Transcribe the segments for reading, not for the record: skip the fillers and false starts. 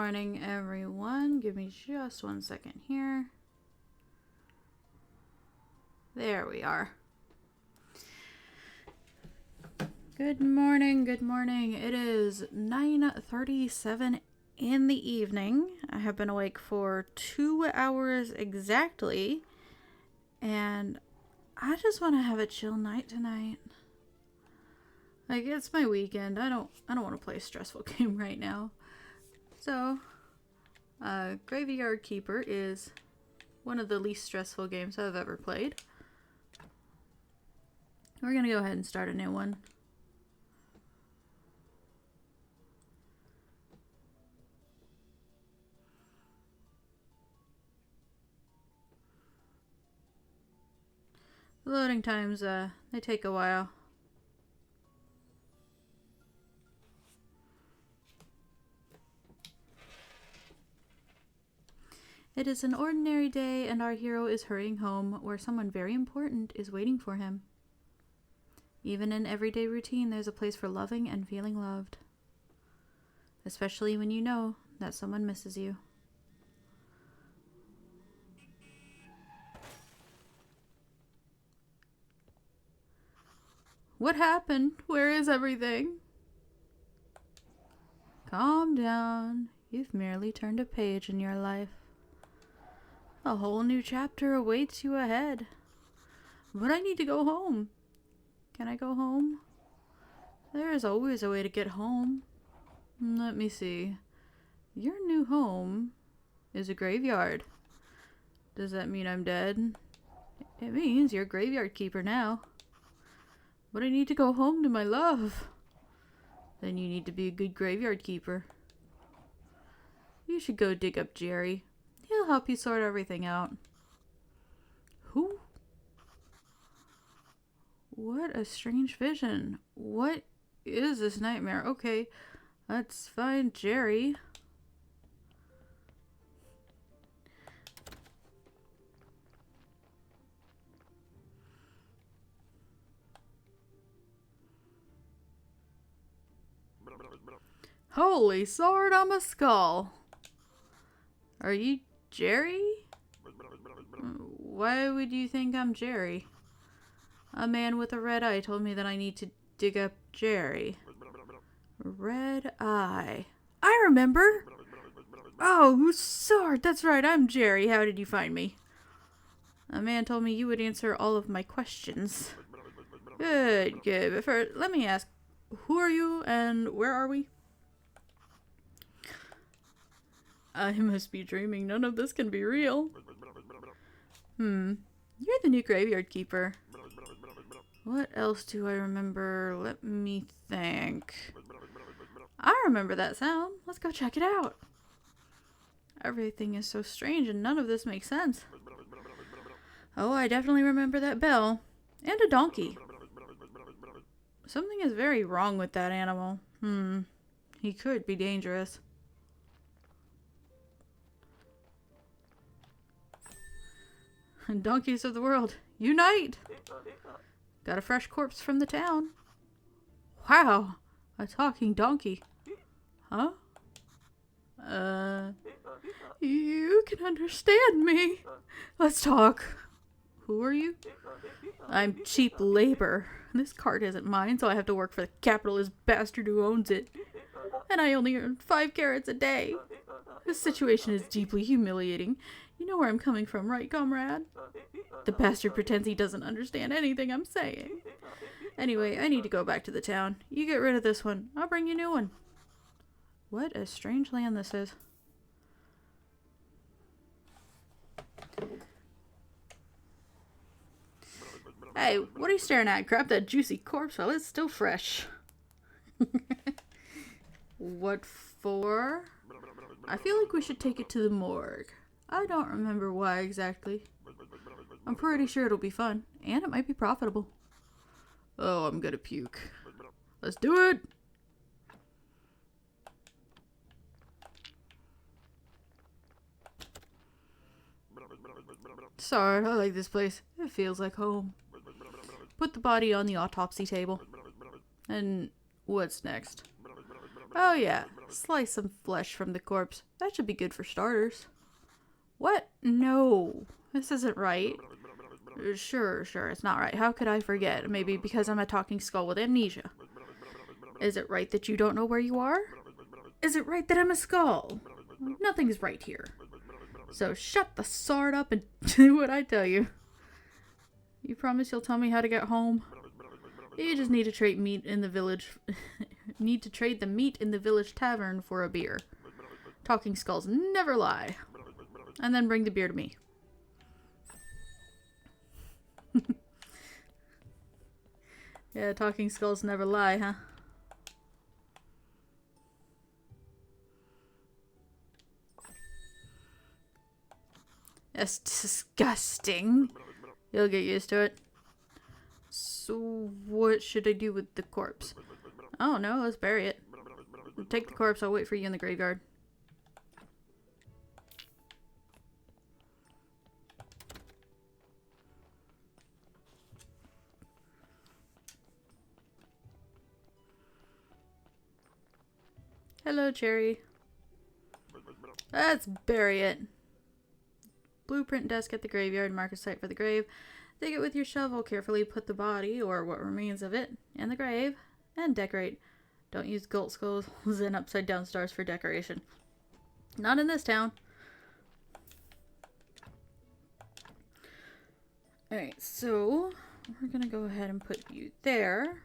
morning, everyone. Give me just 1 second here. There we are. Good morning, good morning. It is 9:37 in the evening. I have been awake for 2 hours exactly, and I just want to have a chill night tonight. Like, it's my weekend. I don't want to play a stressful game right now. So, Graveyard Keeper is one of the least stressful games I've ever played. We're gonna go ahead and start a new one. The loading times, they take a while. It is an ordinary day, and our hero is hurrying home, where someone very important is waiting for him. Even in everyday routine, there's a place for loving and feeling loved. Especially when you know that someone misses you. What happened? Where is everything? Calm down. You've merely turned a page in your life. A whole new chapter awaits you ahead. But I need to go home. Can I go home? There is always a way to get home. Let me see. Your new home is a graveyard. Does that mean I'm dead? It means you're a graveyard keeper now. But I need to go home to my love. Then you need to be a good graveyard keeper. You should go dig up Jerry. He'll help you sort everything out. Who? What a strange vision. What is this nightmare? Okay, let's find Jerry. Holy sword on my skull. Are you Jerry? Why would you think I'm Jerry? A man with a red eye told me that I need to dig up Jerry. Red eye. I remember! Oh, sword, that's right, I'm Jerry. How did you find me? A man told me you would answer all of my questions. Good, good. But first, let me ask, who are you and where are we? I must be dreaming. None of this can be real. You're the new graveyard keeper. What else do I remember? Let me think. I remember that sound. Let's go check it out. Everything is so strange and none of this makes sense. Oh, I definitely remember that bell. And a donkey. Something is very wrong with that animal. He could be dangerous. Donkeys of the world, unite! Got a fresh corpse from the town. Wow, a talking donkey. Huh? You can understand me. Let's talk. Who are you? I'm cheap labor. This cart isn't mine, so I have to work for the capitalist bastard who owns it. And I only earn 5 carats a day. This situation is deeply humiliating. You know where I'm coming from, right, comrade? The bastard pretends he doesn't understand anything I'm saying. Anyway, I need to go back to the town. You get rid of this one. I'll bring you a new one. What a strange land this is. Hey, what are you staring at? Grab that juicy corpse while it's still fresh. What for? I feel like we should take it to the morgue. I don't remember why exactly. I'm pretty sure it'll be fun, and it might be profitable. Oh, I'm gonna puke. Let's do it! Sorry, I like this place. It feels like home. Put the body on the autopsy table. And what's next? Oh yeah, slice some flesh from the corpse. That should be good for starters. What? No, this isn't right. Sure, it's not right. How could I forget? Maybe because I'm a talking skull with amnesia. Is it right that you don't know where you are? Is it right that I'm a skull? Nothing's right here. So shut the sword up and do what I tell you. You promise you'll tell me how to get home? You just need to trade meat in the village. Need to trade the meat in the village tavern for a beer. Talking skulls never lie. And then bring the beer to me. Yeah, talking skulls never lie, huh? That's disgusting. You'll get used to it. So what should I do with the corpse? Oh no, let's bury it. Take the corpse, I'll wait for you in the graveyard. Hello, Cherry. Let's bury it. Blueprint desk at the graveyard. Mark a site for the grave. Dig it with your shovel. Carefully put the body, or what remains of it, in the grave. And decorate. Don't use gold skulls and upside down stars for decoration. Not in this town. Alright, so we're gonna go ahead and put you there.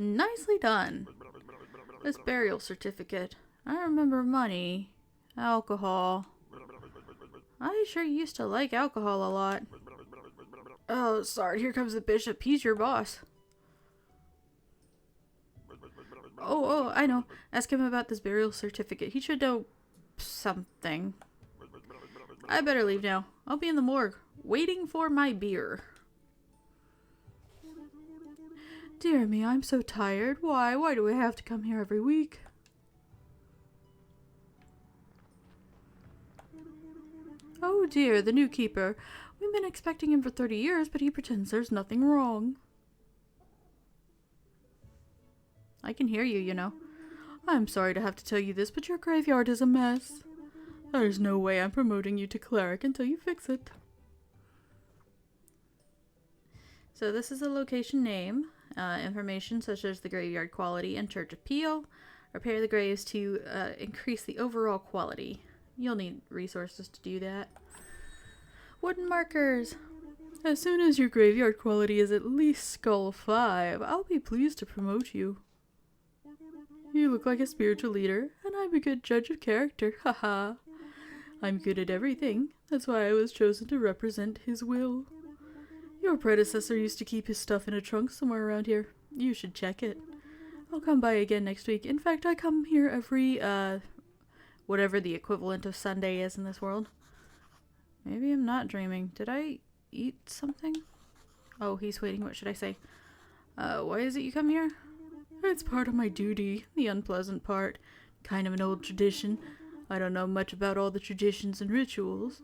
Nicely done. This burial certificate. I remember money. Alcohol. I sure used to like alcohol a lot. Oh, sorry. Here comes the bishop. He's your boss. Oh, I know. Ask him about this burial certificate. He should know something. I better leave now. I'll be in the morgue, waiting for my beer. Dear me, I'm so tired. Why? Why do we have to come here every week? Oh dear, the new keeper. We've been expecting him for 30 years, but he pretends there's nothing wrong. I can hear you, you know. I'm sorry to have to tell you this, but your graveyard is a mess. There's no way I'm promoting you to cleric until you fix it. So this is a location name. Information such as the graveyard quality and church appeal. Repair the graves to increase the overall quality. You'll need resources to do that. Wooden markers. As soon as your graveyard quality is at least skull 5, I'll be pleased to promote you. You look like a spiritual leader, and I'm a good judge of character. Haha. I'm good at everything. That's why I was chosen to represent his will. Your predecessor used to keep his stuff in a trunk somewhere around here. You should check it. I'll come by again next week. In fact, I come here every, whatever the equivalent of Sunday is in this world. Maybe I'm not dreaming. Did I eat something? Oh, he's waiting. What should I say? Why is it you come here? It's part of my duty. The unpleasant part. Kind of an old tradition. I don't know much about all the traditions and rituals.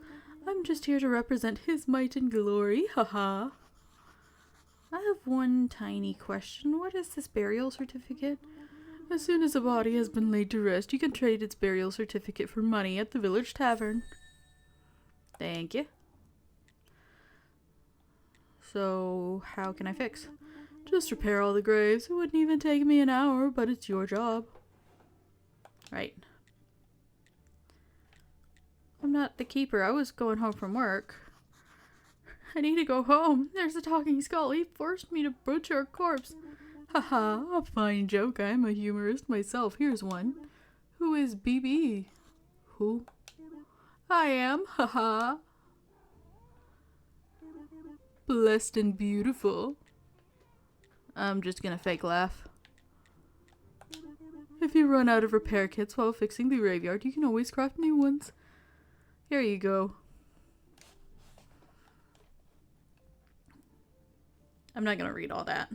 I'm just here to represent his might and glory, haha. I have one tiny question. What is this burial certificate? As soon as a body has been laid to rest, you can trade its burial certificate for money at the village tavern. Thank you. So, how can I fix? Just repair all the graves. It wouldn't even take me an hour, but it's your job. Right. I'm not the keeper. I was going home from work. I need to go home. There's a talking skull. He forced me to butcher a corpse. Haha, a fine joke. I'm a humorist myself. Here's one. Who is BB? Who? I am. Haha. Blessed and beautiful. I'm just gonna fake laugh. If you run out of repair kits while fixing the graveyard, you can always craft new ones. Here you go. I'm not gonna read all that.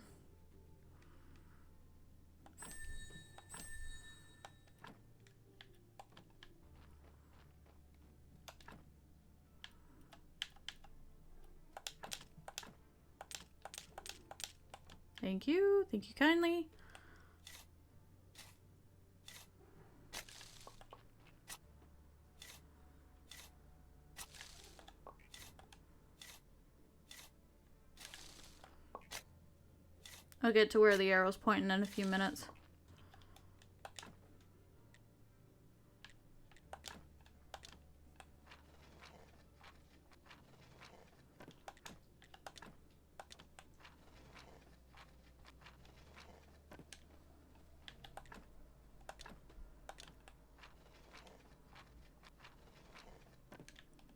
Thank you. Thank you kindly. I'll get to where the arrow's pointing in a few minutes.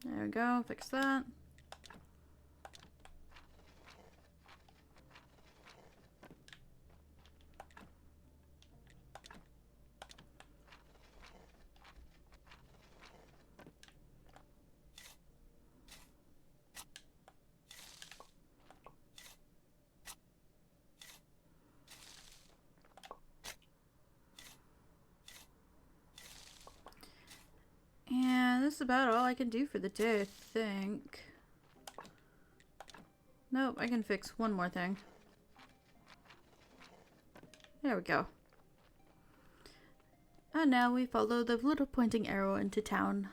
There we go, fix that. And this is about all I can do for the day, I think. Nope, I can fix one more thing. There we go. And now we follow the little pointing arrow into town.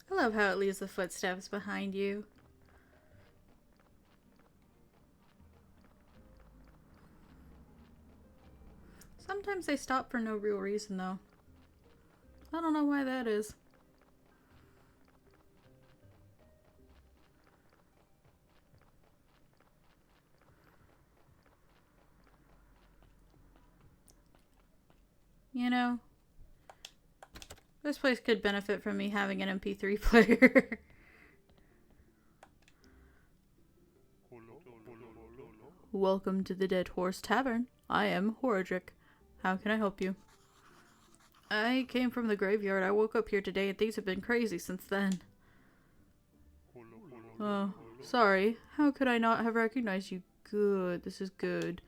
I love how it leaves the footsteps behind you. Sometimes they stop for no real reason, though. I don't know why that is. You know, this place could benefit from me having an MP3 player. Welcome to the Dead Horse Tavern. I am Horadric. How can I help you? I came from the graveyard. I woke up here today and things have been crazy since then. Oh, sorry. How could I not have recognized you? Good. This is good.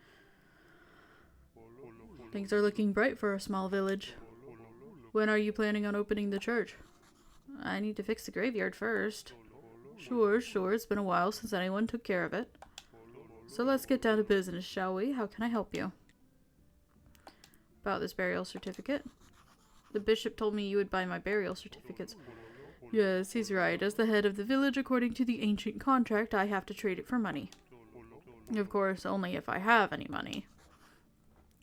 Things are looking bright for a small village. When are you planning on opening the church? I need to fix the graveyard first. Sure. It's been a while since anyone took care of it. So let's get down to business, shall we? How can I help you? About this burial certificate. The bishop told me you would buy my burial certificates. Yes, he's right. As the head of the village, according to the ancient contract, I have to trade it for money. Of course, only if I have any money.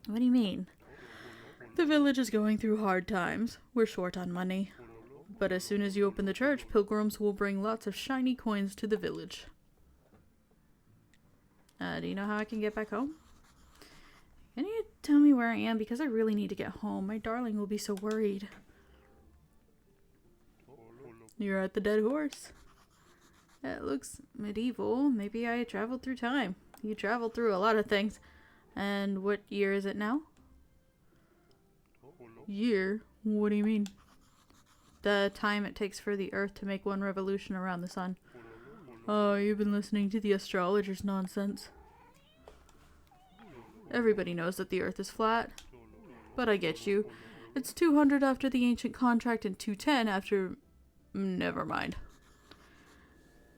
What do you mean? The village is going through hard times. We're short on money. But as soon as you open the church, pilgrims will bring lots of shiny coins to the village. Do you know how I can get back home? Can you tell me where I am? Because I really need to get home. My darling will be so worried. You're at the Dead Horse. It looks medieval. Maybe I traveled through time. You traveled through a lot of things. And what year is it now? Year? What do you mean? The time it takes for the Earth to make one revolution around the sun. Oh, you've been listening to the astrologer's nonsense. Everybody knows that the Earth is flat. But I get you. It's 200 after the ancient contract and 210 after... Never mind.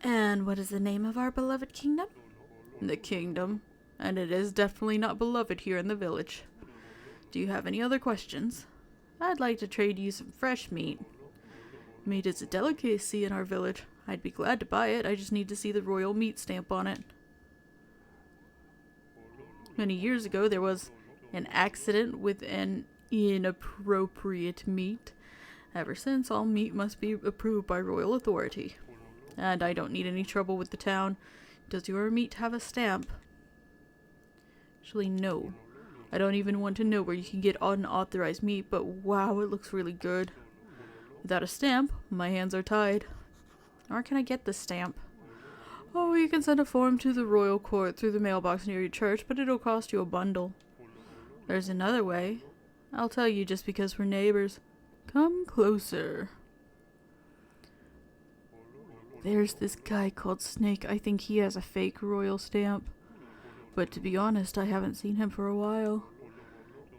And what is the name of our beloved kingdom? The kingdom. And it is definitely not beloved here in the village. Do you have any other questions? I'd like to trade you some fresh meat. Meat is a delicacy in our village. I'd be glad to buy it. I just need to see the royal meat stamp on it. Many years ago, there was an accident with an inappropriate meat. Ever since, all meat must be approved by royal authority. And I don't need any trouble with the town. Does your meat have a stamp? Actually, no. I don't even want to know where you can get unauthorized meat, but wow, it looks really good. Without a stamp, my hands are tied. Where can I get the stamp? Oh, you can send a form to the royal court through the mailbox near your church, but it'll cost you a bundle. There's another way. I'll tell you just because we're neighbors. Come closer. There's this guy called Snake. I think he has a fake royal stamp. But to be honest, I haven't seen him for a while.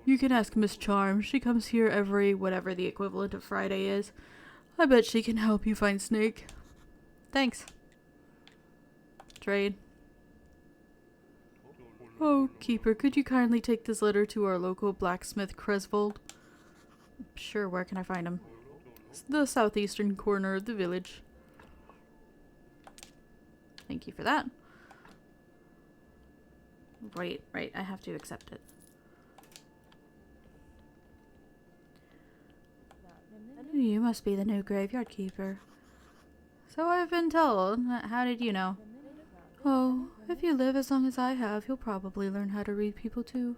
You can ask Miss Charm. She comes here every whatever the equivalent of Friday is. I bet she can help you find Snake. Thanks. Trade. Oh, Keeper, could you kindly take this letter to our local blacksmith, Cresvold? Sure, where can I find him? It's the southeastern corner of the village. Thank you for that. Right, I have to accept it. You must be the new graveyard keeper. So I've been told. How did you know? Oh, if you live as long as I have, you'll probably learn how to read people too.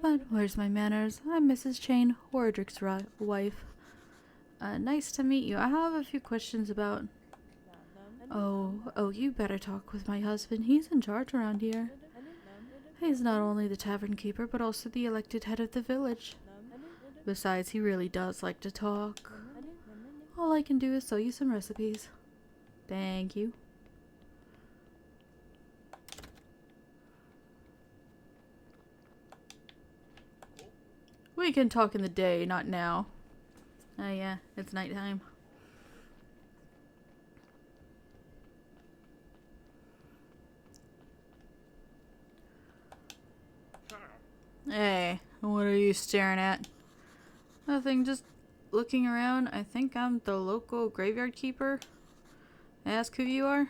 But where's my manners? I'm Mrs. Chain, Horadric's wife. Nice to meet you. I have a few questions about... Oh, you better talk with my husband. He's in charge around here. He's not only the tavern keeper, but also the elected head of the village. Besides, he really does like to talk. All I can do is sell you some recipes. Thank you. We can talk in the day, not now. Oh yeah, it's nighttime. Hey, what are you staring at? Nothing, just looking around. I think I'm the local graveyard keeper. Ask who you are?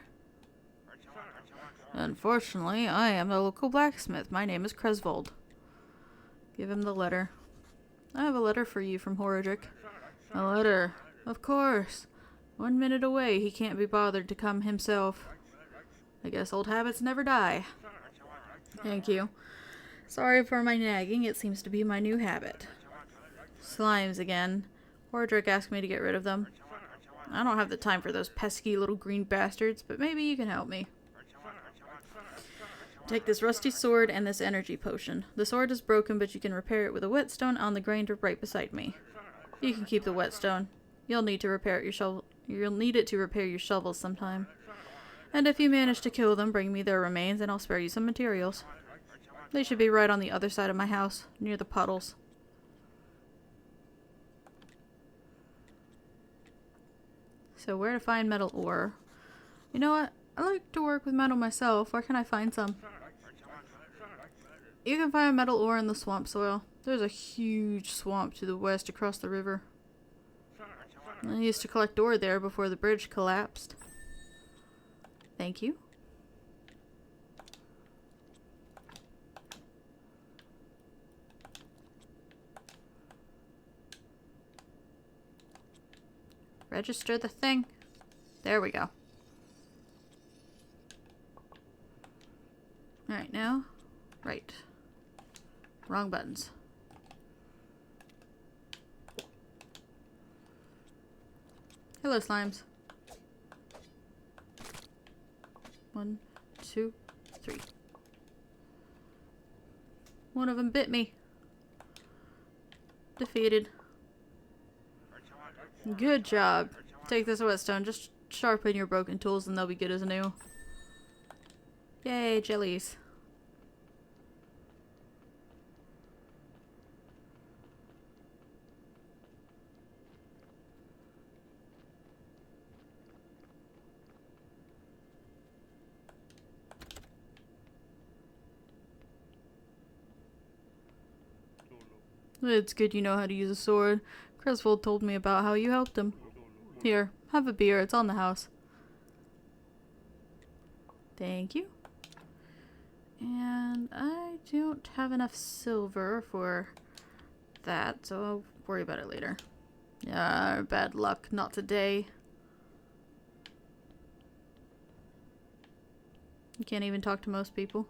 Unfortunately, I am the local blacksmith. My name is Cresvold. Give him the letter. I have a letter for you from Horadric. A letter? Of course. 1 minute away. He can't be bothered to come himself. I guess old habits never die. Thank you. Sorry for my nagging. It seems to be my new habit. Slimes again. Horadric asked me to get rid of them. I don't have the time for those pesky little green bastards, but maybe you can help me. Take this rusty sword and this energy potion. The sword is broken, but you can repair it with a whetstone on the grinder right beside me. You can keep the whetstone. You'll need to repair it your shovel. You'll need it to repair your shovels sometime. And if you manage to kill them, bring me their remains and I'll spare you some materials. They should be right on the other side of my house, near the puddles. So where to find metal ore? You know what? I like to work with metal myself. Where can I find some? You can find metal ore in the swamp soil. There's a huge swamp to the west across the river. I used to collect ore there before the bridge collapsed. Thank you. Register the thing. There we go. Alright, now. Right. Wrong buttons. Hello, slimes. 1, 2, 3. One of them bit me. Defeated. Good job. Take this whetstone. Just sharpen your broken tools and they'll be good as new. Yay, jellies. It's good you know how to use a sword. Cresvold told me about how you helped him. Here, have a beer. It's on the house. Thank you. And I don't have enough silver for that, so I'll worry about it later. Bad luck. Not today. You can't even talk to most people.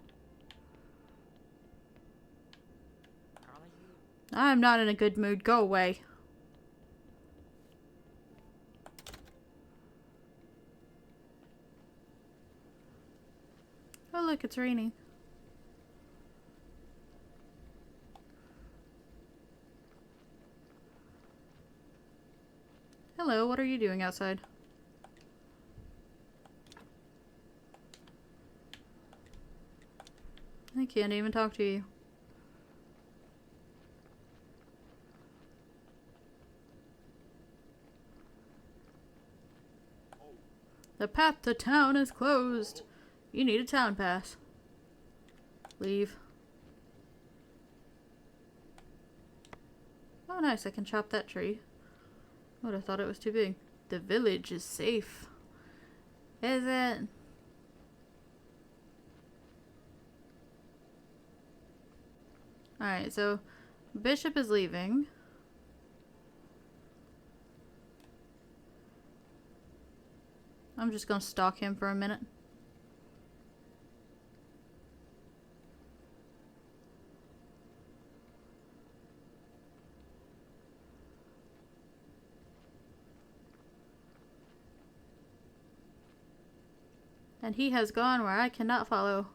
I'm not in a good mood. Go away. Oh look, it's raining. Hello, what are you doing outside? Can't even talk to you. The path to town is closed. You need a town pass. Leave. Oh nice, I can chop that tree. Would have thought it was too big. The village is safe. Is it? Alright, so Bishop is leaving. I'm just gonna stalk him for a minute. And he has gone where I cannot follow.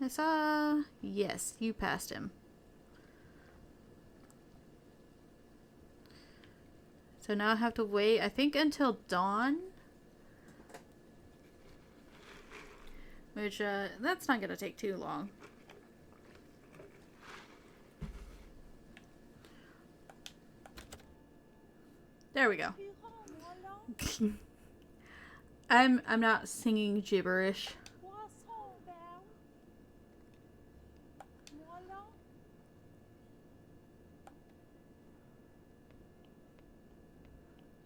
I saw... Yes, you passed him. So now I have to wait, I think, until dawn. Which, that's not gonna take too long. There we go. I'm not singing gibberish.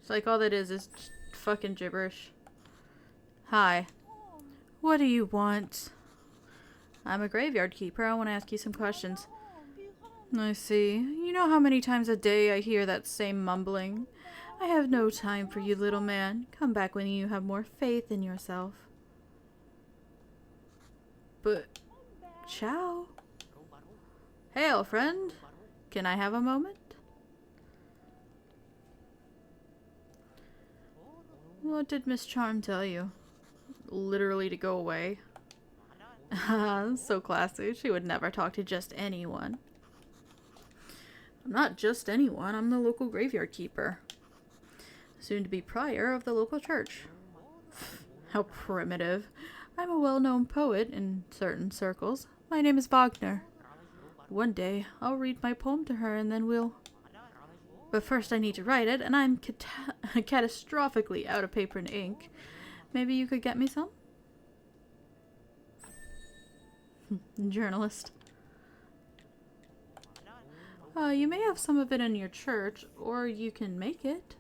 It's like all that is fucking gibberish. Hi. What do you want? I'm a graveyard keeper. I want to ask you some questions. I see. You know how many times a day I hear that same mumbling? I have no time for you, little man. Come back when you have more faith in yourself. But... Ciao. Hail, friend. Can I have a moment? What did Miss Charm tell you? Literally to go away. So classy. She would never talk to just anyone. I'm not just anyone. I'm the local graveyard keeper. Soon to be prior of the local church. How primitive. I'm a well-known poet in certain circles. My name is Wagner. One day, I'll read my poem to her and then we'll... But first I need to write it, and I'm catastrophically out of paper and ink. Maybe you could get me some? Journalist. You may have some of it in your church, or you can make it.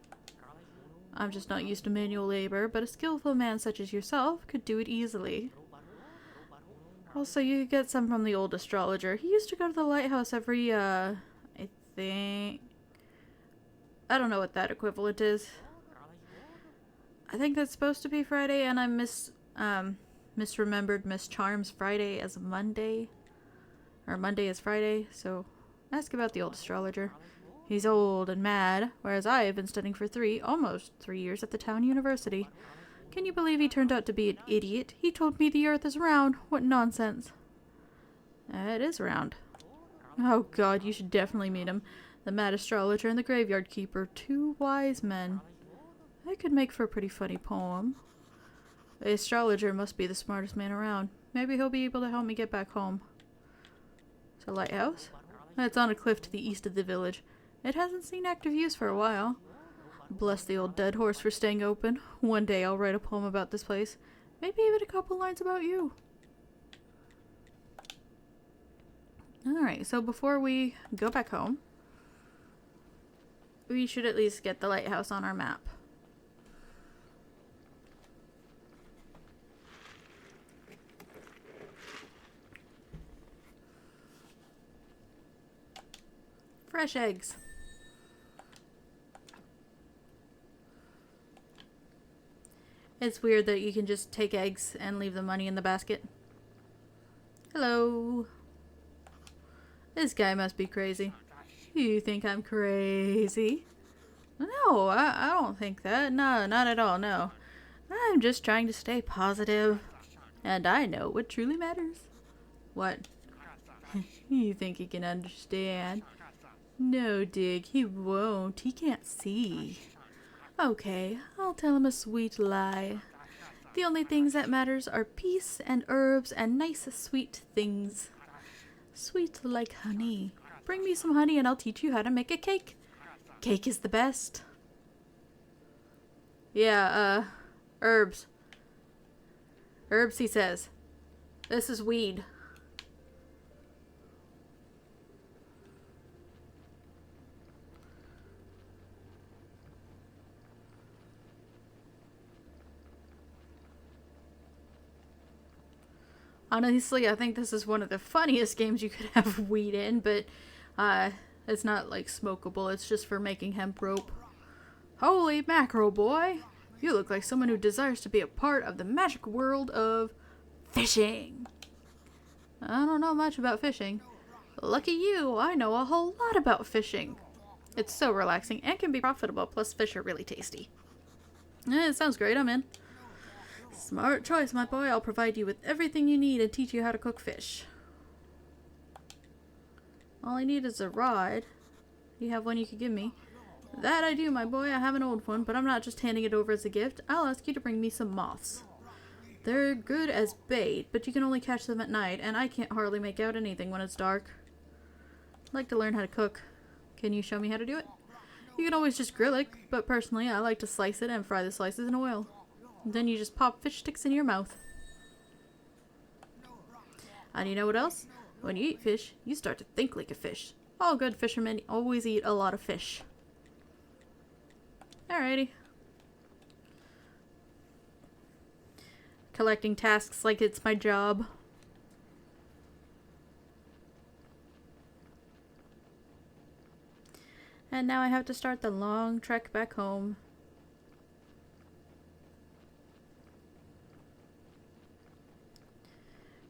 I'm just not used to manual labor, but a skillful man such as yourself could do it easily. Also, you could get some from the old astrologer. He used to go to the lighthouse every, I think... I don't know what that equivalent is. I think that's supposed to be Friday, and I misremembered Miss Charm's Friday as Monday. Or Monday is Friday, so ask about the old astrologer. He's old and mad, whereas I have been studying for almost 3 years at the town university. Can you believe he turned out to be an idiot? He told me the earth is round. What nonsense. It is round. Oh god, you should definitely meet him. The mad astrologer and the graveyard keeper, 2 wise men. I could make for a pretty funny poem. The astrologer must be the smartest man around. Maybe he'll be able to help me get back home. It's a lighthouse? It's on a cliff to the east of the village. It hasn't seen active use for a while. Bless the old dead horse for staying open. One day I'll write a poem about this place. Maybe even a couple lines about you. Alright, so before we go back home, we should at least get the lighthouse on our map. Fresh eggs. It's weird that you can just take eggs and leave the money in the basket. Hello. This guy must be crazy. You think I'm crazy? No, I don't think that. No, not at all, no. I'm just trying to stay positive. And I know what truly matters. What? You think he can understand? No, Dig, he won't. He can't see. Okay, I'll tell him a sweet lie. The only things that matters are peace and herbs and nice sweet things. Sweet like honey. Bring me some honey and I'll teach you how to make a cake. Cake is the best. Yeah, herbs. Herbs, he says. This is weed. Honestly, I think this is one of the funniest games you could have weed in, but it's not like smokable. It's just for making hemp rope. Holy mackerel, boy! You look like someone who desires to be a part of the magic world of fishing. I don't know much about fishing. Lucky you, I know a whole lot about fishing. It's so relaxing and can be profitable, plus fish are really tasty. It sounds great, I'm in. Smart choice, my boy. I'll provide you with everything you need and teach you how to cook fish. All I need is a rod. You have one you could give me? That I do, my boy. I have an old one, but I'm not just handing it over as a gift. I'll ask you to bring me some moths. They're good as bait, but you can only catch them at night, and I can't hardly make out anything when it's dark. I'd like to learn how to cook. Can you show me how to do it? You can always just grill it, but personally I like to slice it and fry the slices in oil. Then you just pop fish sticks in your mouth. And you know what else? When you eat fish, you start to think like a fish. All good fishermen always eat a lot of fish. Alrighty. Collecting tasks like it's my job. And now I have to start the long trek back home.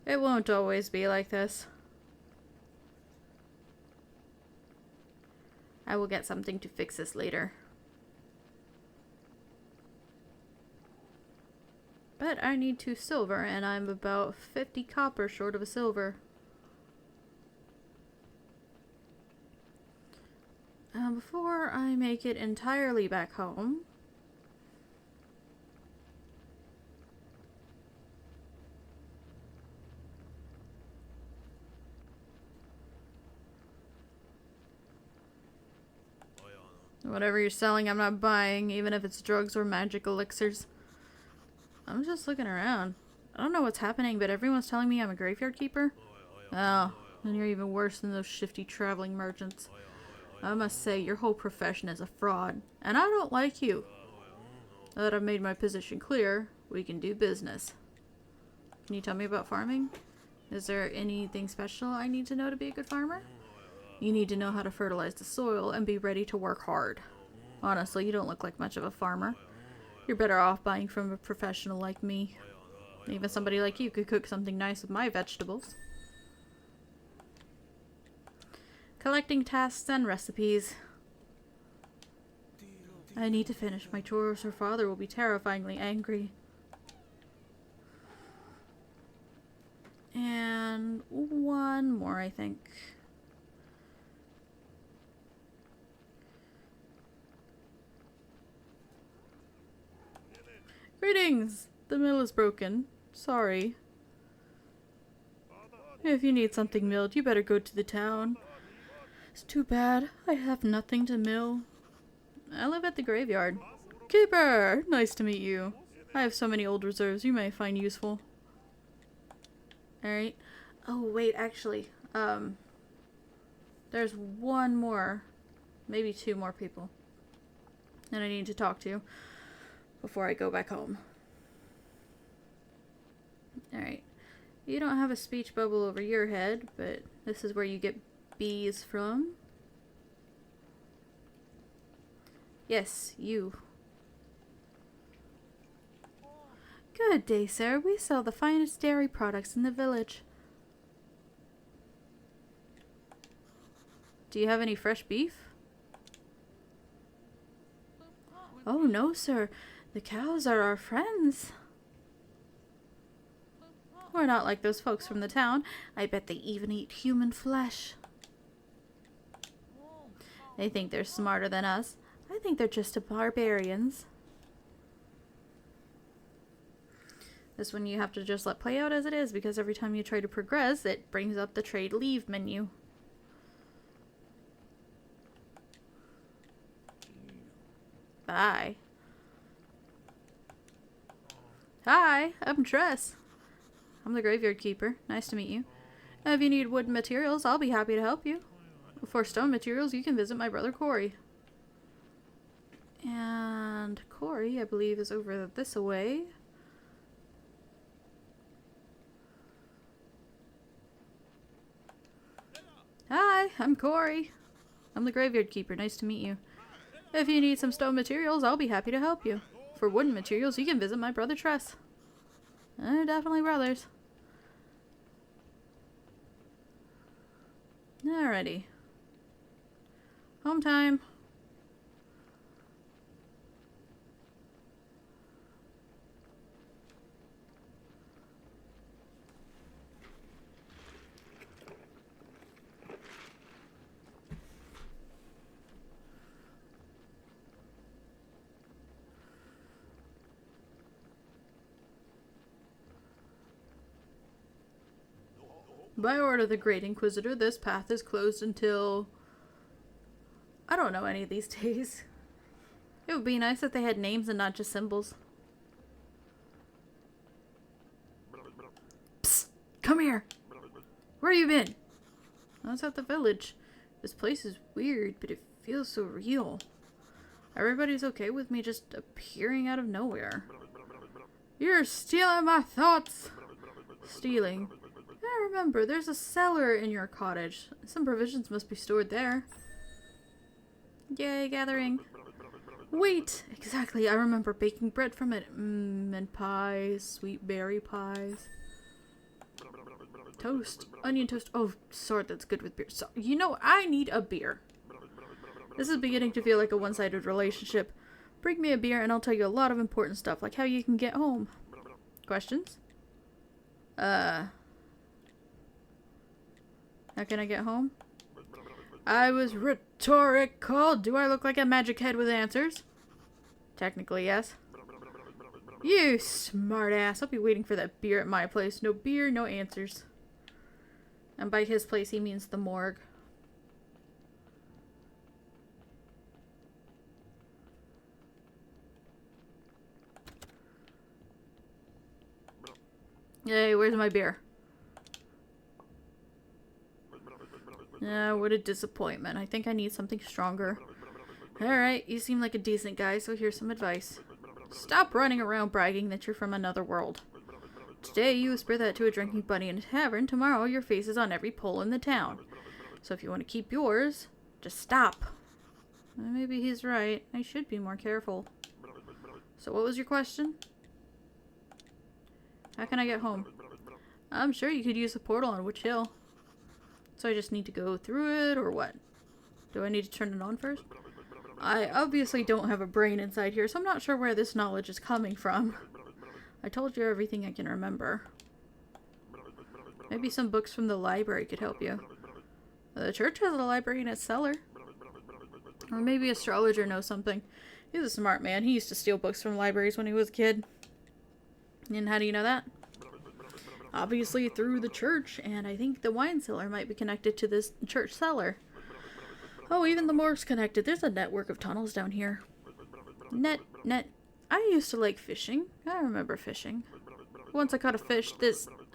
It won't always be like this. I will get something to fix this later. But I need 2 silver, and I'm about 50 copper short of a silver. Before I make it entirely back home, whatever you're selling, I'm not buying, even if it's drugs or magic elixirs. I'm just looking around. I don't know what's happening, but everyone's telling me I'm a graveyard keeper. Oh, and you're even worse than those shifty traveling merchants. I must say, your whole profession is a fraud, and I don't like you. Now that I've made my position clear, we can do business. Can you tell me about farming? Is there anything special I need to know to be a good farmer? You need to know how to fertilize the soil and be ready to work hard. Honestly, you don't look like much of a farmer. You're better off buying from a professional like me. Even somebody like you could cook something nice with my vegetables. Collecting tasks and recipes. I need to finish my chores or father will be terrifyingly angry. And one more, I think. Greetings! The mill is broken. Sorry. If you need something milled, you better go to the town. It's too bad. I have nothing to mill. I live at the graveyard. Keeper! Nice to meet you. I have so many old reserves you may find useful. Alright. Oh, wait, actually. There's one more, maybe 2 more people that I need to talk to before I go back home. Alright. You don't have a speech bubble over your head, but this is where you get bees from. Yes, you. Good day, sir. We sell the finest dairy products in the village. Do you have any fresh beef? Oh, no, sir. The cows are our friends. We're not like those folks from the town. I bet they even eat human flesh. They think they're smarter than us. I think they're just barbarians. This one you have to just let play out as it is, because every time you try to progress, it brings up the trade leave menu. Bye. Hi, I'm Tress. I'm the graveyard keeper. Nice to meet you. If you need wood materials, I'll be happy to help you. For stone materials, you can visit my brother Corey. And Corey, I believe, is over this way. Hi, I'm Corey. I'm the graveyard keeper. Nice to meet you. If you need some stone materials, I'll be happy to help you. For wooden materials, you can visit my brother Tress. They're definitely brothers. Alrighty. Home time. By order of the Great Inquisitor, this path is closed until... I don't know any of these days. It would be nice if they had names and not just symbols. Psst! Come here! Where you been? I was at the village. This place is weird, but it feels so real. Everybody's okay with me just appearing out of nowhere. You're stealing my thoughts! Stealing? I remember, there's a cellar in your cottage. Some provisions must be stored there. Yay, gathering. Wait! Exactly, I remember baking bread from it. And pies, sweet berry pies. Toast. Onion toast. Oh, sword, that's good with beer. So, you know, I need a beer. This is beginning to feel like a one-sided relationship. Bring me a beer and I'll tell you a lot of important stuff, like how you can get home. Questions? How can I get home? I was rhetorical. Do I look like a magic head with answers? Technically, yes. You smartass. I'll be waiting for that beer at my place. No beer, no answers. And by his place, he means the morgue. Hey, where's my beer? What a disappointment. I think I need something stronger. Alright, you seem like a decent guy, so here's some advice. Stop running around bragging that you're from another world. Today you whisper that to a drinking buddy in a tavern. Tomorrow your face is on every pole in the town. So if you want to keep yours, just stop. Maybe he's right. I should be more careful. So what was your question? How can I get home? I'm sure you could use a portal on Witch Hill. So I just need to go through it, or what? Do I need to turn it on first? I obviously don't have a brain inside here, so I'm not sure where this knowledge is coming from. I told you everything I can remember. Maybe some books from the library could help you. The church has a library in its cellar. Or maybe astrologer knows something. He's a smart man. He used to steal books from libraries when he was a kid. And how do you know that? Obviously through the church, and I think the wine cellar might be connected to this church cellar. Oh, even the morgue's connected. There's a network of tunnels down here. Net. I used to like fishing. I remember fishing. Once I caught a fish,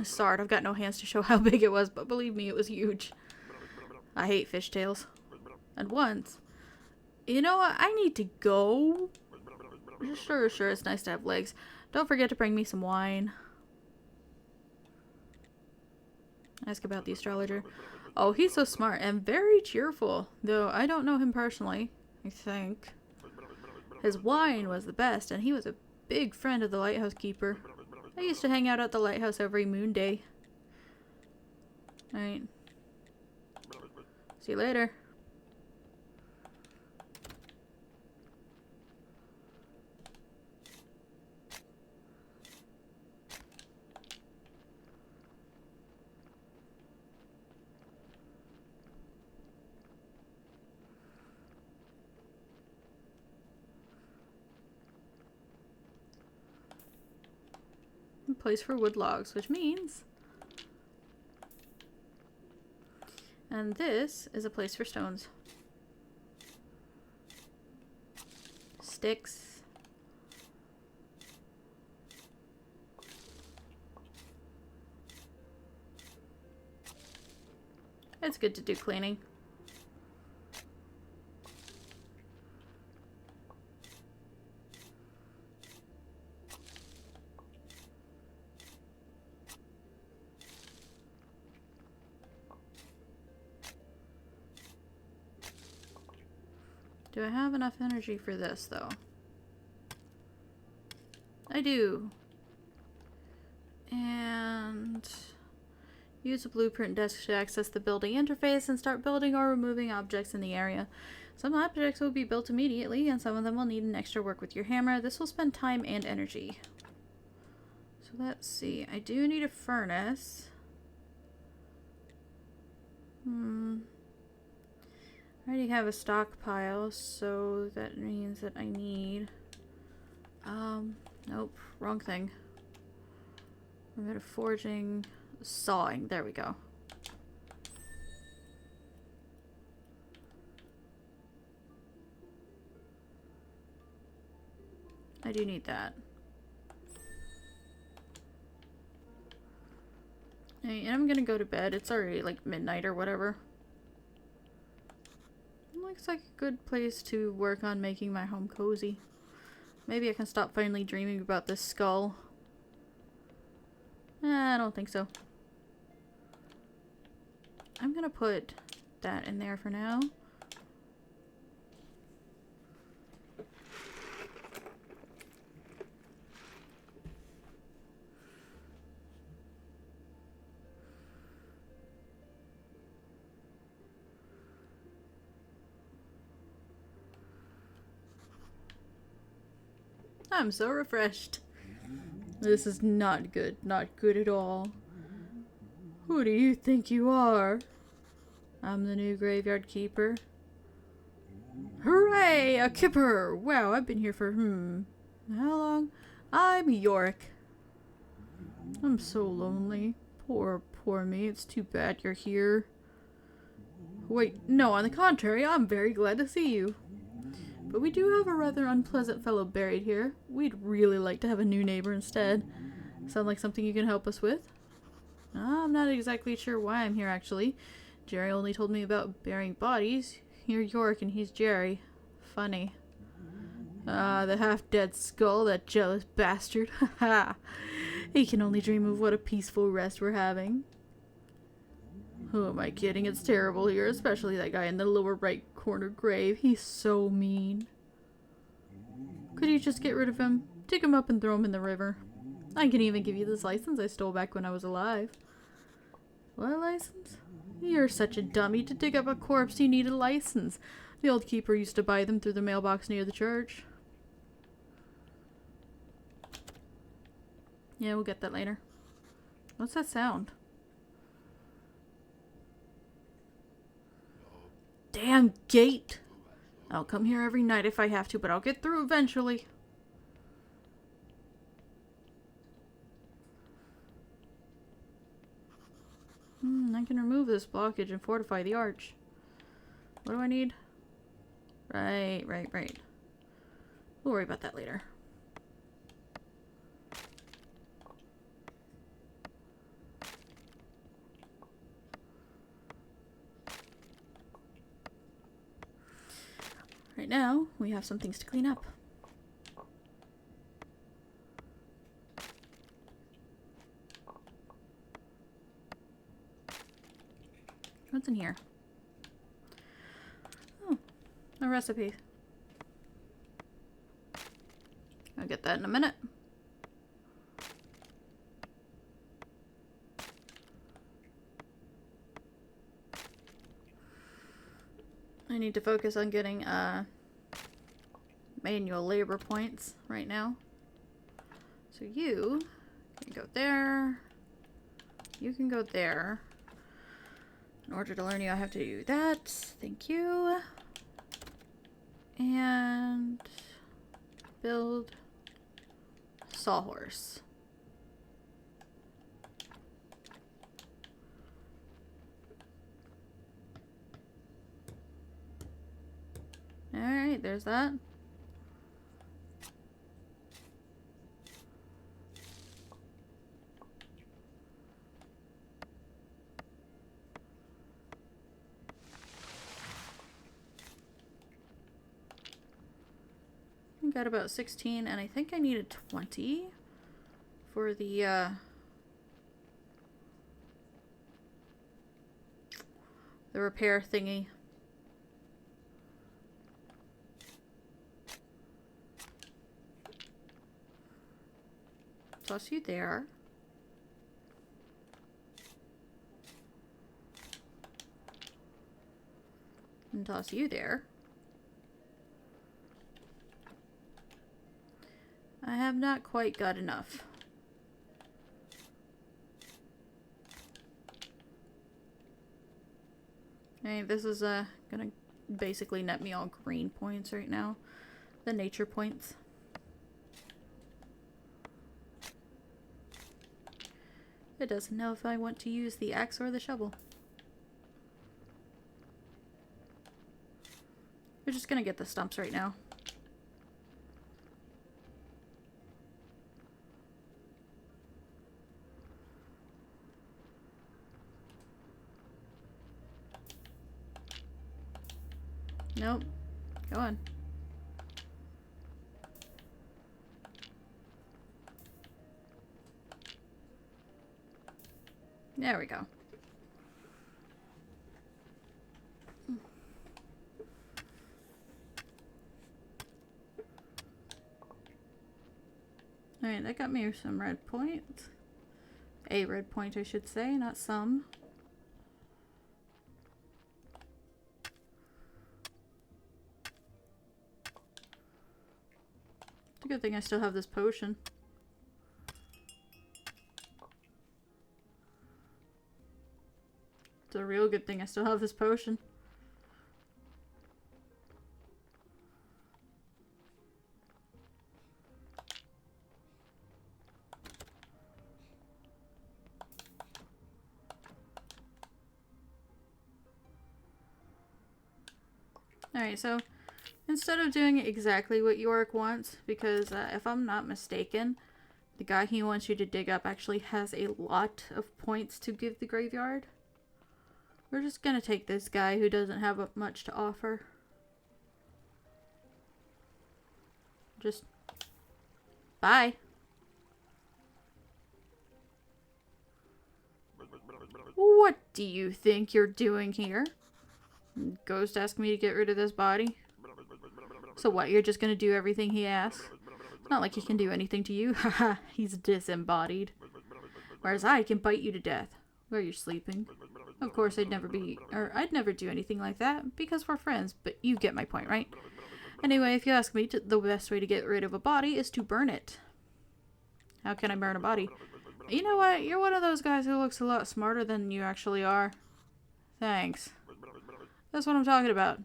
sorry, I've got no hands to show how big it was, but believe me, it was huge. I hate fishtails. And once, you know what? I need to go. Sure, it's nice to have legs. Don't forget to bring me some wine. Ask about the astrologer. Oh, he's so smart and very cheerful, though I don't know him personally, I think. His wine was the best, and he was a big friend of the lighthouse keeper. I used to hang out at the lighthouse every moon day. Alright. See you later. place for wood logs, which means... And this is a place for stones. Sticks. It's good to do cleaning. Do I have enough energy for this, though? I do. And use a blueprint desk to access the building interface and start building or removing objects in the area. Some objects will be built immediately, and some of them will need an extra work with your hammer. This will spend time and energy. So let's see. I do need a furnace. I already have a stockpile, so that means that I need... nope, wrong thing. We're going to forging, sawing, there we go. I do need that. And I'm gonna go to bed. It's already like midnight or whatever. Looks like a good place to work on making my home cozy. Maybe I can stop finally dreaming about this skull. I don't think so. I'm gonna put that in there for now. I'm so refreshed. This is not good. Not good at all. Who do you think you are? I'm the new graveyard keeper. Hooray! A kipper! Wow, I've been here for, how long? I'm Yorick. I'm so lonely. Poor me. It's too bad you're here. Wait, no, on the contrary, I'm very glad to see you. But we do have a rather unpleasant fellow buried here. We'd really like to have a new neighbor instead. Sound like something you can help us with? I'm not exactly sure why I'm here, actually. Jerry only told me about burying bodies. You're York and he's Jerry. Funny. The half-dead skull, that jealous bastard. Haha. He can only dream of what a peaceful rest we're having. Who am I kidding? It's terrible here, especially that guy in the lower right corner grave. He's so mean. Could you just get rid of him? Dig him up and throw him in the river. I can even give you this license I stole back when I was alive. What license? You're such a dummy. To dig up a corpse, you need a license. The old keeper used to buy them through the mailbox near the church. Yeah, we'll get that later. What's that sound? Damn gate! I'll come here every night if I have to, but I'll get through eventually. I can remove this blockage and fortify the arch. What do I need? Right. We'll worry about that later. Right now, we have some things to clean up. What's in here? Oh, a recipe. I'll get that in a minute. I need to focus on getting manual labor points right now. So you can go there. You can go there. In order to learn you, I have to do that. Thank you. And build sawhorse. Alright, there's that. I got about 16, and I think I needed 20 for the repair thingy. Toss you there. And toss you there. I have not quite got enough. Okay, this is gonna basically net me all green points right now. The nature points. It doesn't know if I want to use the axe or the shovel. We're just gonna get the stumps right now. Nope. Go on. There we go. Alright, that got me some red points. A red point, I should say, not some. It's a good thing I still have this potion. It's a real good thing I still have this potion. Alright, so instead of doing exactly what Yorick wants, because if I'm not mistaken, the guy he wants you to dig up actually has a lot of points to give the graveyard. We're just gonna take this guy who doesn't have much to offer. Just bye. What do you think you're doing here? Ghost asked me to get rid of this body. So what, you're just gonna do everything he asks? It's not like he can do anything to you. Haha, he's disembodied. Whereas I can bite you to death while you're sleeping. Of course, I'd never do anything like that, because we're friends, but you get my point, right? Anyway, if you ask me, the best way to get rid of a body is to burn it. How can I burn a body? You know what? You're one of those guys who looks a lot smarter than you actually are. Thanks. That's what I'm talking about.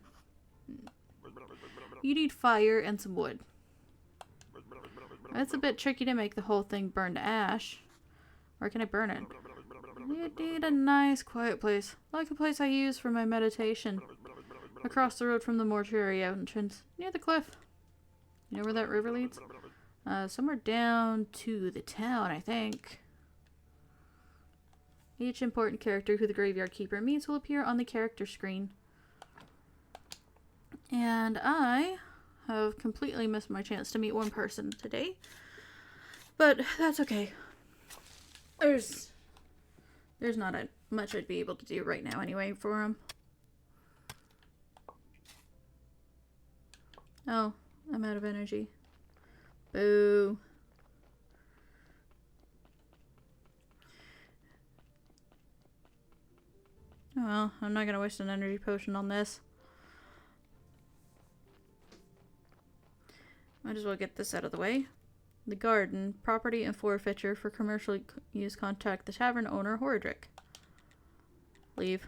You need fire and some wood. It's a bit tricky to make the whole thing burn to ash. Where can I burn it? You need a nice quiet place, like the place I use for my meditation. Across the road from the mortuary entrance, near the cliff. You know where that river leads? Somewhere down to the town, I think. Each important character who the graveyard keeper meets will appear on the character screen. And I have completely missed my chance to meet one person today. But that's okay. There's not much I'd be able to do right now anyway for him. Oh, I'm out of energy. Boo. Oh well, I'm not gonna waste an energy potion on this. Might as well get this out of the way. The garden, property and forfeiture for commercial use. Contact the tavern owner, Horadric. Leave.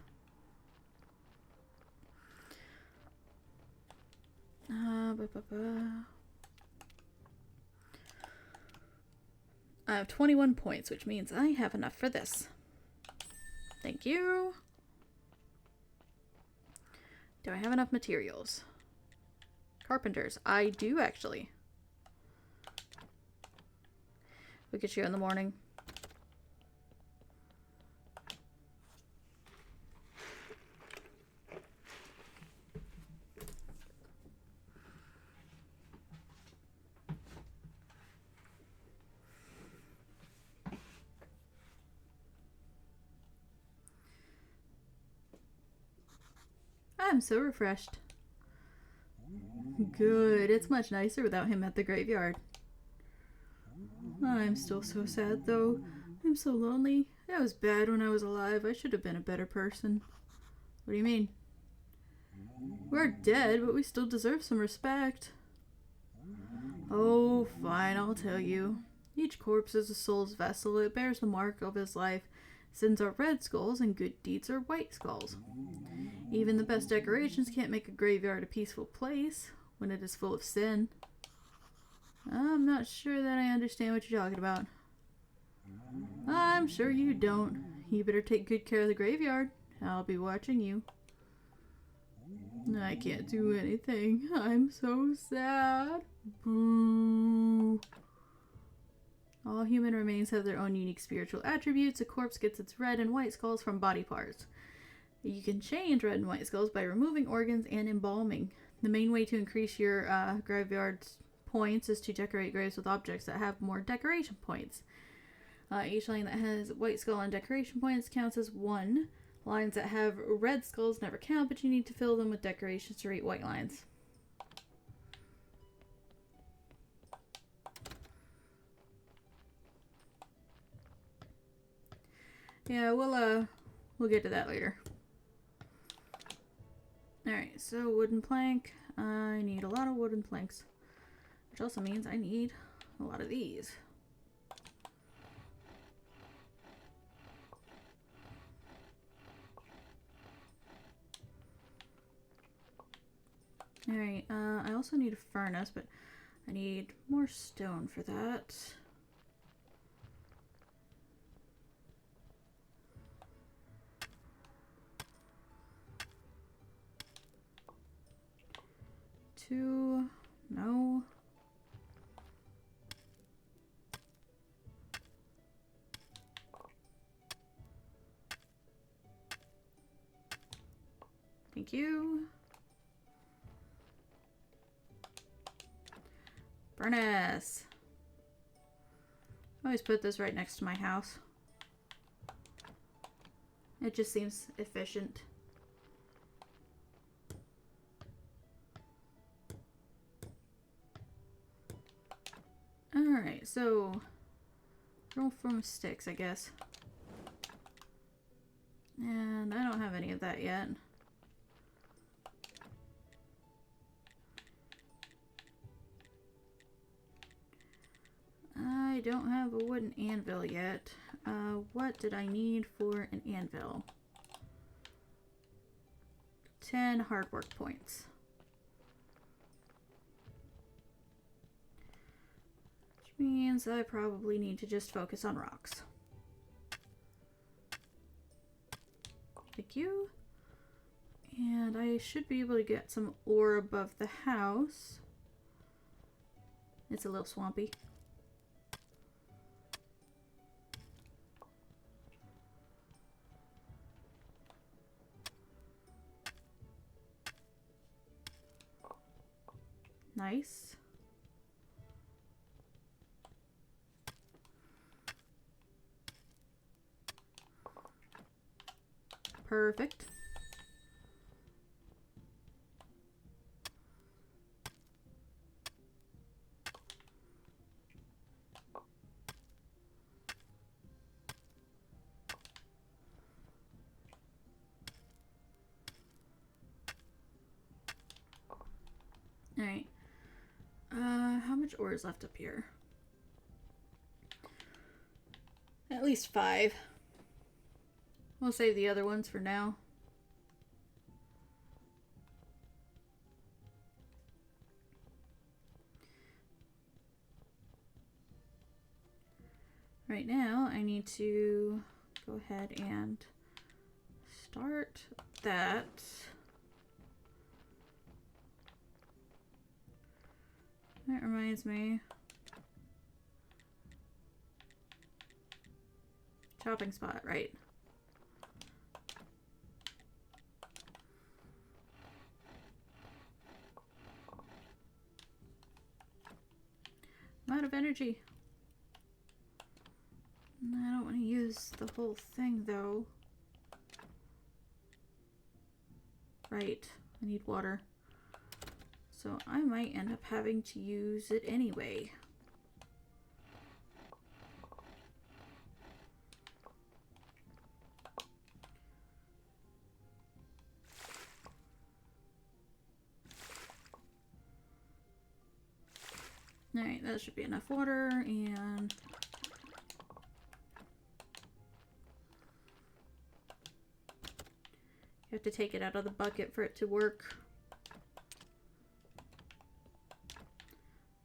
I have 21 points, which means I have enough for this. Thank you. Do I have enough materials? Carpenters. I do, actually. Look at you in the morning. I'm so refreshed. Good. It's much nicer without him at the graveyard. I'm still so sad, though. I'm so lonely. That was bad when I was alive. I should have been a better person. What do you mean? We're dead, but we still deserve some respect. Oh, fine, I'll tell you. Each corpse is a soul's vessel. It bears the mark of his life. Sins are red skulls and good deeds are white skulls. Even the best decorations can't make a graveyard a peaceful place when it is full of sin. I'm not sure that I understand what you're talking about. I'm sure you don't. You better take good care of the graveyard. I'll be watching you. I can't do anything. I'm so sad. Boo. All human remains have their own unique spiritual attributes. A corpse gets its red and white skulls from body parts. You can change red and white skulls by removing organs and embalming. The main way to increase your graveyard's points is to decorate graves with objects that have more decoration points. Each line that has white skull and decoration points counts as 1. Lines that have red skulls never count, but you need to fill them with decorations to rate white lines. Yeah, we'll get to that later. Alright, so wooden plank. I need a lot of wooden planks. Which also means I need a lot of these. Alright, I also need a furnace, but I need more stone for that. Two, no. Thank you. Furnace. I always put this right next to my house. It just seems efficient. Alright, so roll from sticks, I guess. And I don't have any of that yet. I don't have a wooden anvil yet. What did I need for an anvil? 10 hard work points. Which means I probably need to just focus on rocks. Thank you. And I should be able to get some ore above the house. It's a little swampy. Nice. Perfect. All right. How much ore is left up here? At least 5. We'll save the other ones for now. Right now, I need to go ahead and start that. That reminds me. Chopping spot, right. I'm out of energy. I don't want to use the whole thing, though. Right. I need water. So I might end up having to use it anyway. Alright, that should be enough water, and you have to take it out of the bucket for it to work.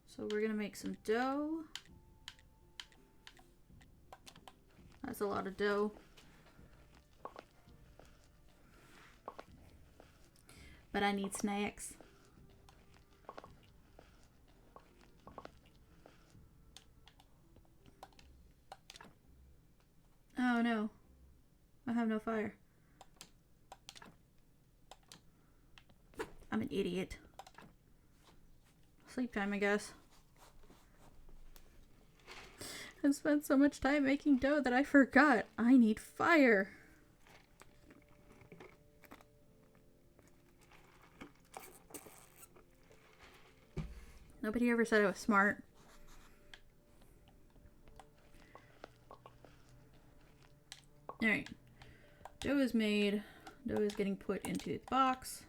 So we're gonna make some dough. That's a lot of dough. But I need snacks. Oh no. I have no fire. I'm an idiot. Sleep time, I guess. I spent so much time making dough that I forgot I need fire. Nobody ever said I was smart. Alright. Dough is made. Dough is getting put into the box.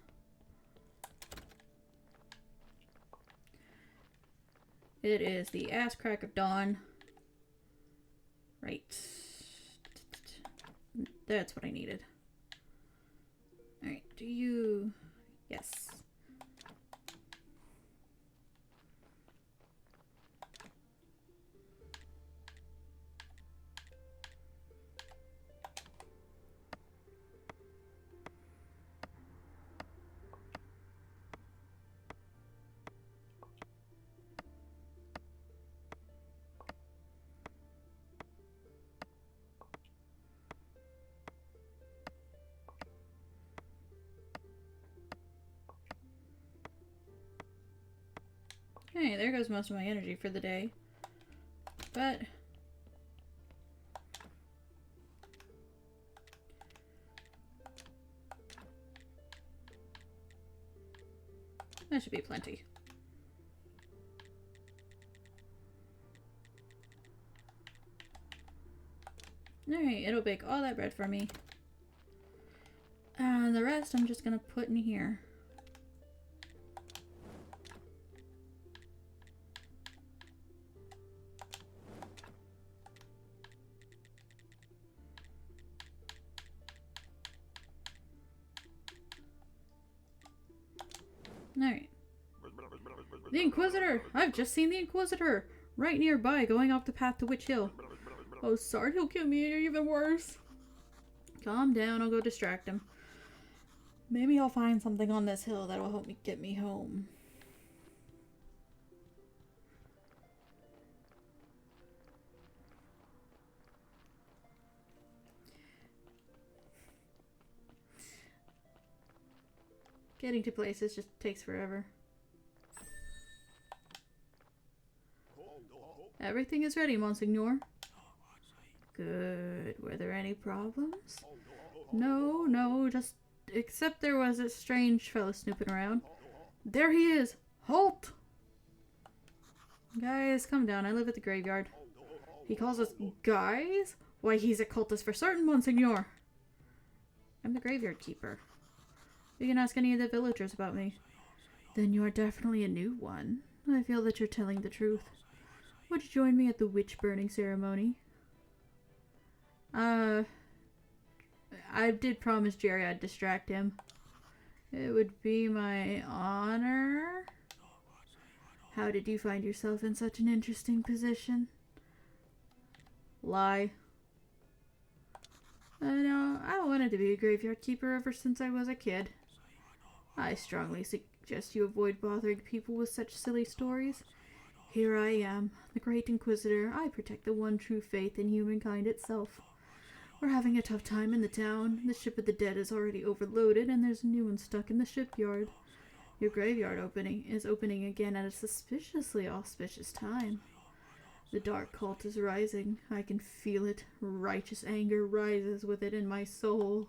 It is the ass crack of dawn. Right. That's what I needed. Alright, do you... Yes. Okay, there goes most of my energy for the day. But that should be plenty. Alright, it'll bake all that bread for me. And the rest I'm just gonna put in here. Alright. The Inquisitor! I've just seen the Inquisitor! Right nearby, going off the path to Witch Hill. Oh, sorry, he'll kill me or even worse. Calm down, I'll go distract him. Maybe I'll find something on this hill that will help me get me home. Getting to places just takes forever. Everything is ready, Monsignor. Good. Were there any problems? No, no, just... Except there was a strange fellow snooping around. There he is! Halt! Guys, come down. I live at the graveyard. He calls us guys? Why, he's a cultist for certain, Monsignor. I'm the graveyard keeper. You can ask any of the villagers about me. Then you are definitely a new one. I feel that you're telling the truth. Would you join me at the witch burning ceremony? I did promise Jerry I'd distract him. It would be my honor. How did you find yourself in such an interesting position? Lie. No, I wanted to be a graveyard keeper ever since I was a kid. I strongly suggest you avoid bothering people with such silly stories. Here I am, the Great Inquisitor. I protect the one true faith in humankind itself. We're having a tough time in the town. The ship of the dead is already overloaded, and there's a new one stuck in the shipyard. Your graveyard is opening again at a suspiciously auspicious time. The dark cult is rising. I can feel it. Righteous anger rises with it in my soul.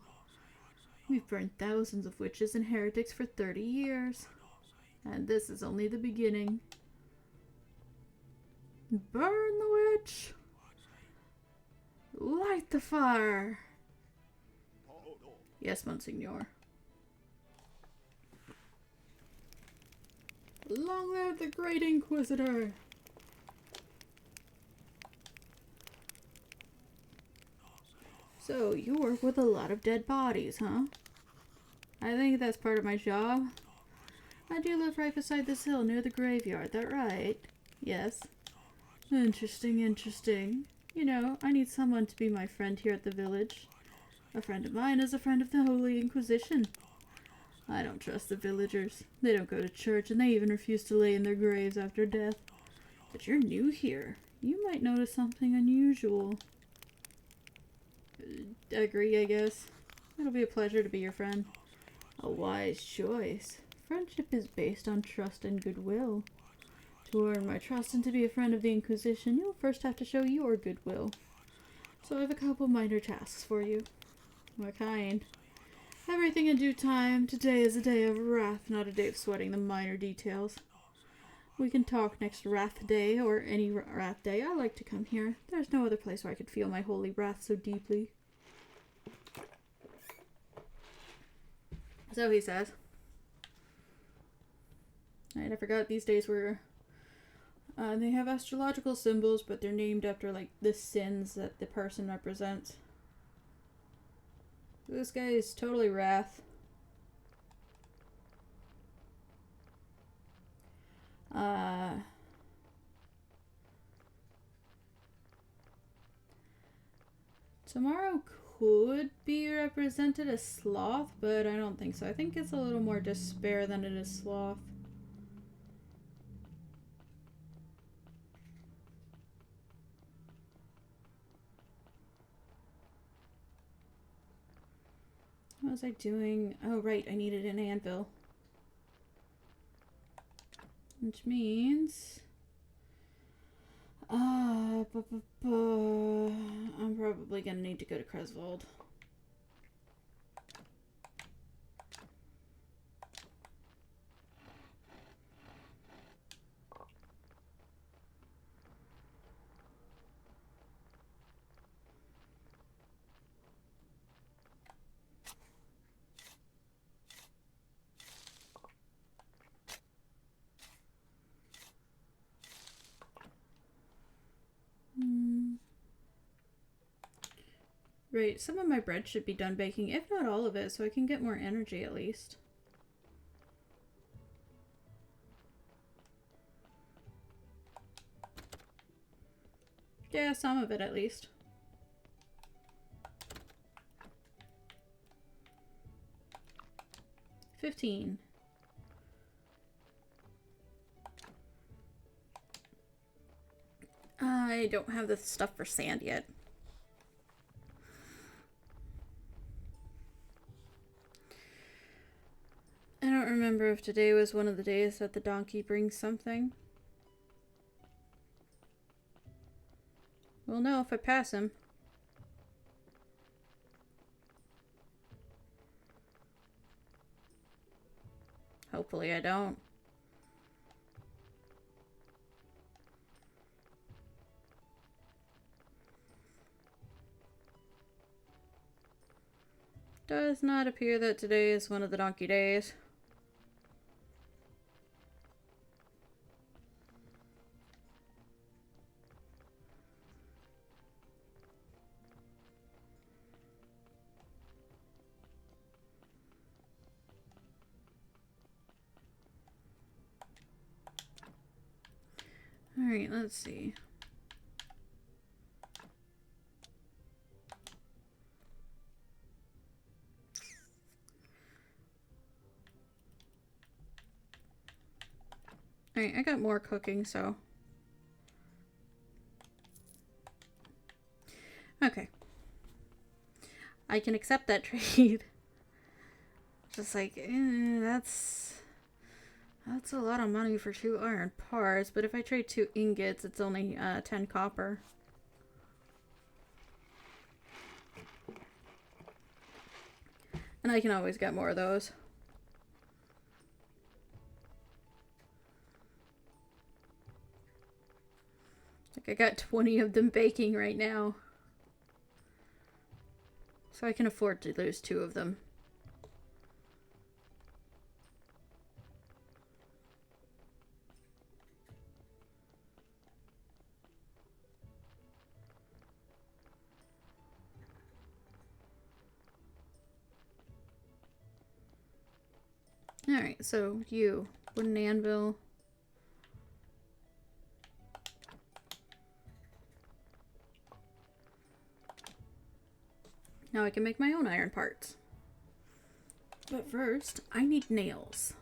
We've burned thousands of witches and heretics for 30 years. And this is only the beginning. Burn the witch! Light the fire! Yes, Monsignor. Long live the Great Inquisitor! So, you work with a lot of dead bodies, huh? I think that's part of my job. I do live right beside this hill near the graveyard, that right? Yes. Interesting, interesting. You know, I need someone to be my friend here at the village. A friend of mine is a friend of the Holy Inquisition. I don't trust the villagers. They don't go to church, and they even refuse to lay in their graves after death. But you're new here. You might notice something unusual. Agree, I guess. It'll be a pleasure to be your friend. A wise choice. Friendship is based on trust and goodwill. To earn my trust and to be a friend of the Inquisition, you'll first have to show your goodwill. So I have a couple minor tasks for you. What kind? Everything in due time. Today is a day of wrath, not a day of sweating the minor details. We can talk next Wrath Day, or any Wrath Day. I like to come here. There's no other place where I could feel my holy wrath so deeply. So he says. I forgot these days were... they have astrological symbols, but they're named after, like, the sins that the person represents. This guy is totally wrath. Tomorrow could be represented as sloth, but I don't think so. I think it's a little more despair than it is sloth. What was I doing? Oh, right, I needed an anvil. Which means... I'm probably gonna need to go to Cresvold. Right, some of my bread should be done baking, if not all of it, so I can get more energy at least. Yeah, some of it at least. $15. I don't have the stuff for sand yet. I don't remember if today was one of the days that the donkey brings something. We'll know if I pass him. Hopefully I don't. Does not appear that today is one of the donkey days. Alright, let's see. Alright, I got more cooking, so I can accept that trade. Just like, that's a lot of money for 2 iron parts, but if I trade 2 ingots, it's only 10 copper. And I can always get more of those. Like, I got 20 of them baking right now. So I can afford to lose 2 of them. Alright, so you. Wooden anvil. Now I can make my own iron parts. But first, I need nails.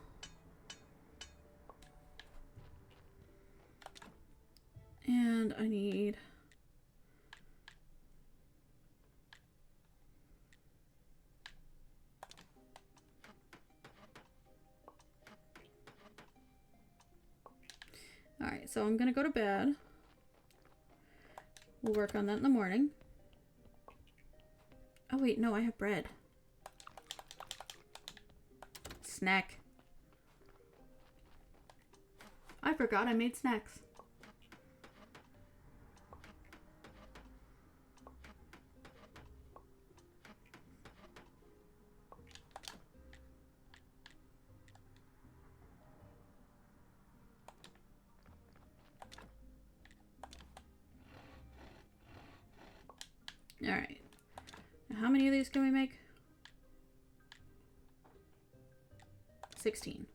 And I need... Alright, so I'm gonna go to bed. We'll work on that in the morning. Oh wait, no, I have bread. Snack. I forgot I made snacks. Alright. Now how many of these can we make? 16.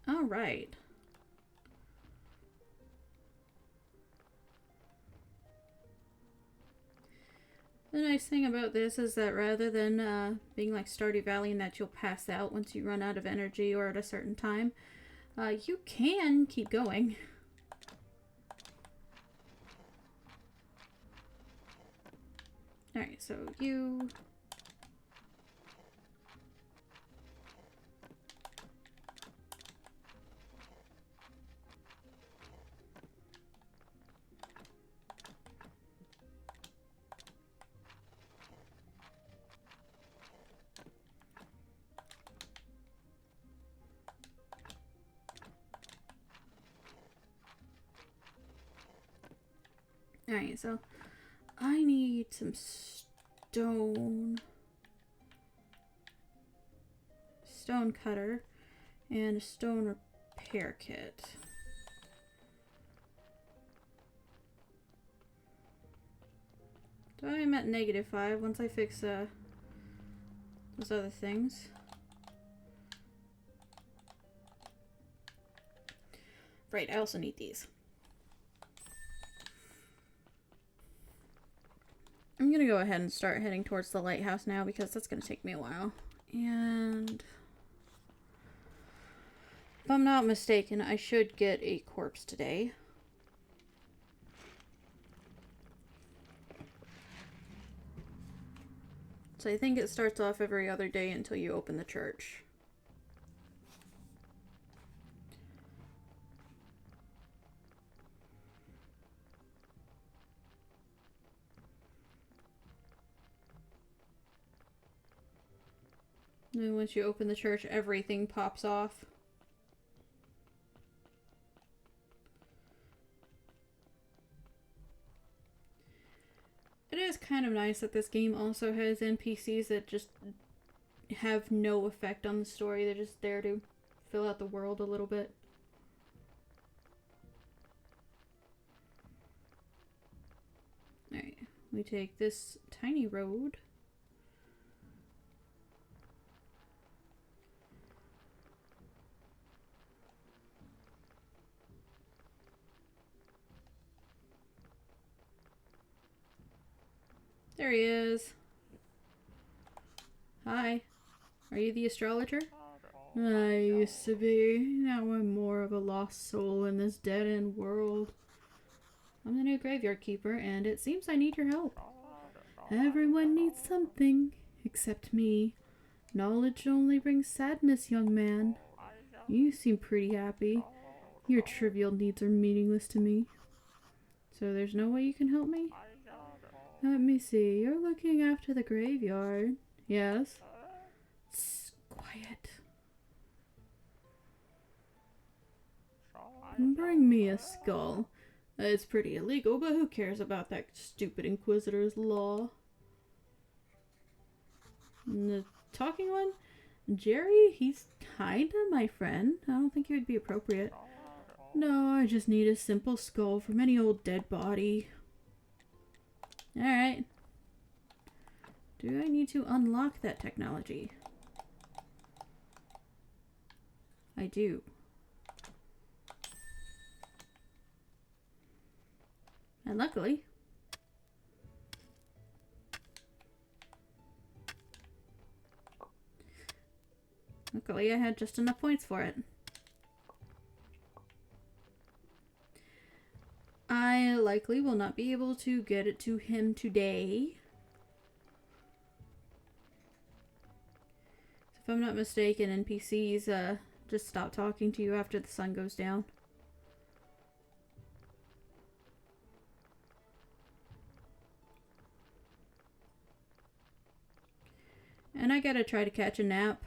All right. The nice thing about this is that rather than being like Stardew Valley in that you'll pass out once you run out of energy or at a certain time, you can keep going. Alright, so you... Alright, so I need some stone cutter and a stone repair kit. So I'm at -5 once I fix those other things. Right, I also need these. I'm gonna go ahead and start heading towards the lighthouse now because that's gonna take me a while. And if I'm not mistaken, I should get a corpse today. So I think it starts off every other day until you open the church. And then once you open the church, everything pops off. It is kind of nice that this game also has NPCs that just have no effect on the story. They're just there to fill out the world a little bit. Alright, we take this tiny road. There he is. Hi. Are you the astrologer? I used to be. Now I'm more of a lost soul in this dead-end world. I'm the new graveyard keeper, and it seems I need your help. Everyone needs something, except me. Knowledge only brings sadness, young man. You seem pretty happy. Your trivial needs are meaningless to me. So there's no way you can help me? Let me see. You're looking after the graveyard. Yes? Quiet. Bring me a skull. It's pretty illegal, but who cares about that stupid Inquisitor's law? And the talking one? Jerry? He's kinda my friend. I don't think he would be appropriate. No, I just need a simple skull from any old dead body. Alright. Do I need to unlock that technology? I do. And luckily, I had just enough points for it. I likely will not be able to get it to him today. If I'm not mistaken, NPCs just stop talking to you after the sun goes down. And I gotta try to catch a nap.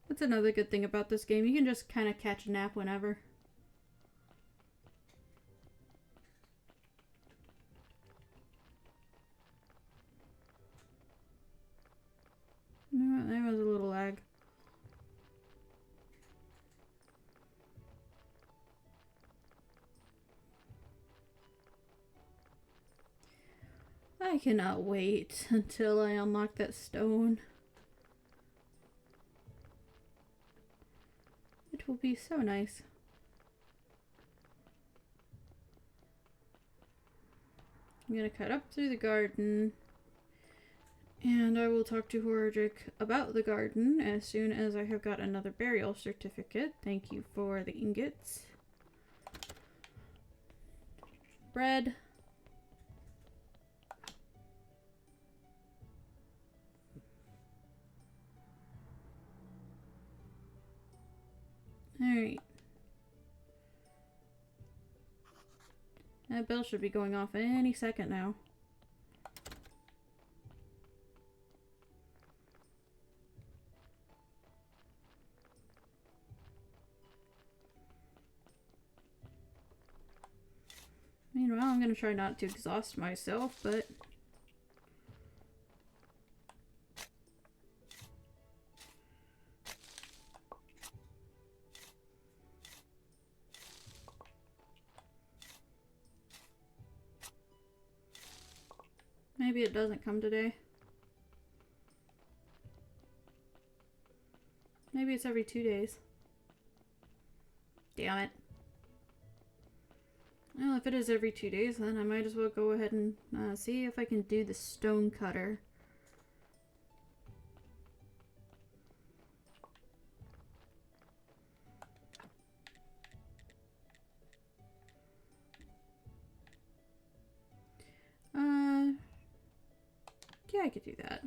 That's another good thing about this game. You can just kind of catch a nap whenever. There was a little lag. I cannot wait until I unlock that stone. It will be so nice. I'm gonna cut up through the garden. And I will talk to Horadric about the garden as soon as I have got another burial certificate. Thank you for the ingots. Bread. Alright. That bell should be going off any second now. Meanwhile, I'm going to try not to exhaust myself, but... maybe it doesn't come today. Maybe it's every 2 days. Damn it. Well, if it is every 2 days, then I might as well go ahead and see if I can do the stone cutter. Yeah, I could do that.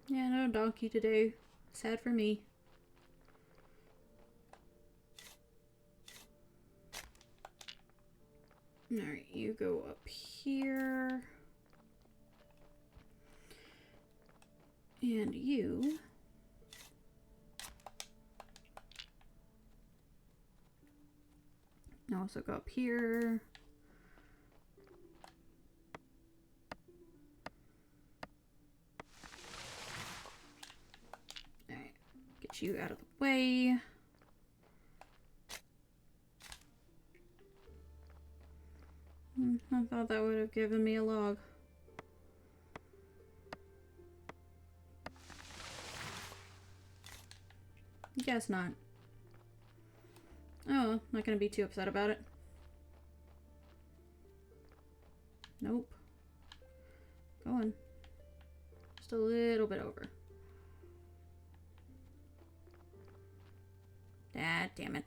Yeah, no donkey today. Sad for me. Alright, you go up here. And you... also go up here. Alright, get you out of the way. I thought that would have given me a log. Guess not. Oh, not gonna be too upset about it. Nope. Go on. Just a little bit over. Ah, damn it.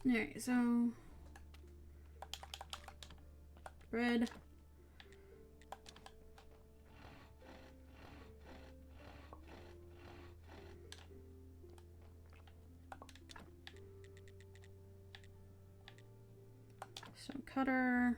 Alright, so bread. Some cutter.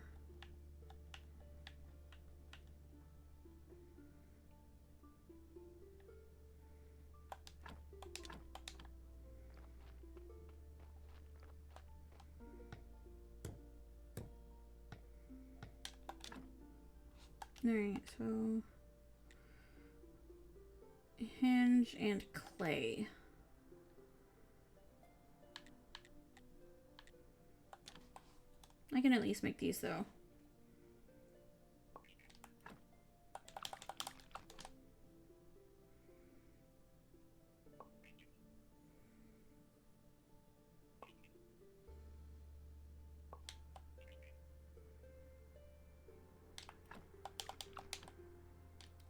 Alright, so hinge and clay. I can at least make these though.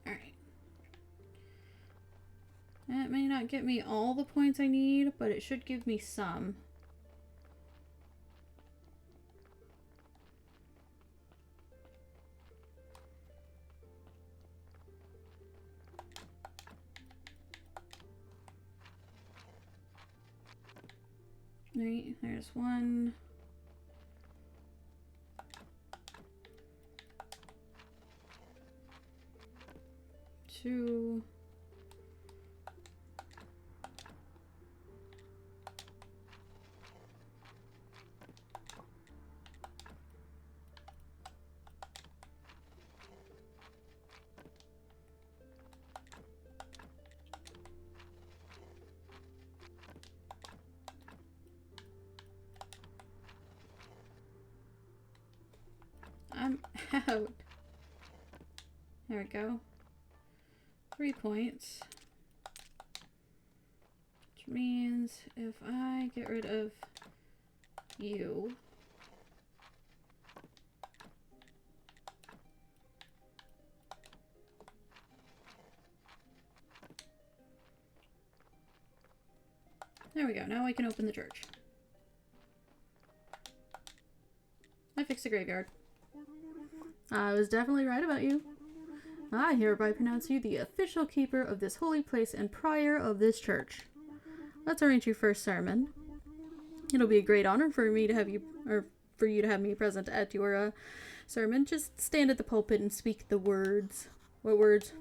Alright. That may not get me all the points I need, but it should give me some. Right, there's one. Two. I'm out. There we go. 3 points. Which means if I get rid of you, there we go. Now I can open the church. I fixed the graveyard. I was definitely right about you. I hereby pronounce you the official keeper of this holy place and prior of this church. Let's arrange your first sermon. It'll be a great honor for me to have you, or for you to have me present at your sermon. Just stand at the pulpit and speak the words. What words?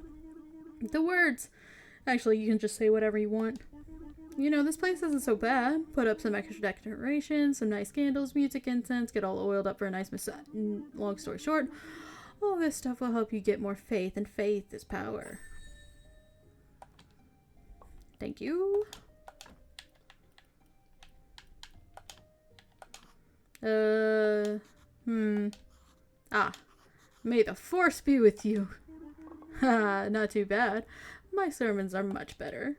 The words! Actually, you can just say whatever you want. You know, this place isn't so bad. Put up some extra decorations, some nice candles, music, incense, get all oiled up for a nice massage. Long story short, all this stuff will help you get more faith, and faith is power. Thank you. May the force be with you. Ha, not too bad. My sermons are much better.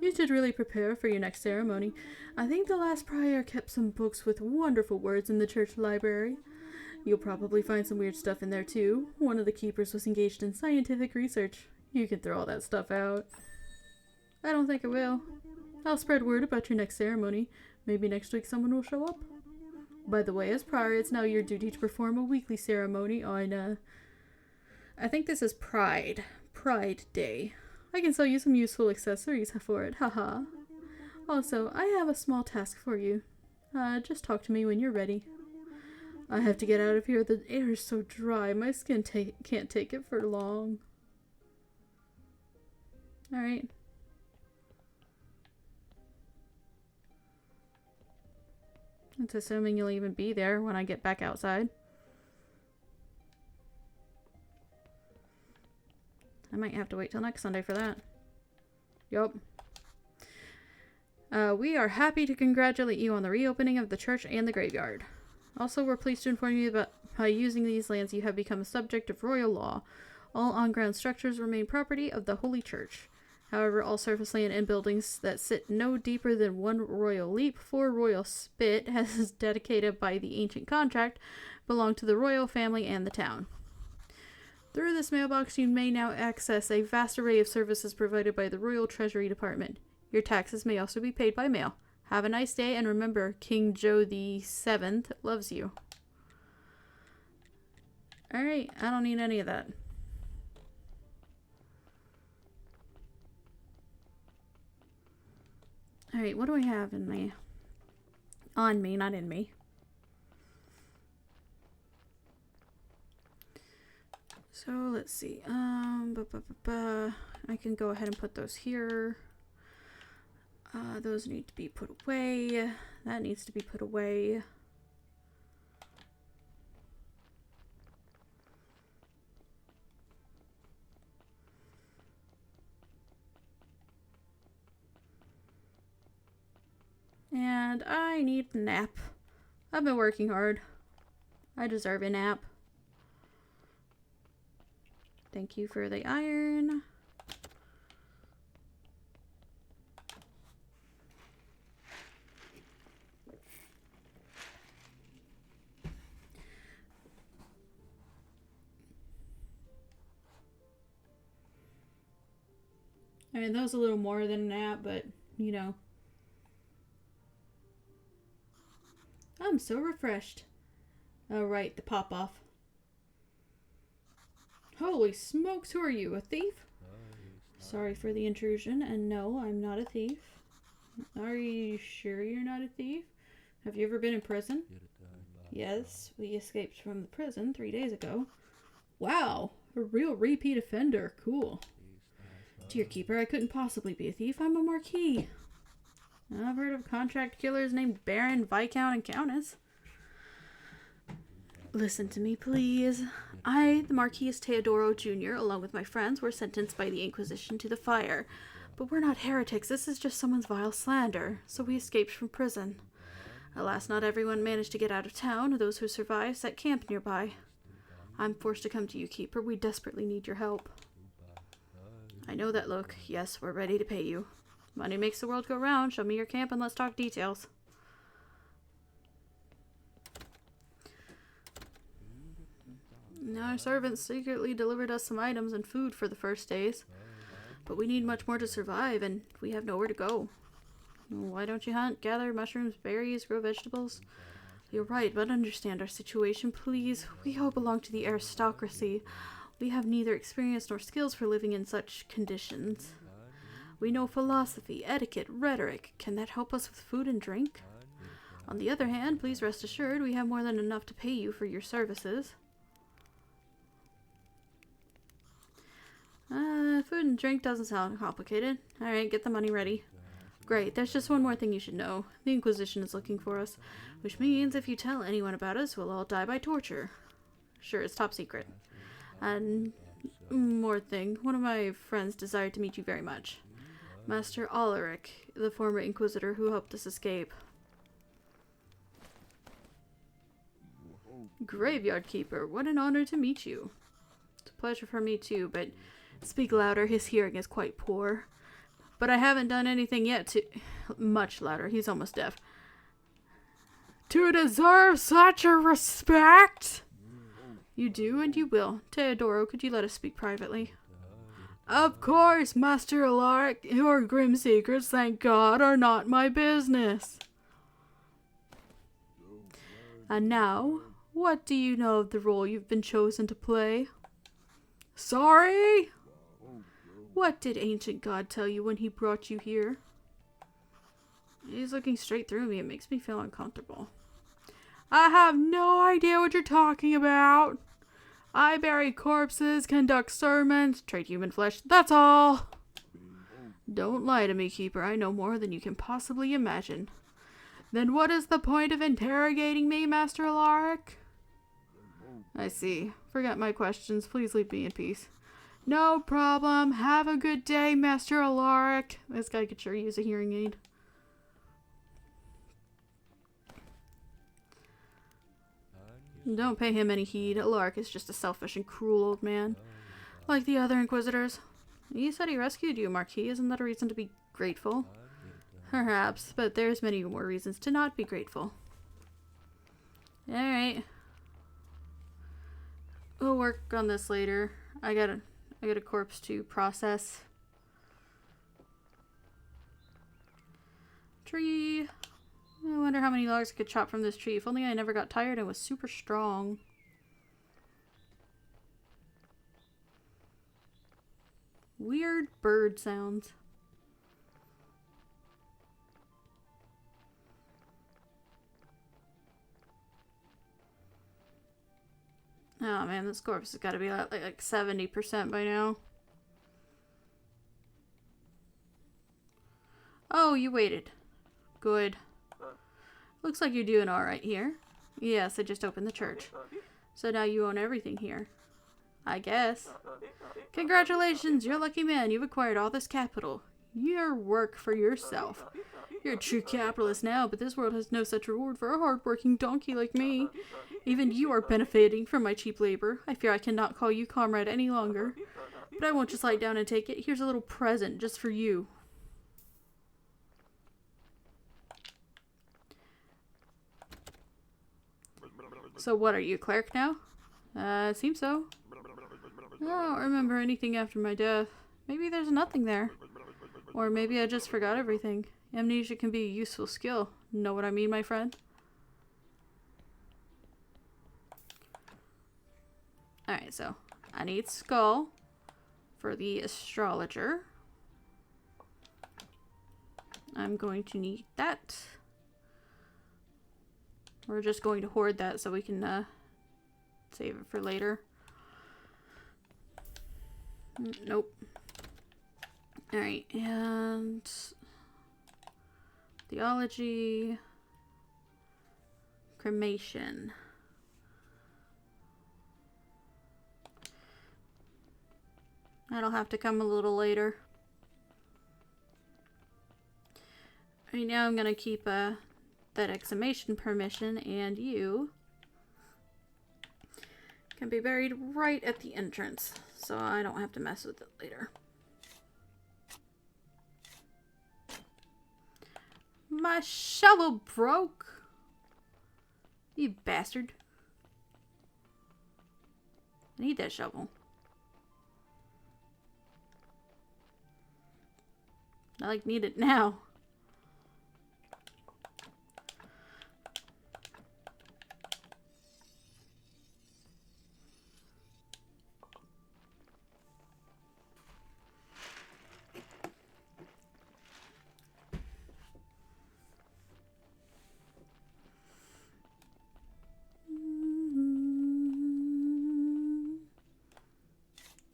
You should really prepare for your next ceremony. I think the last prior kept some books with wonderful words in the church library. You'll probably find some weird stuff in there too. One of the keepers was engaged in scientific research. You can throw all that stuff out. I don't think I will. I'll spread word about your next ceremony. Maybe next week someone will show up. By the way, as prior, it's now your duty to perform a weekly ceremony on, I think this is Pride Day. I can sell you some useful accessories for it, haha. Also, I have a small task for you. Just talk to me when you're ready. I have to get out of here. The air is so dry. My skin can't take it for long. Alright. That's assuming you'll even be there when I get back outside. I might have to wait till next Sunday for that. Yup. We are happy to congratulate you on the reopening of the church and the graveyard. Also, we're pleased to inform you that by using these lands, you have become a subject of royal law. All on-ground structures remain property of the Holy Church. However, all surface land and buildings that sit no deeper than 1 royal leap, 4 royal spit, as dedicated by the ancient contract, belong to the royal family and the town. Through this mailbox, you may now access a vast array of services provided by the Royal Treasury Department. Your taxes may also be paid by mail. Have a nice day, and remember, King Joe the 7th loves you. Alright, I don't need any of that. Alright, what do I have in me? On me, not in me. So, let's see. I can go ahead and put those here. Those need to be put away. That needs to be put away. And I need a nap. I've been working hard. I deserve a nap. Thank you for the iron. I mean, that was a little more than a nap, but, you know. I'm so refreshed. Oh, right, the pop-off. Holy smokes, who are you, a thief? Sorry for the intrusion, and no, I'm not a thief. Are you sure you're not a thief? Have you ever been in prison? Yes, we escaped from the prison 3 days ago. Wow, a real repeat offender. Cool. Dear Keeper, I couldn't possibly be a thief. I'm a Marquis. I've heard of contract killers named Baron, Viscount, and Countess. Listen to me, please. I, the Marquis Teodoro Jr., along with my friends, were sentenced by the Inquisition to the fire. But we're not heretics. This is just someone's vile slander. So we escaped from prison. Alas, not everyone managed to get out of town. Those who survived set camp nearby. I'm forced to come to you, Keeper. We desperately need your help. I know that look. Yes, we're ready to pay you. Money makes the world go round. Show me your camp and let's talk details. Our servants secretly delivered us some items and food for the first days. But we need much more to survive, and we have nowhere to go. Why don't you hunt, gather mushrooms, berries, grow vegetables? You're right, but understand our situation, please. We all belong to the aristocracy. We have neither experience nor skills for living in such conditions. We know philosophy, etiquette, rhetoric. Can that help us with food and drink? On the other hand, please rest assured we have more than enough to pay you for your services. Food and drink doesn't sound complicated. Alright, get the money ready. Great, there's just one more thing you should know. The Inquisition is looking for us, which means if you tell anyone about us, we'll all die by torture. Sure, it's top secret. And more thing, one of my friends desired to meet you very much. Master Alaric, the former Inquisitor who helped us escape. Graveyard Keeper, what an honor to meet you. It's a pleasure for me too, but speak louder, his hearing is quite poor. But I haven't done anything yet to... Much louder, he's almost deaf. To deserve such a respect? You do, and you will. Teodoro, could you let us speak privately? Of course, Master Alaric. Your grim secrets, thank God, are not my business. And now, what do you know of the role you've been chosen to play? Sorry? What did Ancient God tell you when he brought you here? He's looking straight through me. It makes me feel uncomfortable. I have no idea what you're talking about. I bury corpses, conduct sermons, trade human flesh. That's all. Don't lie to me, Keeper. I know more than you can possibly imagine. Then what is the point of interrogating me, Master Alaric? I see. Forget my questions. Please leave me in peace. No problem. Have a good day, Master Alaric. This guy could sure use a hearing aid. Don't pay him any heed. Alaric is just a selfish and cruel old man, like the other Inquisitors. He said he rescued you, Marquis. Isn't that a reason to be grateful? Perhaps, but there's many more reasons to not be grateful. Alright. We'll work on this later. I got a corpse to process. Tree. I wonder how many logs I could chop from this tree. If only I never got tired and was super strong. Weird bird sounds. Oh man, this corpse has got to be like 70% by now. Oh, you waited. Good. Looks like you're doing alright here. Yes, I just opened the church. So now you own everything here. I guess. Congratulations, you're a lucky man. You've acquired all this capital. Your work for yourself. You're a true capitalist now, but this world has no such reward for a hard-working donkey like me. Even you are benefiting from my cheap labor. I fear I cannot call you comrade any longer. But I won't just lie down and take it. Here's a little present just for you. So what, are you a cleric now? It seems so. I don't remember anything after my death. Maybe there's nothing there. Or maybe I just forgot everything. Amnesia can be a useful skill. Know what I mean, my friend? Alright, so I need skull for the astrologer. I'm going to need that. We're just going to hoard that so we can save it for later. Nope. Alright, and theology, cremation. That'll have to come a little later. Right now I'm gonna keep that exhumation permission, and you can be buried right at the entrance, so I don't have to mess with it later. My shovel broke! You bastard. I need that shovel. I need it now.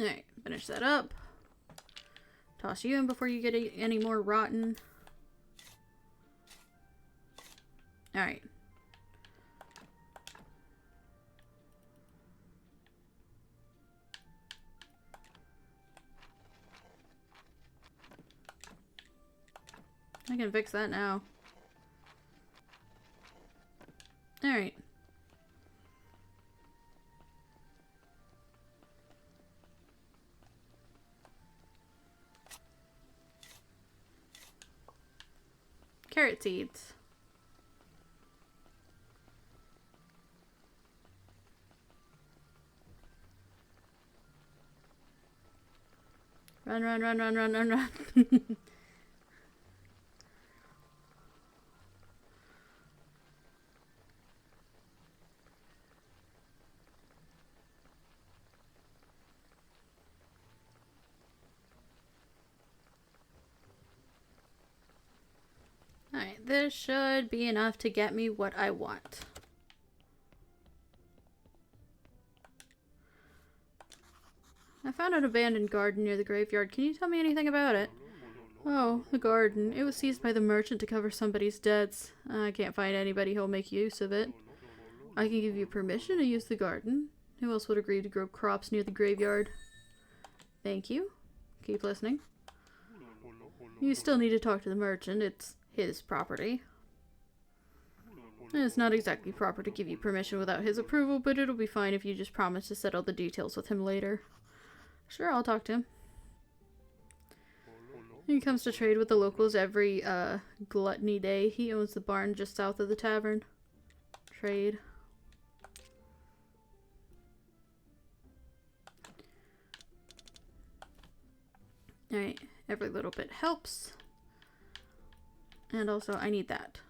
Alright, finish that up. Toss you in before you get any more rotten. Alright. I can fix that now. Alright. Carrot seeds. Run, run, run, run, run, run, run. Alright, this should be enough to get me what I want. I found an abandoned garden near the graveyard. Can you tell me anything about it? Oh, the garden. It was seized by the merchant to cover somebody's debts. I can't find anybody who'll make use of it. I can give you permission to use the garden. Who else would agree to grow crops near the graveyard? Thank you. Keep listening. You still need to talk to the merchant. It's his property. It's not exactly proper to give you permission without his approval, but it'll be fine if you just promise to settle the details with him later. Sure, I'll talk to him. He comes to trade with the locals every, gluttony day. He owns the barn just south of the tavern. Trade. Alright, every little bit helps. And also, I need that.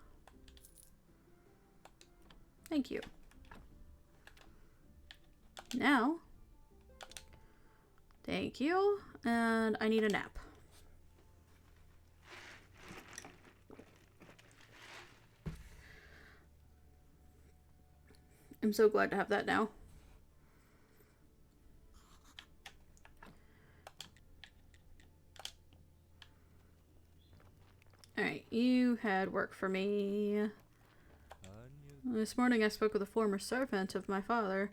Thank you. Now, thank you, and I need a nap. I'm so glad to have that now. Alright, you had work for me. This morning I spoke with a former servant of my father.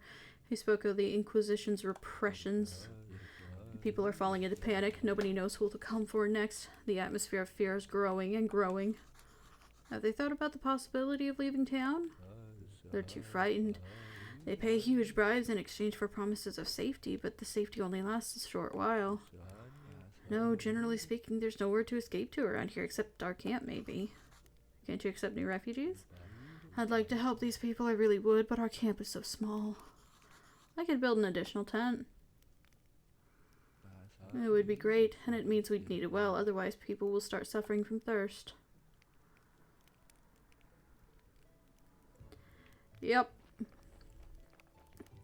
He spoke of the Inquisition's repressions. People are falling into panic. Nobody knows who to come for next. The atmosphere of fear is growing and growing. Have they thought about the possibility of leaving town? They're too frightened. They pay huge bribes in exchange for promises of safety, but the safety only lasts a short while. No, generally speaking, there's nowhere to escape to around here except our camp, maybe. Can't you accept new refugees? I'd like to help these people, I really would, but our camp is so small. I could build an additional tent. It would be great, and it means we'd need it well, otherwise people will start suffering from thirst. Yep.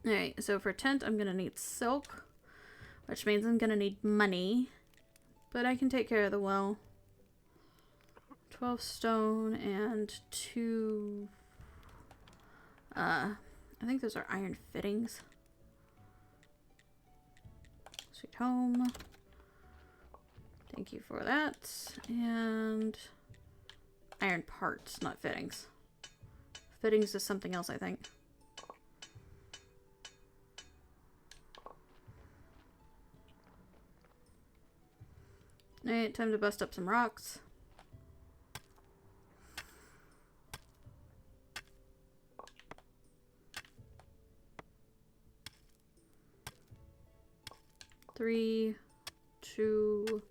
Alright, so for tent, I'm gonna need silk, which means I'm gonna need money, but I can take care of the well. 12 stone and 2... I think those are iron fittings. Sweet home. Thank you for that. And iron parts, not fittings. Fittings is something else, I think. Alright, time to bust up some rocks. Three, 2,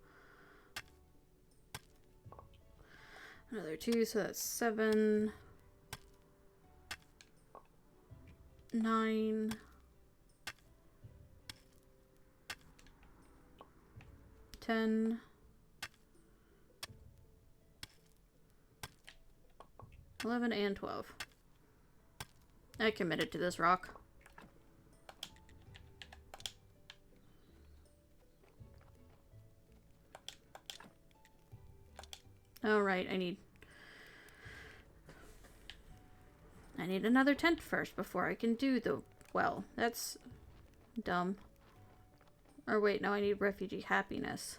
another 2, so that's 7, 9, 10, 11, and 12. I committed to this rock. Oh, right, I need another tent first before I can do the well. That's dumb. Or wait, no, I need refugee happiness.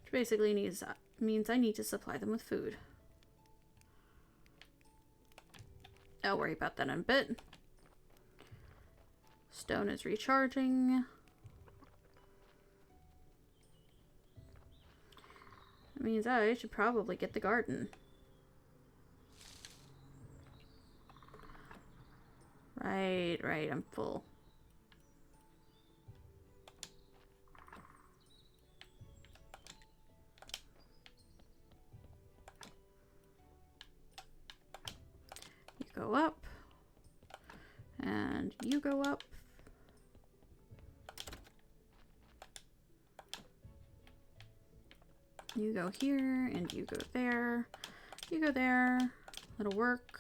Which basically means I need to supply them with food. I'll worry about that in a bit. Stone is recharging. That means I should probably get the garden. Right, I'm full. You go up. And you go up. You go here, and you go there. You go there. That'll work.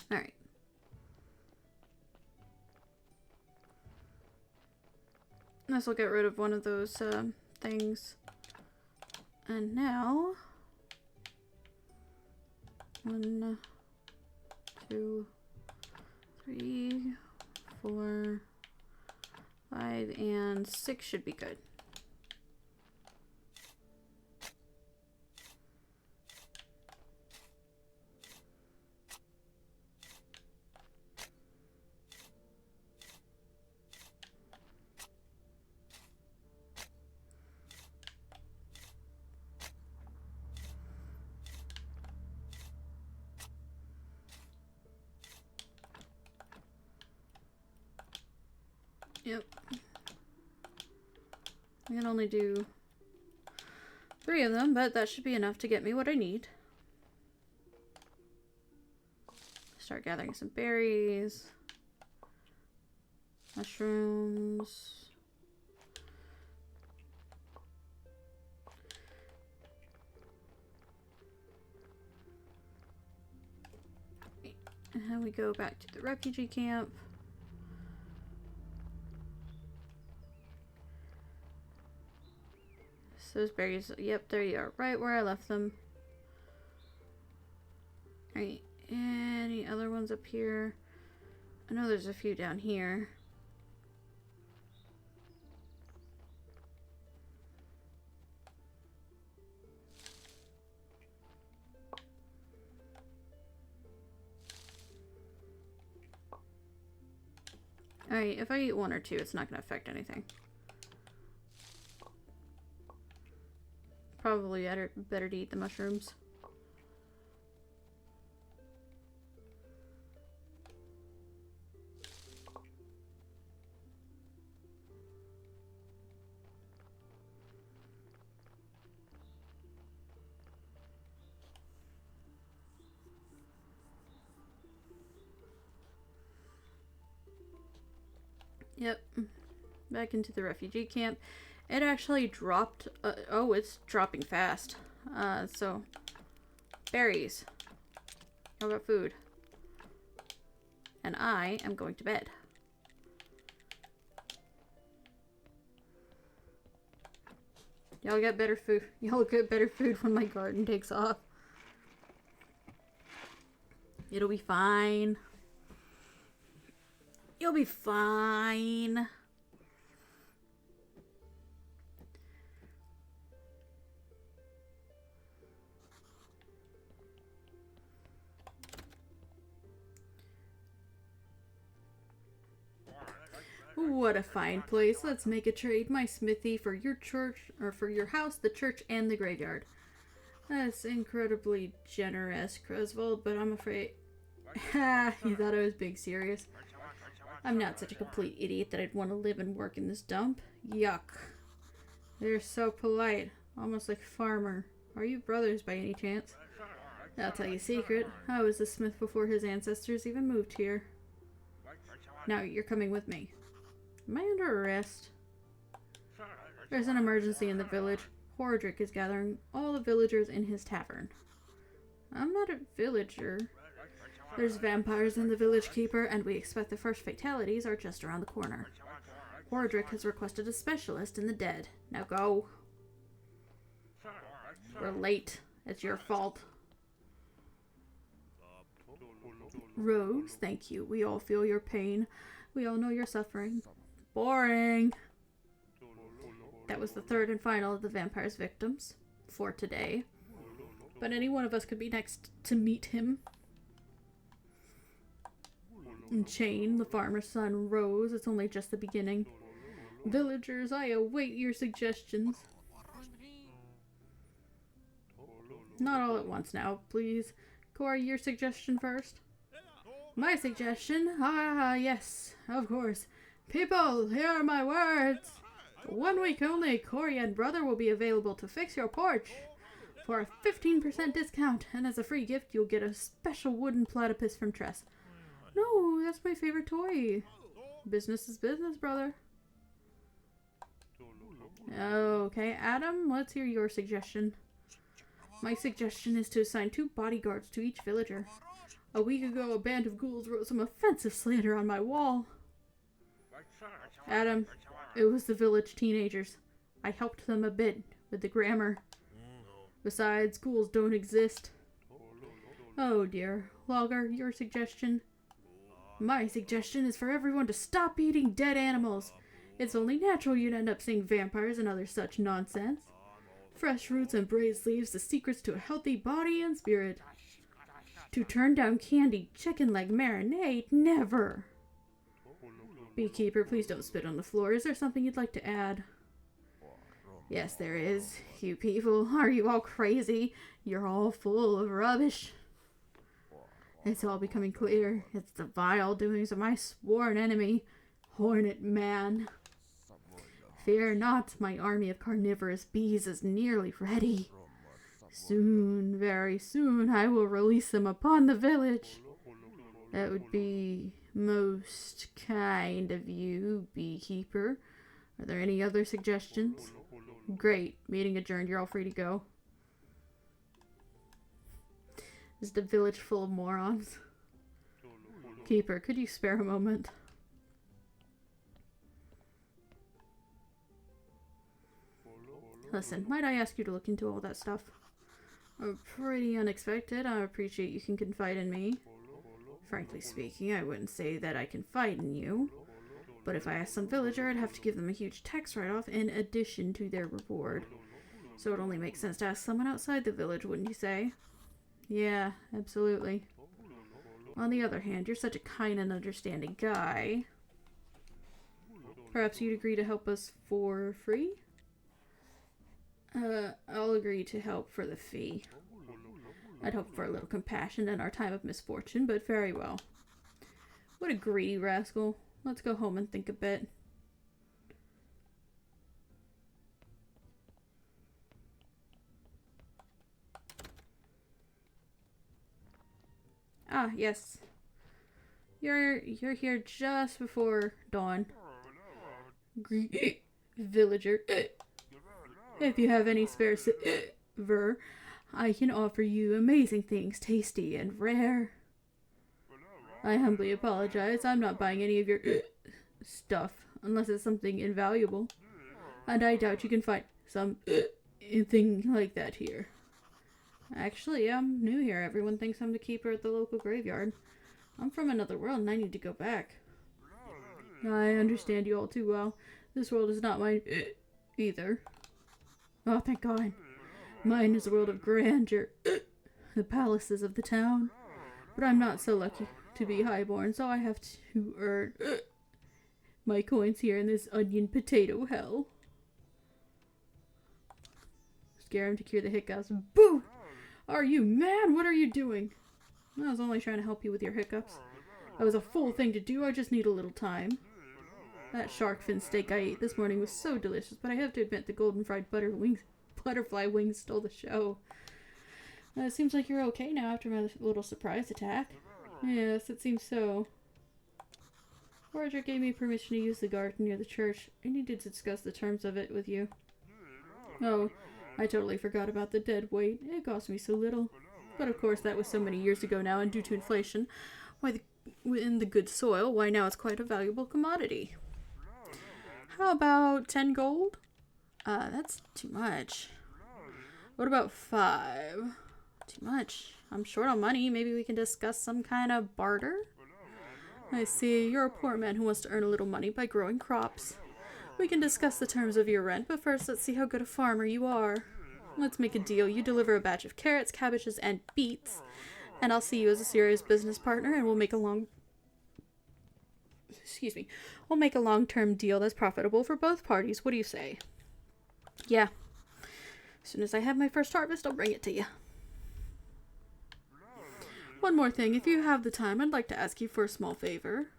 Alright. This will get rid of one of those things. And now... 1, 2, 3, 4... 5 and 6 should be good. Yep. I can only do 3 of them, but that should be enough to get me what I need. Start gathering some berries. Mushrooms. And then we go back to the refugee camp. So those berries, yep, there you are, right where I left them. Alright, any other ones up here? I know there's a few down here. Alright, if I eat 1 or 2, it's not going to affect anything. Probably better to eat the mushrooms. Yep, back into the refugee camp. It actually dropped, oh, it's dropping fast. So, berries. How about food? And I am going to bed. Y'all get better food. Y'all get better food when my garden takes off. It'll be fine. You'll be fine. What a fine place. Let's make a trade. My smithy for your church, or for your house, the church, and the graveyard. That's incredibly generous, Creswold, but I'm afraid... Ha! You thought I was being serious. I'm not such a complete idiot that I'd want to live and work in this dump. Yuck. They're so polite. Almost like farmer. Are you brothers by any chance? I'll tell you a secret. I was a smith before his ancestors even moved here. Now you're coming with me. Am I under arrest? There's an emergency in the village. Hordrick is gathering all the villagers in his tavern. I'm not a villager. There's vampires in the village keeper, and we expect the first fatalities are just around the corner. Hordrick has requested a specialist in the dead. Now go. We're late. It's your fault. Rose, thank you. We all feel your pain. We all know you're suffering. Boring. That was the 3rd and final of the vampire's victims for today. But any one of us could be next to meet him. And Chain, the farmer's son, Rose, it's only just the beginning. Villagers, I await your suggestions. Not all at once now, please. Corey, your suggestion first. My suggestion? Ah, yes, of course. People, here are my words. For 1 week only, Corey and Brother will be available to fix your porch. For a 15% discount, and as a free gift, you'll get a special wooden platypus from Tress. No, that's my favorite toy. Business is business, brother. Okay, Adam, let's hear your suggestion. My suggestion is to assign 2 bodyguards to each villager. A week ago, a band of ghouls wrote some offensive slander on my wall. Adam, it was the village teenagers. I helped them a bit with the grammar. Besides, ghouls don't exist. Oh dear. Logger, your suggestion? My suggestion is for everyone to stop eating dead animals. It's only natural you'd end up seeing vampires and other such nonsense. Fresh roots and braised leaves, the secrets to a healthy body and spirit. To turn down candy chicken leg marinade, never. Beekeeper, please don't spit on the floor. Is there something you'd like to add? Yes, there is. You people, are you all crazy? You're all full of rubbish. It's all becoming clear. It's the vile doings of my sworn enemy, Hornet man. Fear not, my army of carnivorous bees is nearly ready. Soon, very soon, I will release them upon the village. That would be most kind of you, beekeeper. Are there any other suggestions? Great. Meeting adjourned. You're all free to go. Is the village full of morons? Keeper, could you spare a moment? Listen, might I ask you to look into all that stuff? Pretty unexpected. I appreciate you can confide in me. Frankly speaking, I wouldn't say that I confide in you. But if I asked some villager, I'd have to give them a huge tax write-off in addition to their reward. So it only makes sense to ask someone outside the village, wouldn't you say? Yeah, absolutely. On the other hand, you're such a kind and understanding guy. Perhaps you'd agree to help us for free? I'll agree to help for the fee. I'd hope for a little compassion in our time of misfortune, but very well. What a greedy rascal. Let's go home and think a bit. Ah, yes. You're here just before dawn. Villager. If you have any spare silver, I can offer you amazing things, tasty and rare. I humbly apologize. I'm not buying any of your stuff, unless it's something invaluable. And I doubt you can find some thing like that here. Actually, I'm new here. Everyone thinks I'm the keeper at the local graveyard. I'm from another world and I need to go back. I understand you all too well. This world is not mine either. Oh, thank God. Mine is a world of grandeur. The palaces of the town. But I'm not so lucky to be highborn, so I have to earn my coins here in this onion potato hell. Scare him to cure the hiccups. Boo! Are you mad? What are you doing? I was only trying to help you with your hiccups. That was a fool thing to do. I just need a little time. That shark fin steak I ate this morning was so delicious, but I have to admit the golden fried butterfly wings stole the show. It seems like you're okay now after my little surprise attack. Yes, it seems so. Roger gave me permission to use the garden near the church. I needed to discuss the terms of it with you. Oh, I totally forgot about the dead weight. It cost me so little. But of course that was so many years ago now, and due to inflation, in the good soil, why now it's quite a valuable commodity. How about 10 gold? That's too much. What about 5? Too much. I'm short on money. Maybe we can discuss some kind of barter? I see. You're a poor man who wants to earn a little money by growing crops. We can discuss the terms of your rent, but first let's see how good a farmer you are. Let's make a deal. You deliver a batch of carrots, cabbages, and beets, and I'll see you as a serious business partner, and we'll make a long-term deal that's profitable for both parties. What do you say? Yeah. As soon as I have my first harvest, I'll bring it to you. One more thing. If you have the time, I'd like to ask you for a small favor.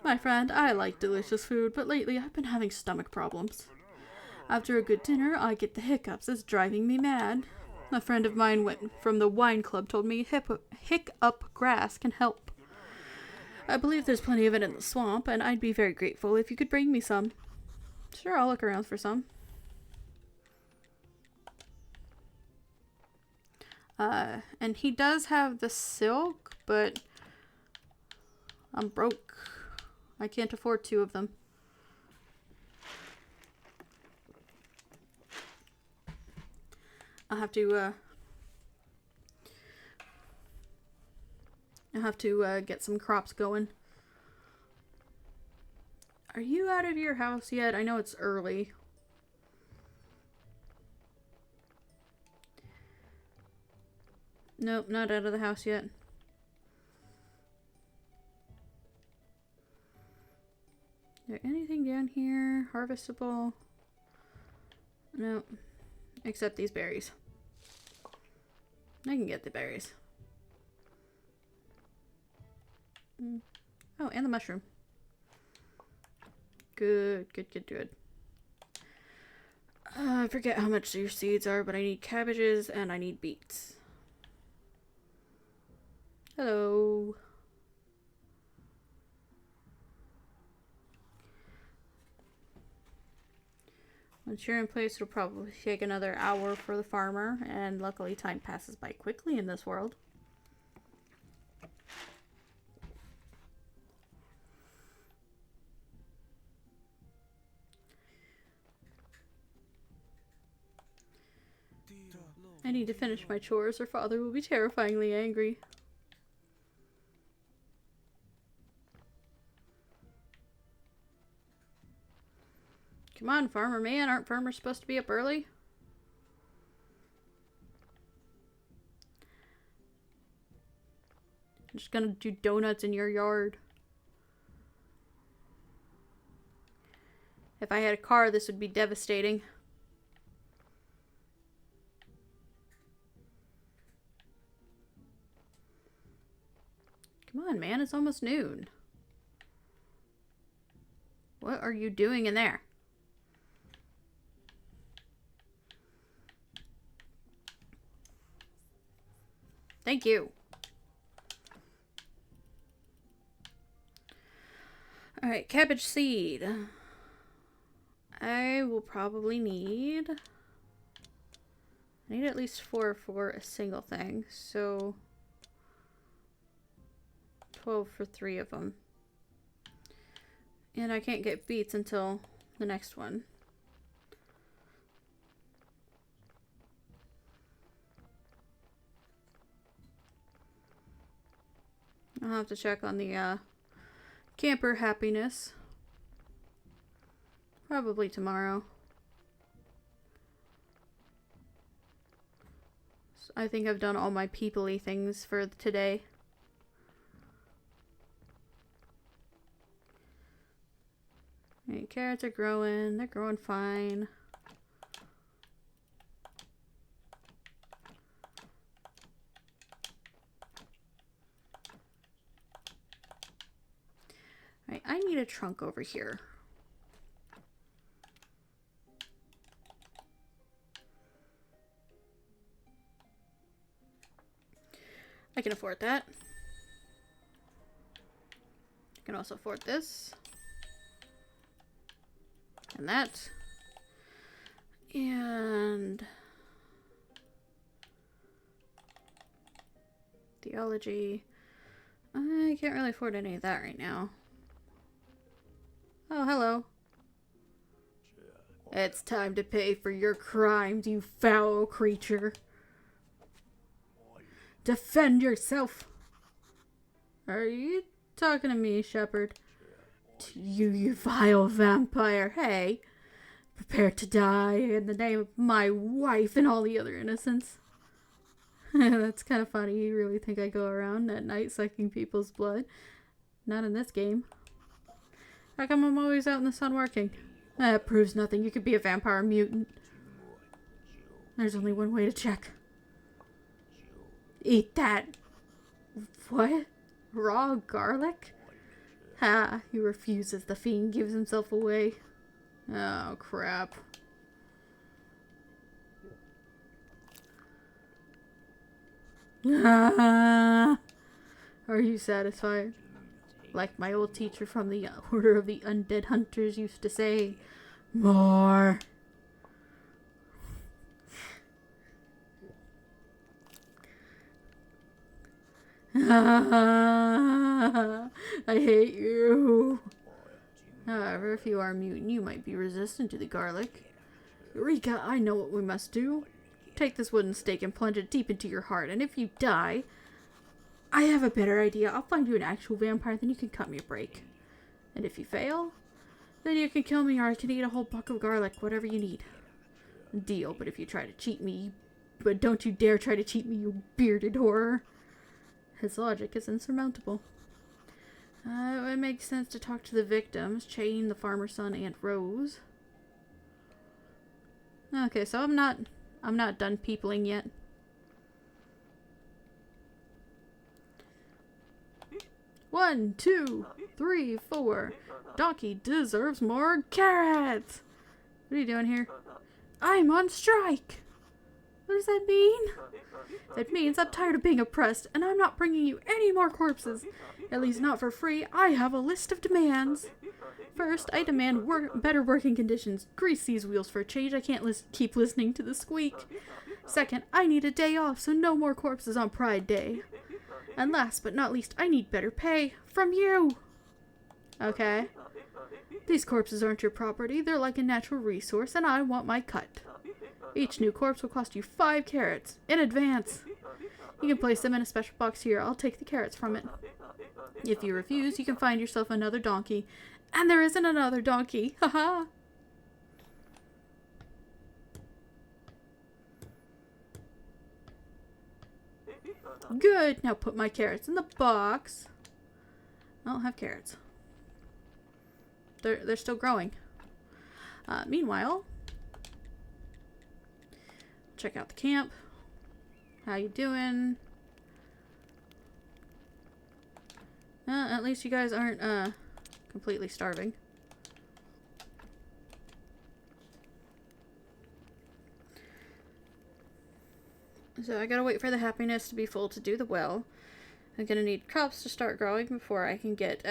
My friend, I like delicious food, but lately I've been having stomach problems. After a good dinner, I get the hiccups. It's driving me mad. A friend of mine from the wine club told me hiccup grass can help. I believe there's plenty of it in the swamp, and I'd be very grateful if you could bring me some. Sure, I'll look around for some. And he does have the silk, but I'm broke. I can't afford 2 of them. I'll have to get some crops going. Are you out of your house yet? I know it's early. Nope, not out of the house yet. Is there anything down here? Harvestable? Nope. Except these berries. I can get the berries. Oh, and the mushroom. Good, good, good, good. I forget how much your seeds are, but I need cabbages and I need beets. Hello. Once you're in place, it'll probably take another hour for the farmer, and luckily time passes by quickly in this world. I need to finish my chores or father will be terrifyingly angry. Come on, farmer man, aren't farmers supposed to be up early? I'm just gonna do donuts in your yard. If I had a car, this would be devastating. Come on, man, it's almost noon. What are you doing in there? Thank you. Alright, cabbage seed. I will probably need... I need at least 4 for a single thing, so... 12 for 3 of them. And I can't get beets until the next one. I'll have to check on the camper happiness. Probably tomorrow. So I think I've done all my people-y things for today. Right, carrots are growing. They're growing fine. Alright, I need a trunk over here. I can afford that. I can also afford this. And that. And theology. I can't really afford any of that right now. Oh, hello. It's time to pay for your crimes, you foul creature. Defend yourself. Are you talking to me, Shepherd? To you, you vile vampire. Hey, prepare to die in the name of my wife and all the other innocents. That's kind of funny. You really think I go around at night sucking people's blood? Not in this game. How come I'm always out in the sun working? That proves nothing. You could be a vampire mutant. There's only one way to check. Eat that. What? Raw garlic? Ha, he refuses. The fiend gives himself away. Oh, crap. Are you satisfied? Like my old teacher from the Order of the Undead Hunters used to say, more. I hate you. However, if you are a mutant, you might be resistant to the garlic. Eureka, I know what we must do. Take this wooden stake and plunge it deep into your heart, and if you die... I have a better idea. I'll find you an actual vampire, then you can cut me a break. And if you fail, then you can kill me or I can eat a whole buck of garlic, whatever you need. Deal, but if you try to cheat me... But don't you dare try to cheat me, you bearded horror. His logic is insurmountable. It would make sense to talk to the victims, Chain, the farmer's son, and Rose. Okay, so I'm not done peopling yet. One, two, 3, 4. Donkey deserves more carrots. What are you doing here? I'm on strike. What does that mean? That means I'm tired of being oppressed, and I'm not bringing you any more corpses. At least not for free. I have a list of demands. First, I demand better working conditions. Grease these wheels for a change. I can't keep listening to the squeak. Second, I need a day off, so no more corpses on Pride Day. And last but not least, I need better pay. From you! Okay. These corpses aren't your property. They're like a natural resource, and I want my cut. Each new corpse will cost you 5 carrots. In advance. You can place them in a special box here. I'll take the carrots from it. If you refuse, you can find yourself another donkey. And there isn't another donkey. Haha. Good. Now put my carrots in the box. I don't have carrots. They're still growing. Meanwhile, check out the camp. How you doing? At least you guys aren't completely starving. So I gotta wait for the happiness to be full to do the well. I'm gonna need crops to start growing before I can get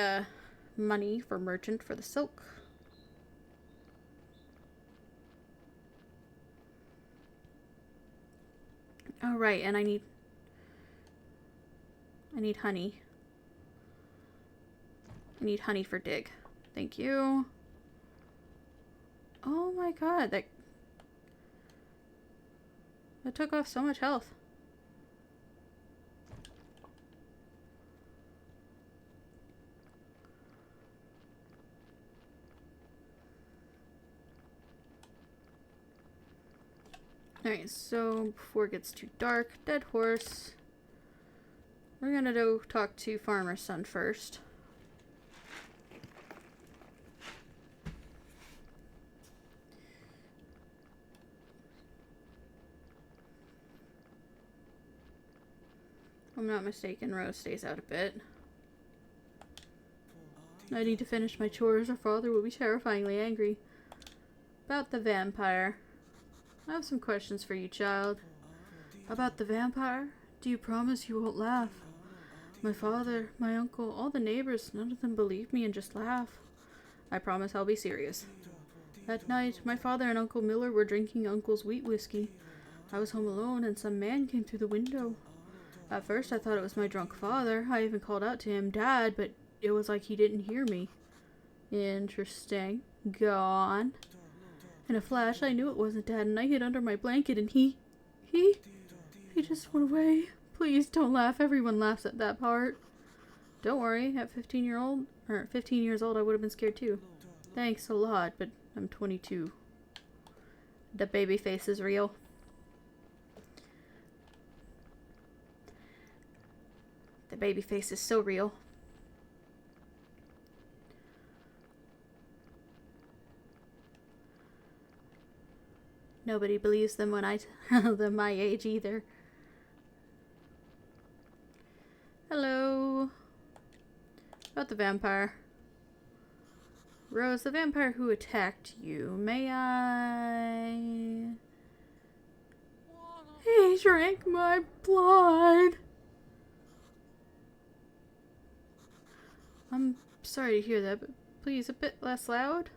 money for merchant for the silk. Oh right, and I need honey. I need honey for dig. Thank you. Oh my god, that took off so much health. Alright, so before it gets too dark, dead horse. We're gonna go talk to Farmer's son first. If I'm not mistaken, Rose stays out a bit. I need to finish my chores or father will be terrifyingly angry. About the vampire. I have some questions for you, child. About the vampire? Do you promise you won't laugh? My father, my uncle, all the neighbors, none of them believe me and just laugh. I promise I'll be serious. That night, my father and Uncle Miller were drinking Uncle's wheat whiskey. I was home alone and some man came through the window. At first I thought it was my drunk father. I even called out to him, Dad, but it was like he didn't hear me. Interesting. Go on. In a flash, I knew it wasn't Dad, and I hid under my blanket, and he just went away. Please don't laugh. Everyone laughs at that part. Don't worry. At 15 years old, I would have been scared too. Thanks a lot, but I'm 22. The baby face is real. The baby face is so real. Nobody believes them when I tell them my age either. Hello. About the vampire. Rose, the vampire who attacked you, may I... He drank my blood. I'm sorry to hear that, but please a bit less loud.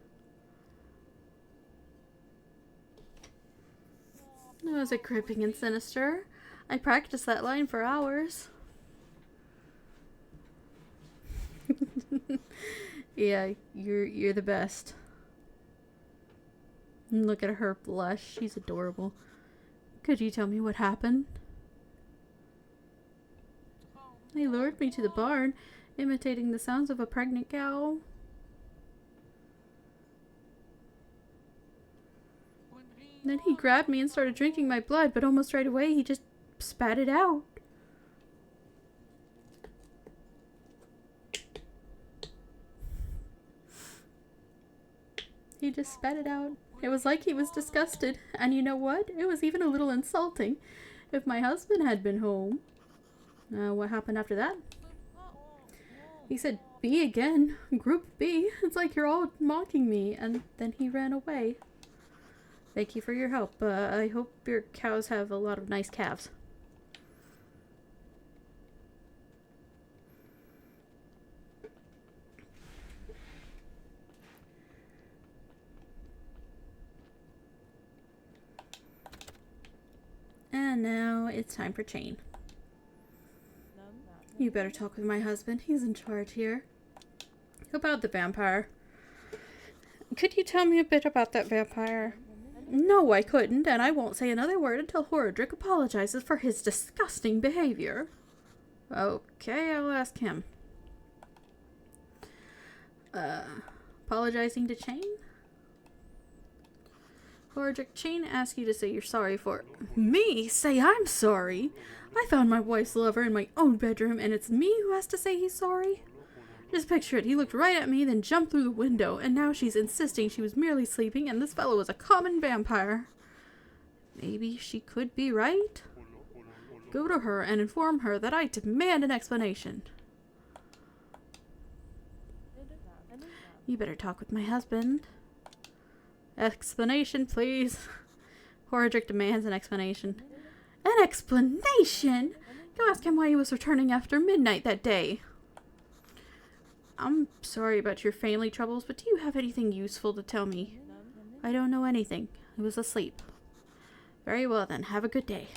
Was it gripping and sinister? I practiced that line for hours. Yeah, you're the best. Look at her blush. She's adorable. Could you tell me what happened? They lured me to the barn, imitating the sounds of a pregnant cow. Then he grabbed me and started drinking my blood, but almost right away he just spat it out. He just spat it out. It was like he was disgusted. And you know what? It was even a little insulting. If my husband had been home. What happened after that? He said, B again. Group B. It's like you're all mocking me. And then he ran away. Thank you for your help. I hope your cows have a lot of nice calves. And now it's time for Chain. You better talk with my husband. He's in charge here. About the vampire. Could you tell me a bit about that vampire? No, I couldn't, and I won't say another word until Horadric apologizes for his disgusting behavior. Okay, I'll ask him. Apologizing to Chain? Horadric, Chain asks you to say you're sorry for... Me? Say I'm sorry? I found my wife's lover in my own bedroom, and it's me who has to say he's sorry? Just picture it. He looked right at me, then jumped through the window, and now she's insisting she was merely sleeping and this fellow was a common vampire. Maybe she could be right? Go to her and inform her that I demand an explanation. You better talk with my husband. Explanation, please. Horadric demands an explanation. An explanation? Go ask him why he was returning after midnight that day. I'm sorry about your family troubles, but do you have anything useful to tell me? I don't know anything. I was asleep. Very well then, have a good day.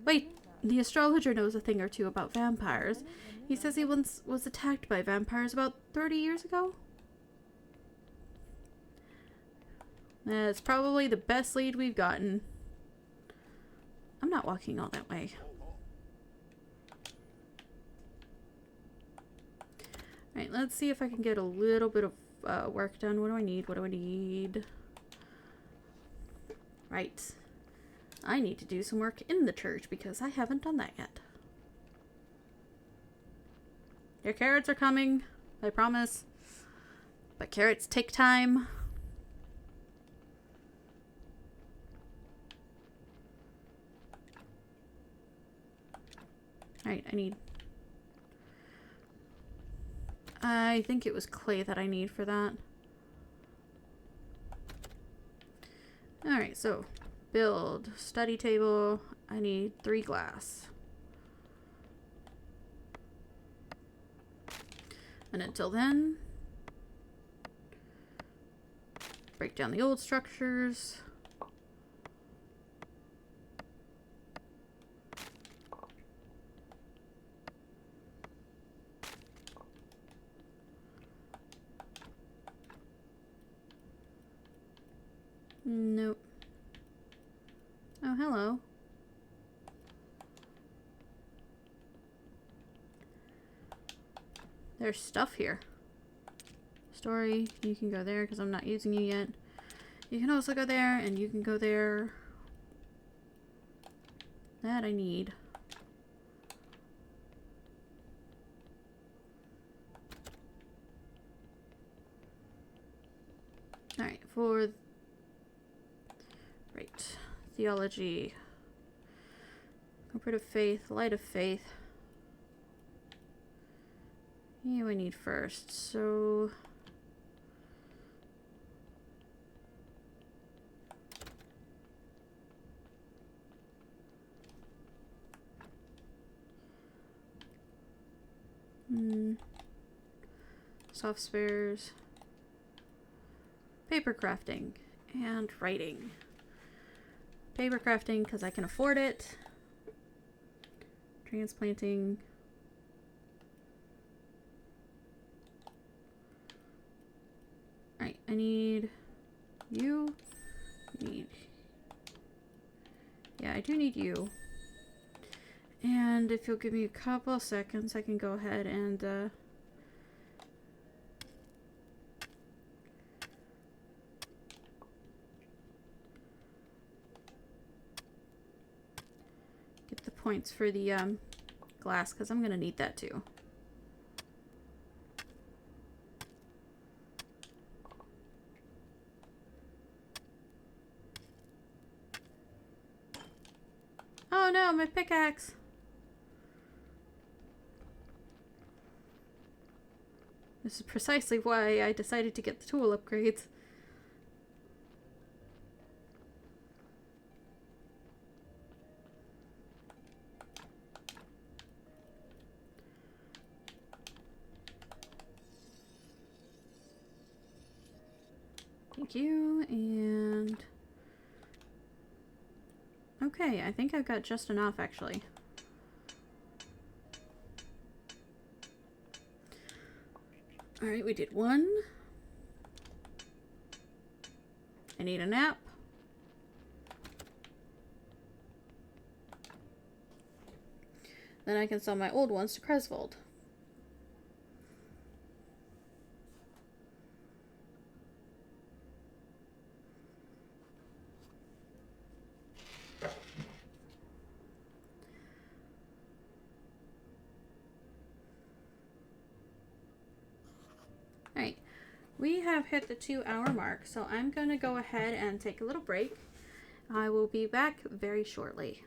Wait, the astrologer knows a thing or two about vampires. He says he once was attacked by vampires about 30 years ago. That's probably the best lead we've gotten. I'm not walking all that way. Alright, let's see if I can get a little bit of work done. What do I need? What do I need? Right. I need to do some work in the church because I haven't done that yet. Your carrots are coming, I promise. But carrots take time. Alright, I think it was clay that I need for that. Alright, so build study table. I need 3 glass. And until then, break down the old structures. Nope. Oh, hello. There's stuff here. Story, you can go there because I'm not using you yet. You can also go there, and you can go there. That I need. Alright, for... Right. Theology. Comfort of faith. Light of faith. Yeah, we need first. So... Soft spares. Paper crafting. And writing. Paper crafting because I can afford it. Transplanting. Alright, I need you. Yeah, I do need you. And if you'll give me a couple of seconds, I can go ahead and get the points for the glass, because I'm going to need that too. Oh no, my pickaxe! This is precisely why I decided to get the tool upgrades. Thank you, and... Okay, I think I've got just enough, actually. Alright, we did one. I need a nap. Then I can sell my old ones to Cresvold. Alright, we have hit the 2-hour mark, so I'm going to go ahead and take a little break. I will be back very shortly.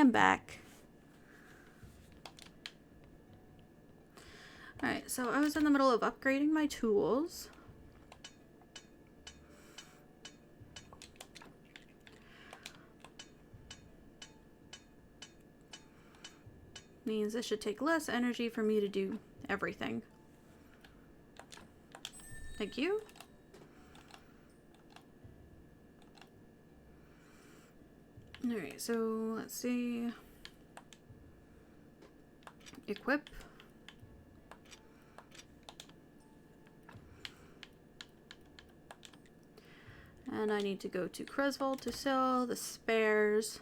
am back. Alright, so I was in the middle of upgrading my tools. Means it should take less energy for me to do everything. Thank you. Alright, so let's see. Equip. And I need to go to Cresvold to sell the spares.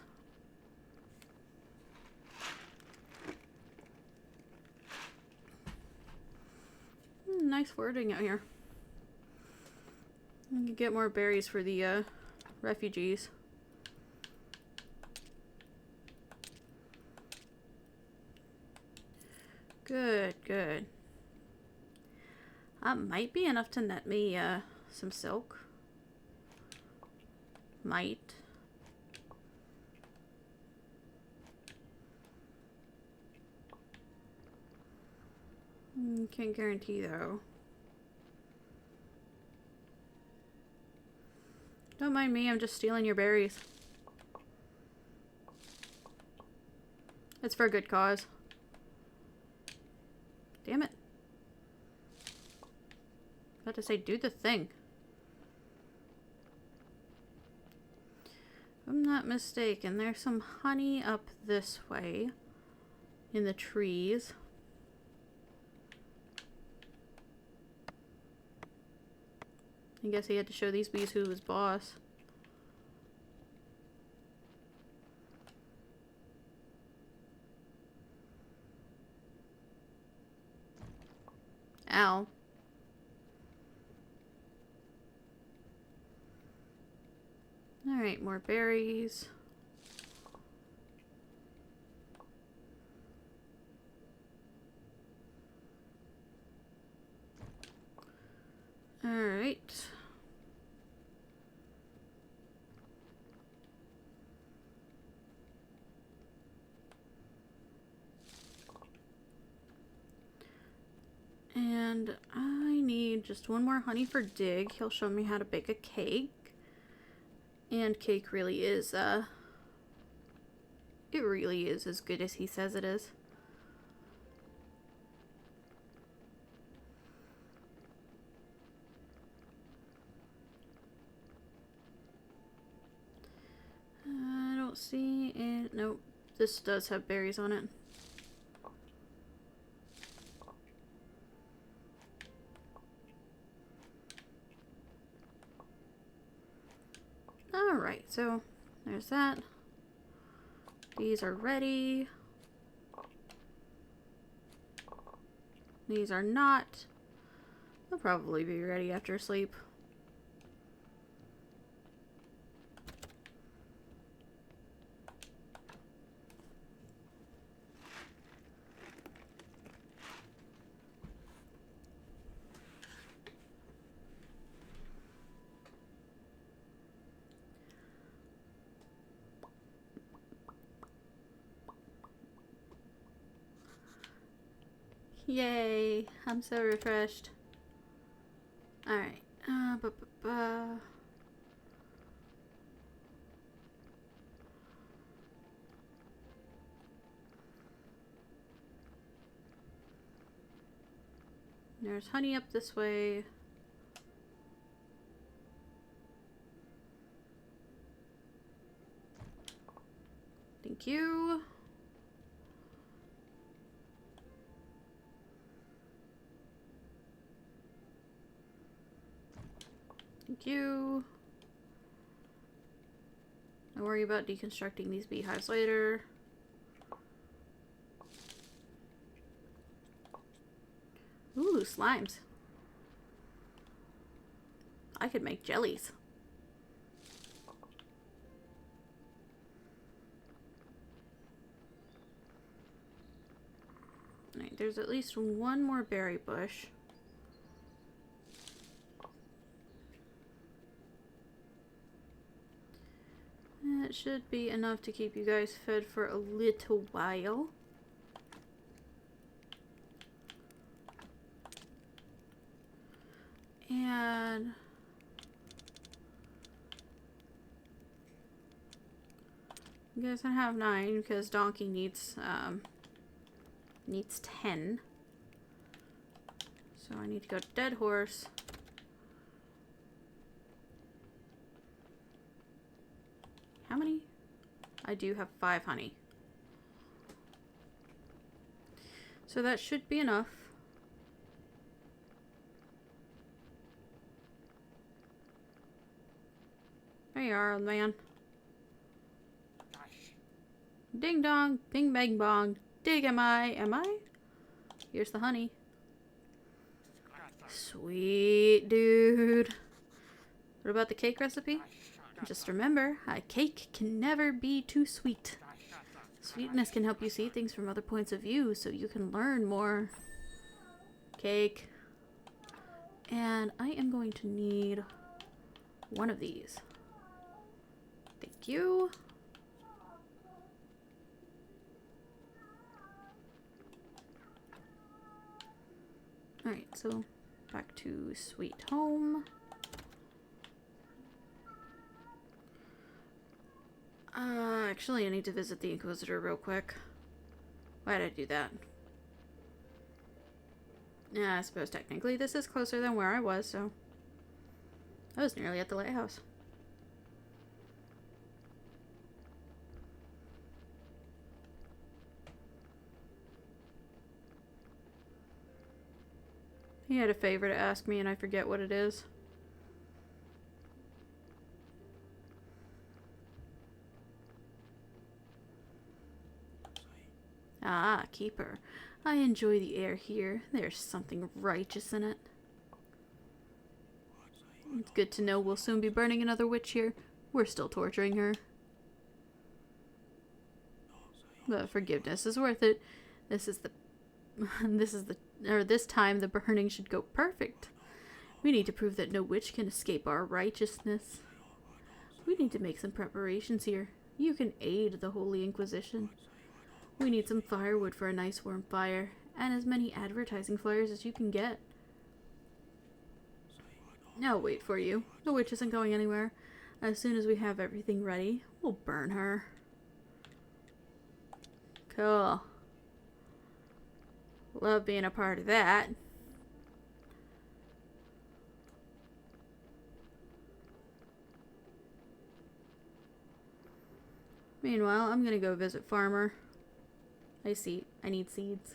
Nice wording out here. I can get more berries for the refugees. Good, good. That might be enough to net me some silk. Might. Can't guarantee though. Don't mind me, I'm just stealing your berries. It's for a good cause. Damn it. About to say, do the thing. If I'm not mistaken, there's some honey up this way in the trees. I guess he had to show these bees who was boss. Ow. Alright, more berries. Alright. And I need just one more honey for Dig. He'll show me how to bake a cake. And cake really is, it really is as good as he says it is. I don't see it. Nope. This does have berries on it. Alright, so there's that. These are ready. These are not. They'll probably be ready after sleep. Yay, I'm so refreshed. Alright. There's honey up this way. Thank you. Thank you. Don't worry about deconstructing these beehives later. Ooh, slimes. I could make jellies. Alright, there's at least one more berry bush. That should be enough to keep you guys fed for a little while. And you guys can have 9 because Donkey needs 10. So I need to go to Dead Horse. How many? I do have 5 honey. So that should be enough. There you are, old man. Ding dong, bing bang bong. Dig am I? Here's the honey. Sweet, dude. What about the cake recipe? Just remember, a cake can never be too sweet. Sweetness can help you see things from other points of view so you can learn more. Cake. And I am going to need one of these. Thank you. Alright, so back to Sweet Home. Actually, I need to visit the Inquisitor real quick. Why did I do that? Yeah, I suppose technically this is closer than where I was, so... I was nearly at the lighthouse. He had a favor to ask me and I forget what it is. Ah, Keeper. I enjoy the air here. There's something righteous in it. It's good to know we'll soon be burning another witch here. We're still torturing her. But forgiveness is worth it. This time the burning should go perfect. We need to prove that no witch can escape our righteousness. We need to make some preparations here. You can aid the Holy Inquisition. We need some firewood for a nice warm fire, and as many advertising flyers as you can get. I'll wait for you. The witch isn't going anywhere. As soon as we have everything ready, we'll burn her. Cool. Love being a part of that. Meanwhile, I'm gonna go visit Farmer. I need seeds.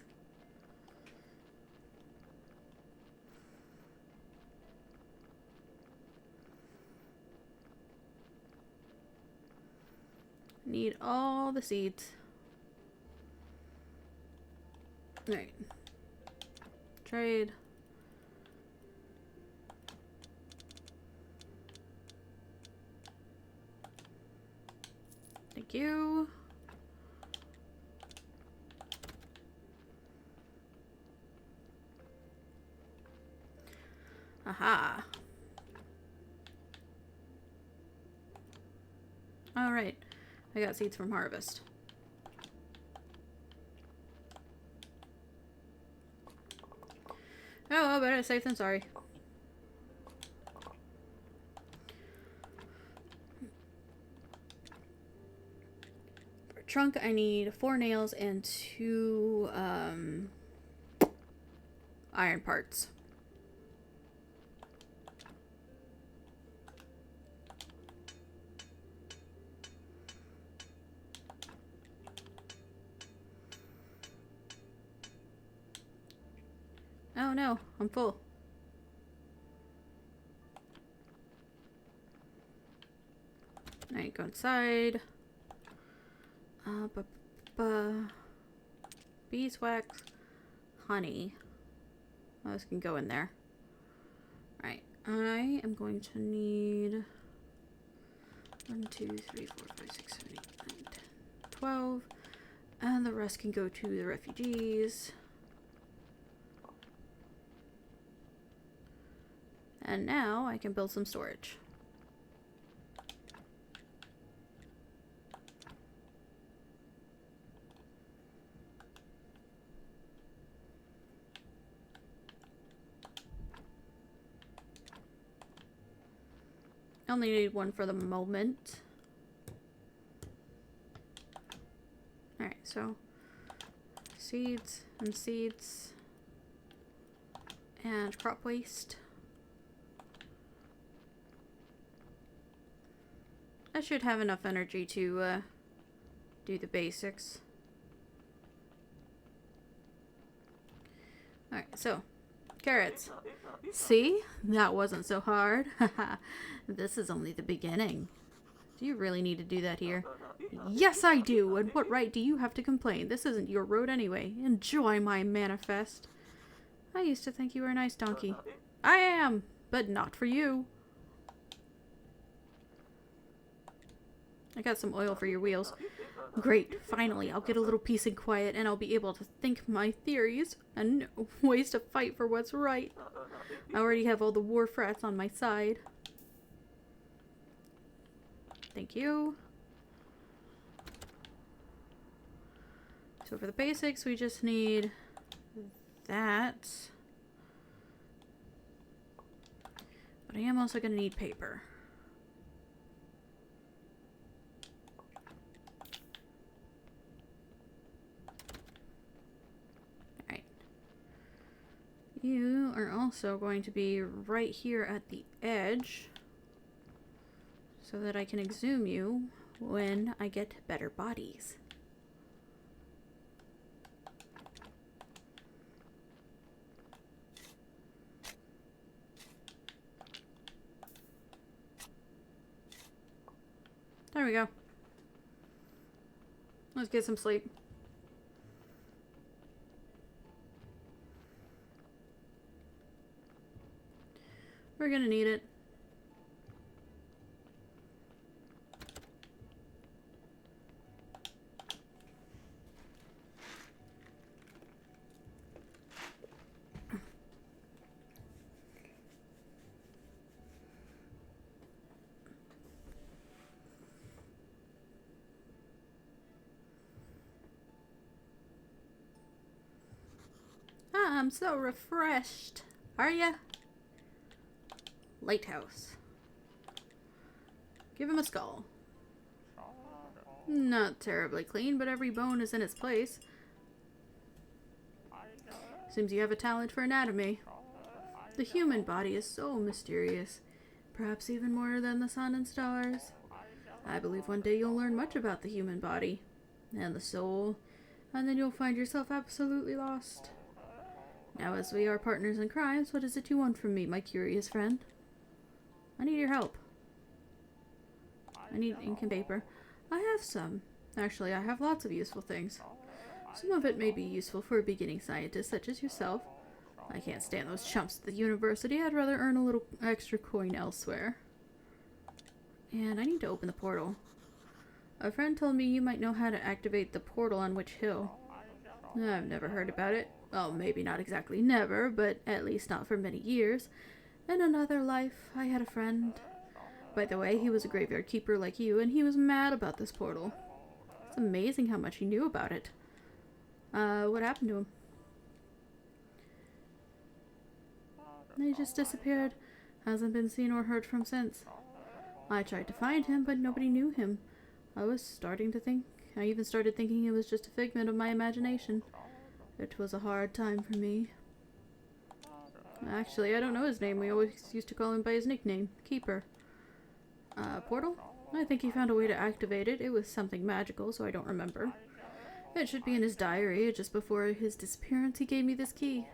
Need all the seeds. Alright. Trade. Thank you. Aha. Alright. I got seeds from Harvest. Oh, better safe than sorry. For a trunk, I need 4 nails and 2 iron parts. Oh no, I'm full. Alright, go inside. Beeswax, honey. Oh, this can go in there. Alright, I am going to need 1, 2, 3, 4, 5, 6, 7, 8, 9, 10, 12. And the rest can go to the refugees. And now I can build some storage. only need one for the moment. Alright, so seeds and seeds and crop waste. I should have enough energy to do the basics. Alright, so carrots. See? That wasn't so hard. Haha. This is only the beginning. Do you really need to do that here? Yes, I do. And what right do you have to complain? This isn't your road anyway. Enjoy my manifest. I used to think you were a nice donkey. I am, but not for you. I got some oil for your wheels. Great. Finally, I'll get a little peace and quiet, and I'll be able to think my theories and ways to fight for what's right. I already have all the war frats on my side. Thank you. So for the basics, we just need that. But I am also going to need paper. Alright. You are also going to be right here at the edge, so that I can exhume you when I get better bodies. There we go. Let's get some sleep. We're gonna need it. I'm so refreshed. Are ya? Lighthouse. Give him a skull. Not terribly clean, but every bone is in its place. Seems you have a talent for anatomy. The human body is so mysterious. Perhaps even more than the sun and stars. I believe one day you'll learn much about the human body. And the soul. And then you'll find yourself absolutely lost. Now, as we are partners in crimes, what is it you want from me, my curious friend? I need your help. I need ink and paper. I have some. Actually, I have lots of useful things. Some of it may be useful for a beginning scientist such as yourself. I can't stand those chumps at the university. I'd rather earn a little extra coin elsewhere. And I need to open the portal. A friend told me you might know how to activate the portal on Witch Hill. I've never heard about it. Well, maybe not exactly never, but at least not for many years. In another life, I had a friend. By the way, he was a graveyard keeper like you, and he was mad about this portal. It's amazing how much he knew about it. What happened to him? He just disappeared. Hasn't been seen or heard from since. I tried to find him, but nobody knew him. I even started thinking it was just a figment of my imagination. It was a hard time for me. Actually, I don't know his name. We always used to call him by his nickname, Keeper. Portal? I think he found a way to activate it. It was something magical, so I don't remember. It should be in his diary. Just before his disappearance, he gave me this key.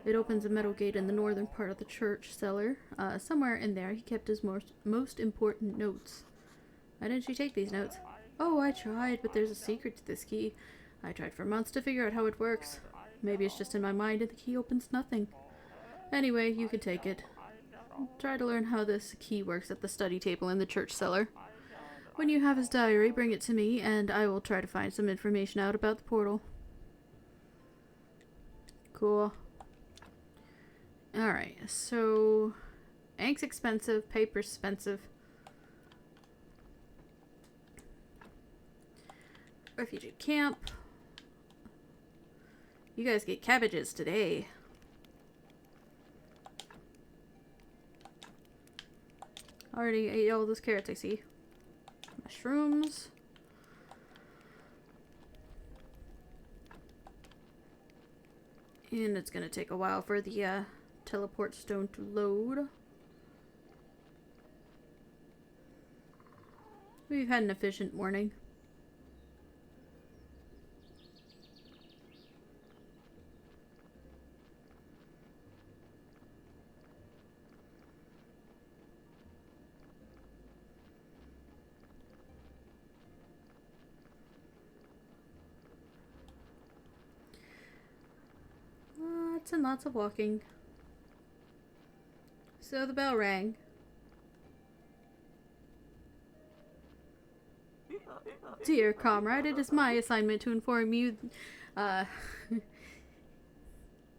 It opens a metal gate in the northern part of the church cellar. Somewhere in there, he kept his most important notes. Why didn't you take these notes? Oh, I tried, but there's a secret to this key. I tried for months to figure out how it works. Maybe it's just in my mind and the key opens nothing. Anyway, you can take it. Try to learn how this key works at the study table in the church cellar. When you have his diary, bring it to me, and I will try to find some information out about the portal. Cool. Alright, so ink's expensive, paper's expensive. Refugee camp. You guys get cabbages today. Already ate all those carrots, I see. Mushrooms. And it's gonna take a while for the teleport stone to load. We've had an efficient morning. Lots and lots of walking. So the bell rang. Dear comrade, it is my assignment to inform you,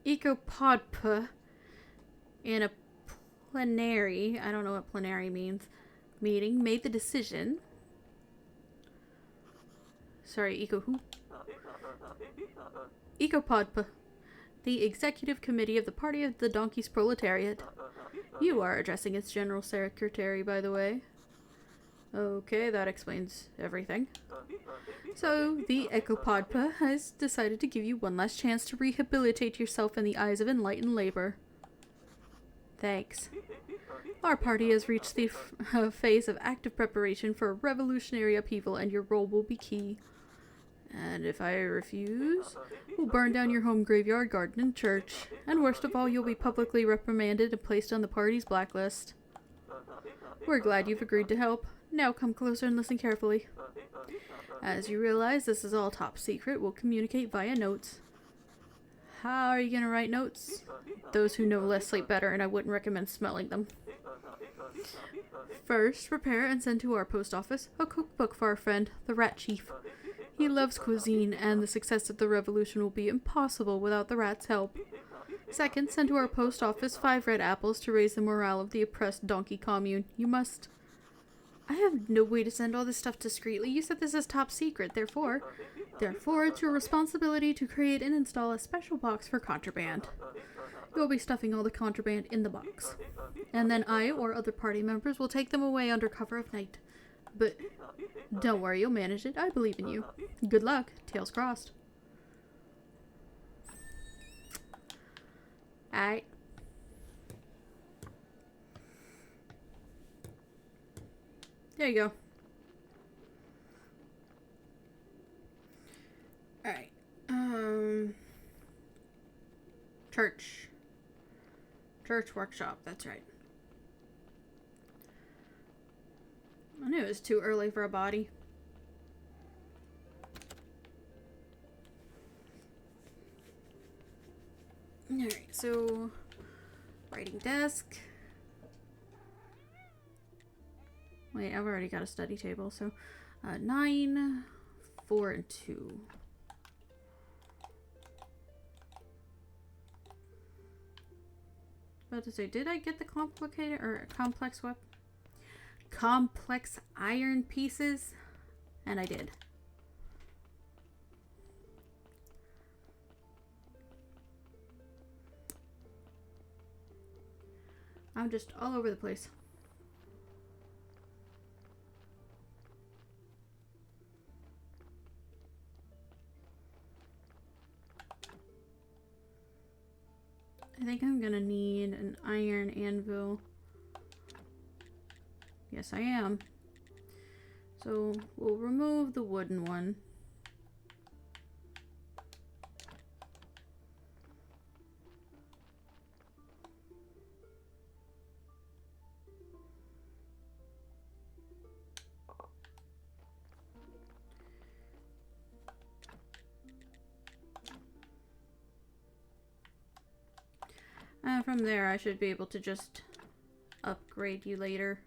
Ecopodpa in a plenary, I don't know what plenary means, meeting made the decision. Sorry, Eco who? Ecopodpa, the executive committee of the Party of the Donkey's Proletariat. You are addressing its general secretary, by the way. Okay, that explains everything. So, the Ecopodpa has decided to give you one last chance to rehabilitate yourself in the eyes of enlightened labor. Thanks. Our party has reached the phase of active preparation for a revolutionary upheaval, and your role will be key. And if I refuse, we'll burn down your home graveyard, garden, and church. And worst of all, you'll be publicly reprimanded and placed on the party's blacklist. We're glad you've agreed to help. Now come closer and listen carefully. As you realize, this is all top secret. We'll communicate via notes. How are you going to write notes? Those who know less sleep better, and I wouldn't recommend smelling them. First, prepare and send to our post office a cookbook for our friend, the Rat Chief. He loves cuisine, and the success of the revolution will be impossible without the rat's help. Second, send to our post office 5 red apples to raise the morale of the oppressed donkey commune. You must... I have no way to send all this stuff discreetly. You said this is top secret, therefore, it's your responsibility to create and install a special box for contraband. You'll be stuffing all the contraband in the box. And then I or other party members will take them away under cover of night. But don't worry, you'll manage it. I believe in you. Good luck. Tails crossed. Alright. There you go. Alright. Church. Church workshop, that's right. I knew it was too early for a body. Alright, so... writing desk. Wait, I've already got a study table, so 9, 4, and 2. About to say, did I get the complicated or complex weapon? Complex iron pieces? And I did. I'm just all over the place. I think I'm gonna need an iron anvil. Yes, I am. So we'll remove the wooden one. And from there, I should be able to just upgrade you later.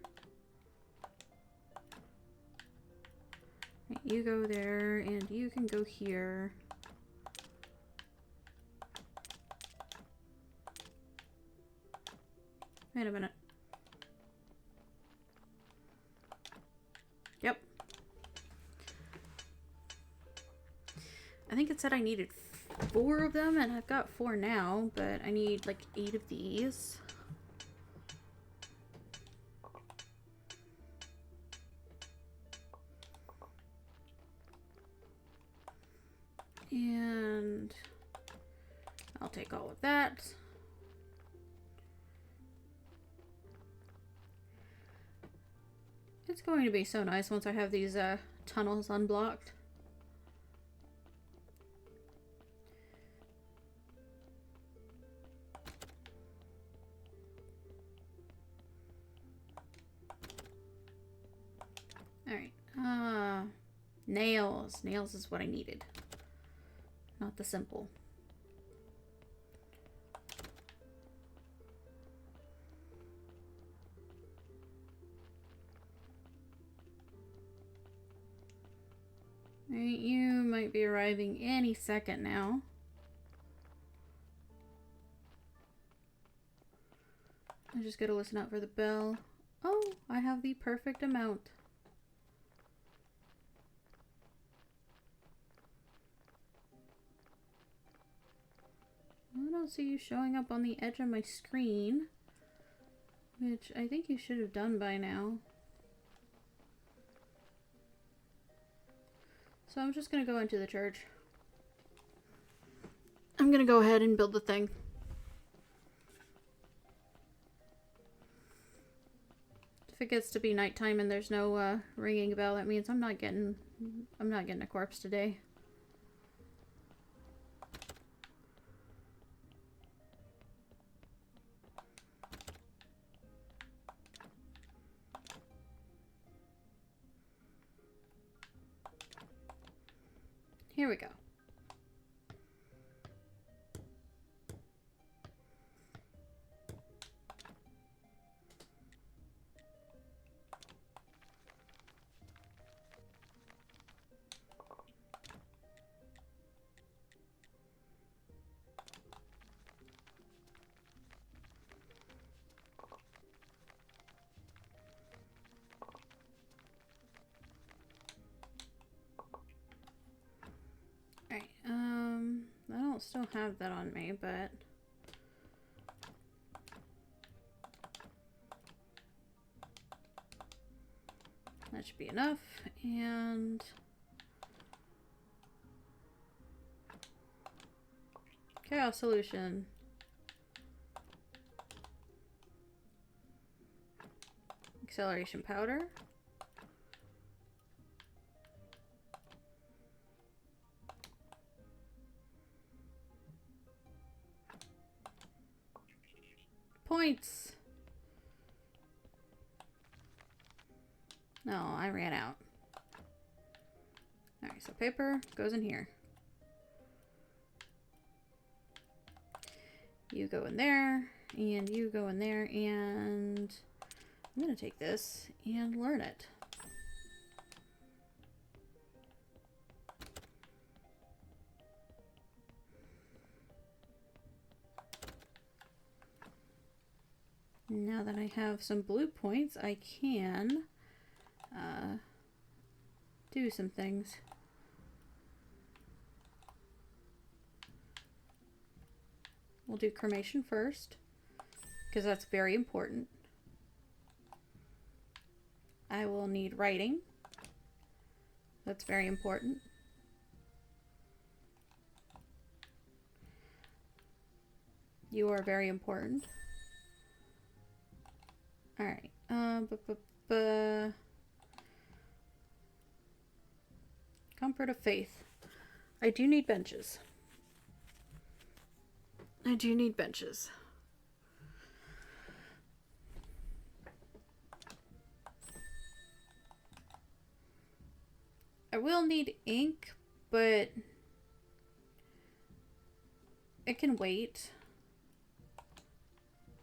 Right, you go there, and you can go here. Wait a minute. Yep. I think it said I needed 4 of them, and I've got 4 now, but I need like 8 of these. take all of that. It's going to be so nice once I have these tunnels unblocked. Alright. Nails. Nails is what I needed. Not the simple. Alright, you might be arriving any second now. I just gotta listen out for the bell. Oh, I have the perfect amount. I don't see you showing up on the edge of my screen, which I think you should have done by now. So I'm just gonna go into the church. I'm gonna go ahead and build the thing. If it gets to be nighttime and there's no ringing bell, that means I'm not getting a corpse today. Here we go. Alright, I don't still have that on me, but that should be enough. And chaos solution. Acceleration powder. Points. No, I ran out. Alright, so paper goes in here. You go in there, and you go in there, and I'm gonna take this and learn it. Now that I have some blue points, I can do some things. We'll do cremation first, because that's very important. I will need writing. That's very important. You are very important. Alright. Comfort of faith. I do need benches. I do need benches. I will need ink, but it can wait.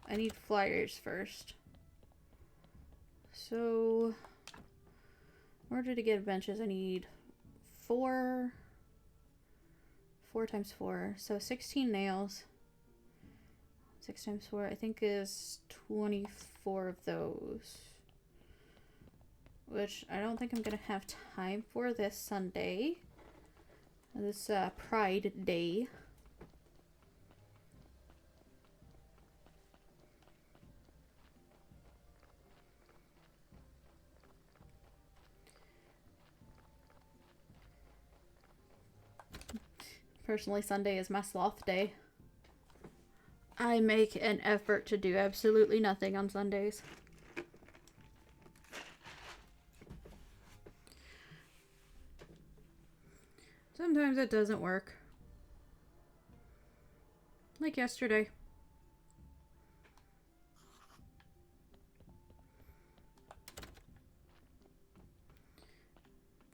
I need flyers first. So, in order to get benches, I need 4 times 4. So 16 nails. 6 times 4, I think, is 24 of those. Which I don't think I'm going to have time for this Sunday. This Pride Day. Personally, Sunday is my sloth day. I make an effort to do absolutely nothing on Sundays. Sometimes it doesn't work. Like yesterday.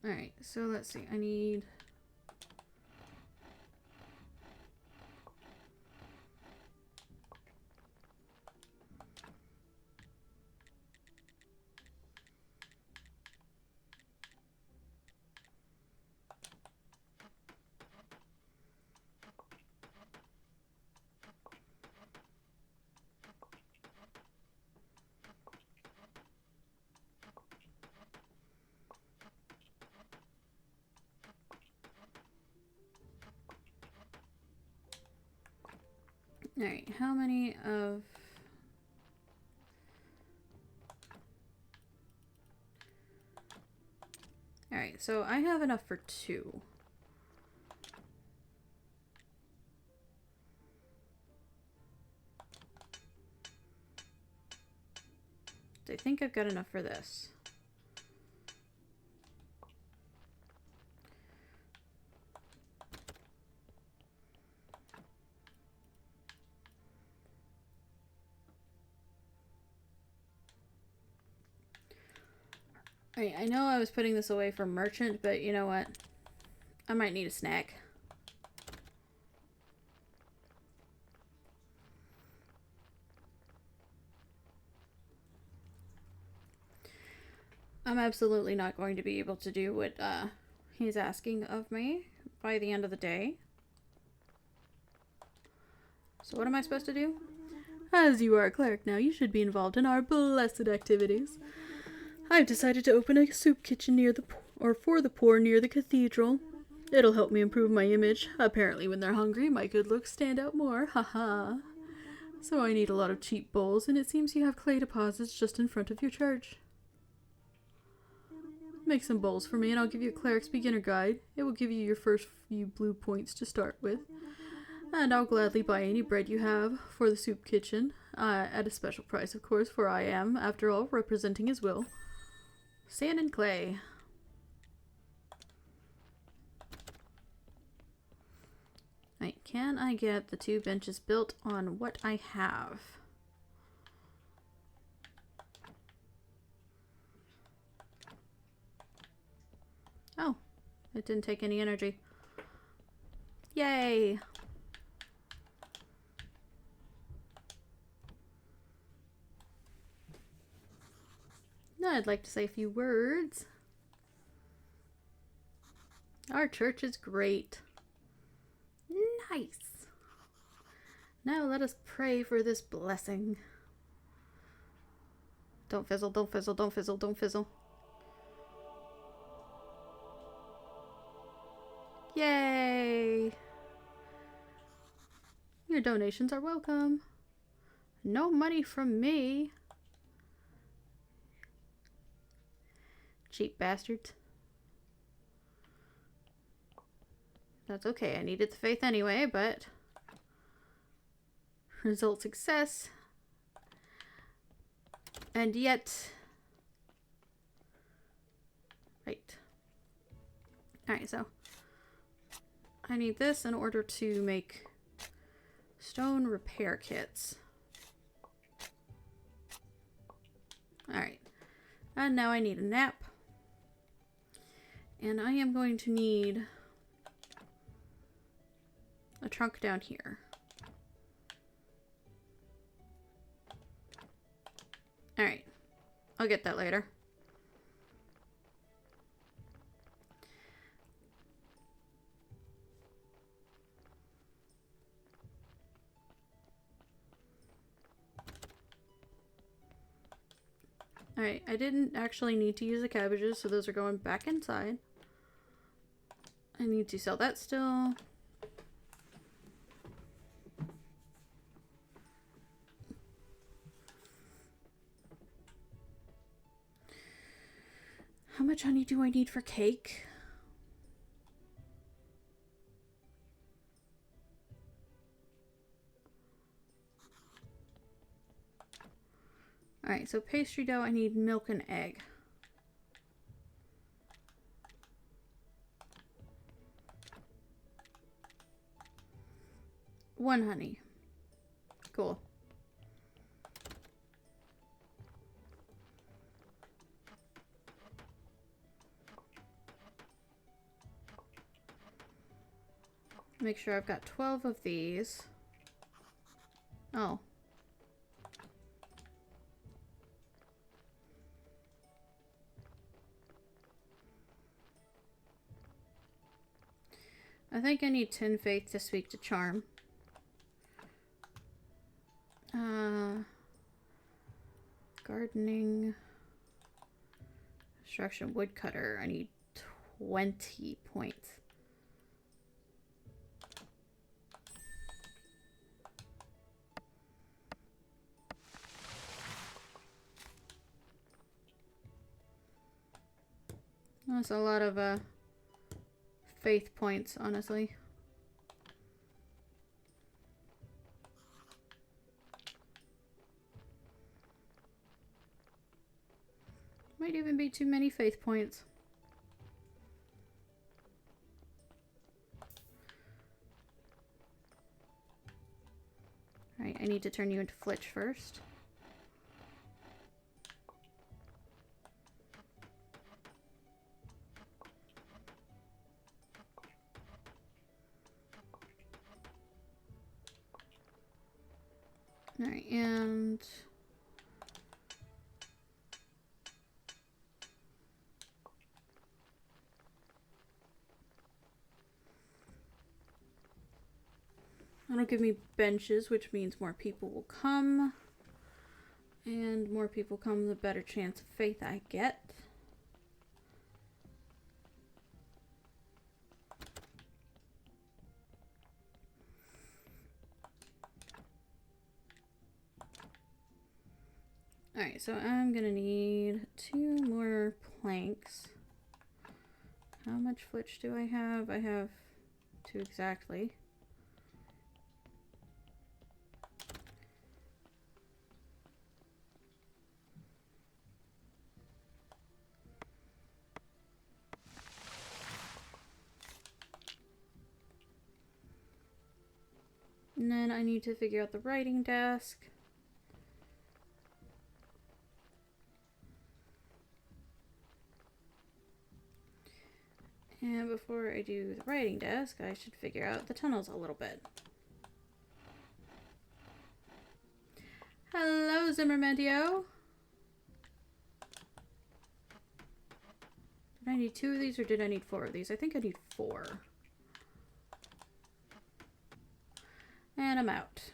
Alright, so let's see. I need... Alright, how many of... Alright, so I have enough for 2. I think I've got enough for this. Alright, I know I was putting this away for merchant, but you know what? I might need a snack. I'm absolutely not going to be able to do what he's asking of me by the end of the day. So what am I supposed to do? As you are a cleric now, you should be involved in our blessed activities. I've decided to open a soup kitchen near the for the poor near the cathedral. It'll help me improve my image. Apparently when they're hungry, my good looks stand out more. Haha. So I need a lot of cheap bowls, and it seems you have clay deposits just in front of your church. Make some bowls for me, and I'll give you a cleric's beginner guide. It will give you your first few blue points to start with. And I'll gladly buy any bread you have for the soup kitchen, at a special price, of course, for I am, after all, representing his will. Sand and clay. Right, can I get the 2 benches built on what I have? Oh, it didn't take any energy. Yay! Now I'd like to say a few words. Our church is great. Nice. Now let us pray for this blessing. Don't fizzle, don't fizzle, don't fizzle, don't fizzle. Yay! Your donations are welcome. No money from me. Cheap bastards. That's okay, I needed the faith anyway, but... Result success. And yet... Right. Alright, so... I need this in order to make stone repair kits. Alright. And now I need a nap. And I am going to need a trunk down here. Alright. I'll get that later. Alright, I didn't actually need to use the cabbages, so those are going back inside. I need to sell that still. How much honey do I need for cake? Alright, so pastry dough, I need milk and egg. One honey. Cool. Make sure I've got 12 of these. Oh. I think I need 10 faith to speak to charm. Gardening. Construction woodcutter. I need 20 points. That's a lot of faith points, honestly. Might even be too many faith points. Alright, I need to turn you into Flitch first. Alright, and... that'll give me benches, which means more people will come. And more people come, the better chance of faith I get. Alright, so I'm gonna need 2 more planks. How much flitch do I have? I have 2 exactly. And then I need to figure out the writing desk. And before I do the writing desk, I should figure out the tunnels a little bit. Hello, Zimmermandio. Did I need 2 of these or did I need 4 of these? I think I need 4. And I'm out.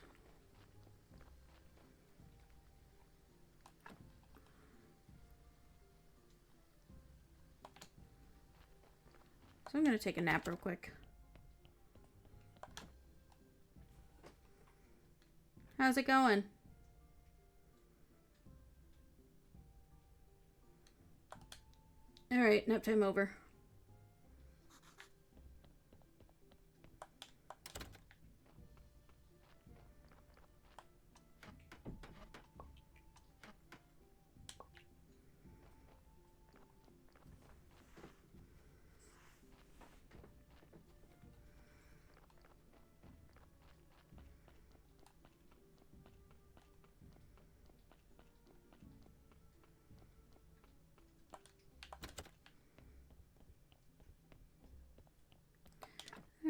So I'm going to take a nap real quick. How's it going? Alright, nap time over.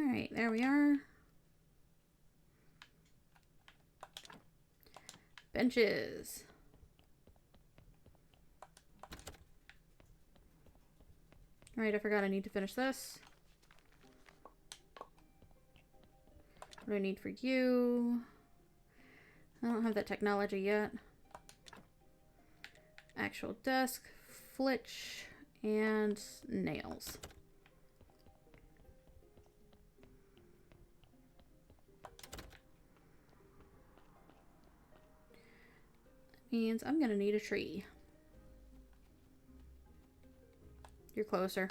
Alright, there we are. Benches. Alright, I forgot I need to finish this. What do I need for you? I don't have that technology yet. Actual desk, flitch, and nails. Means I'm gonna need a tree. You're closer.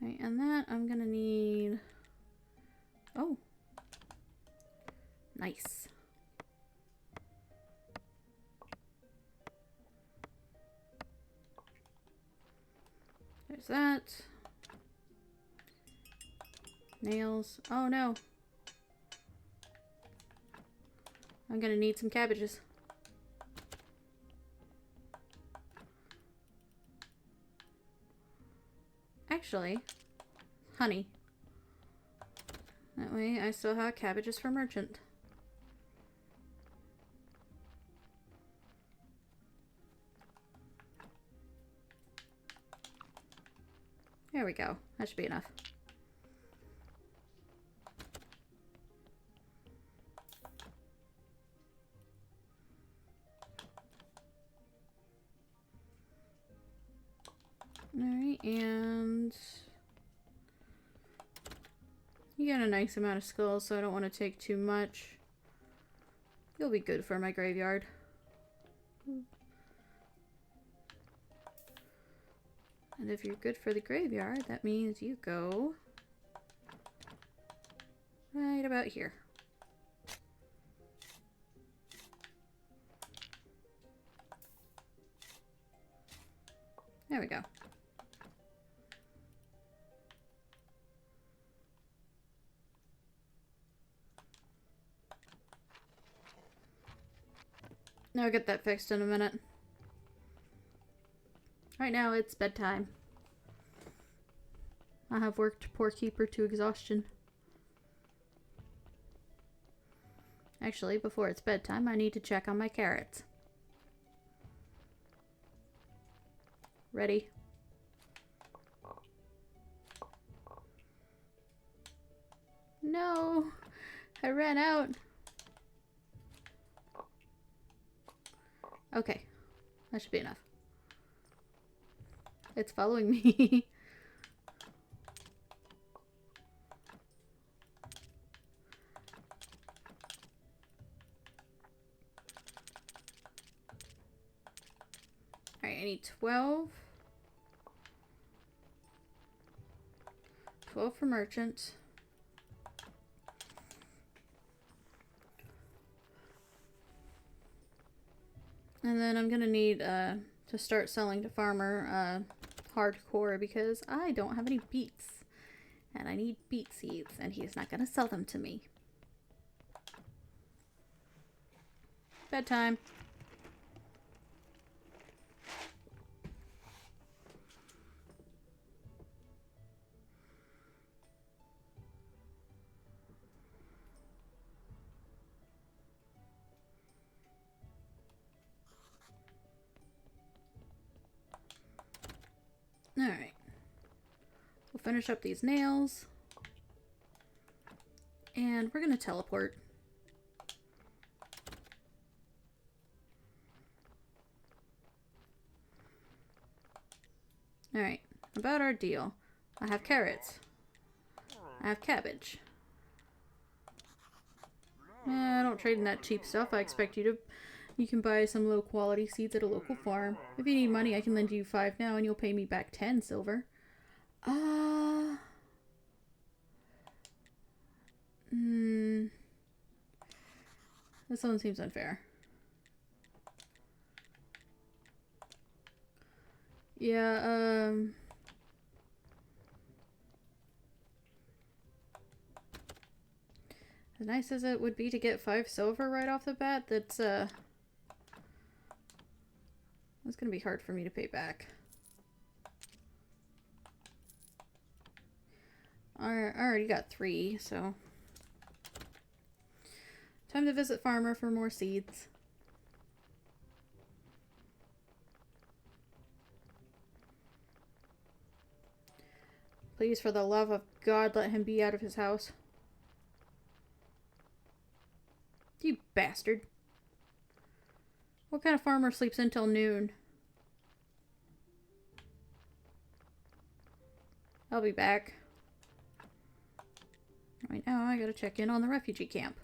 Okay, and that I'm gonna need... Oh. Nice. There's that. Nails. Oh no. I'm gonna need some cabbages. Actually, honey. That way I still have cabbages for merchant. There we go. That should be enough. Alright, and you get a nice amount of skulls, so I don't want to take too much. You'll be good for my graveyard. And if you're good for the graveyard, that means you go right about here. There we go. Now I'll get that fixed in a minute. Right now it's bedtime. I have worked Poor Keeper to exhaustion. Actually, before it's bedtime, I need to check on my carrots. Ready? No! I ran out. Okay. That should be enough. It's following me. Alright, I need 12. 12 for merchant. And then I'm gonna need to start selling to farmer hardcore because I don't have any beets. And I need beet seeds, and he's not gonna sell them to me. Bedtime. Alright. We'll finish up these nails. And we're gonna teleport. Alright. About our deal. I have carrots. I have cabbage. I don't trade in that cheap stuff. I expect you to... You can buy some low quality seeds at a local farm. If you need money, I can lend you 5 now and you'll pay me back 10 silver. This one seems unfair. Yeah, as nice as it would be to get 5 silver right off the bat, that's gonna be hard for me to pay back. I already got 3, so... Time to visit farmer for more seeds. Please, for the love of God, let him be out of his house. You bastard. What kind of farmer sleeps until noon? I'll be back. Right now, I gotta check in on the refugee camp.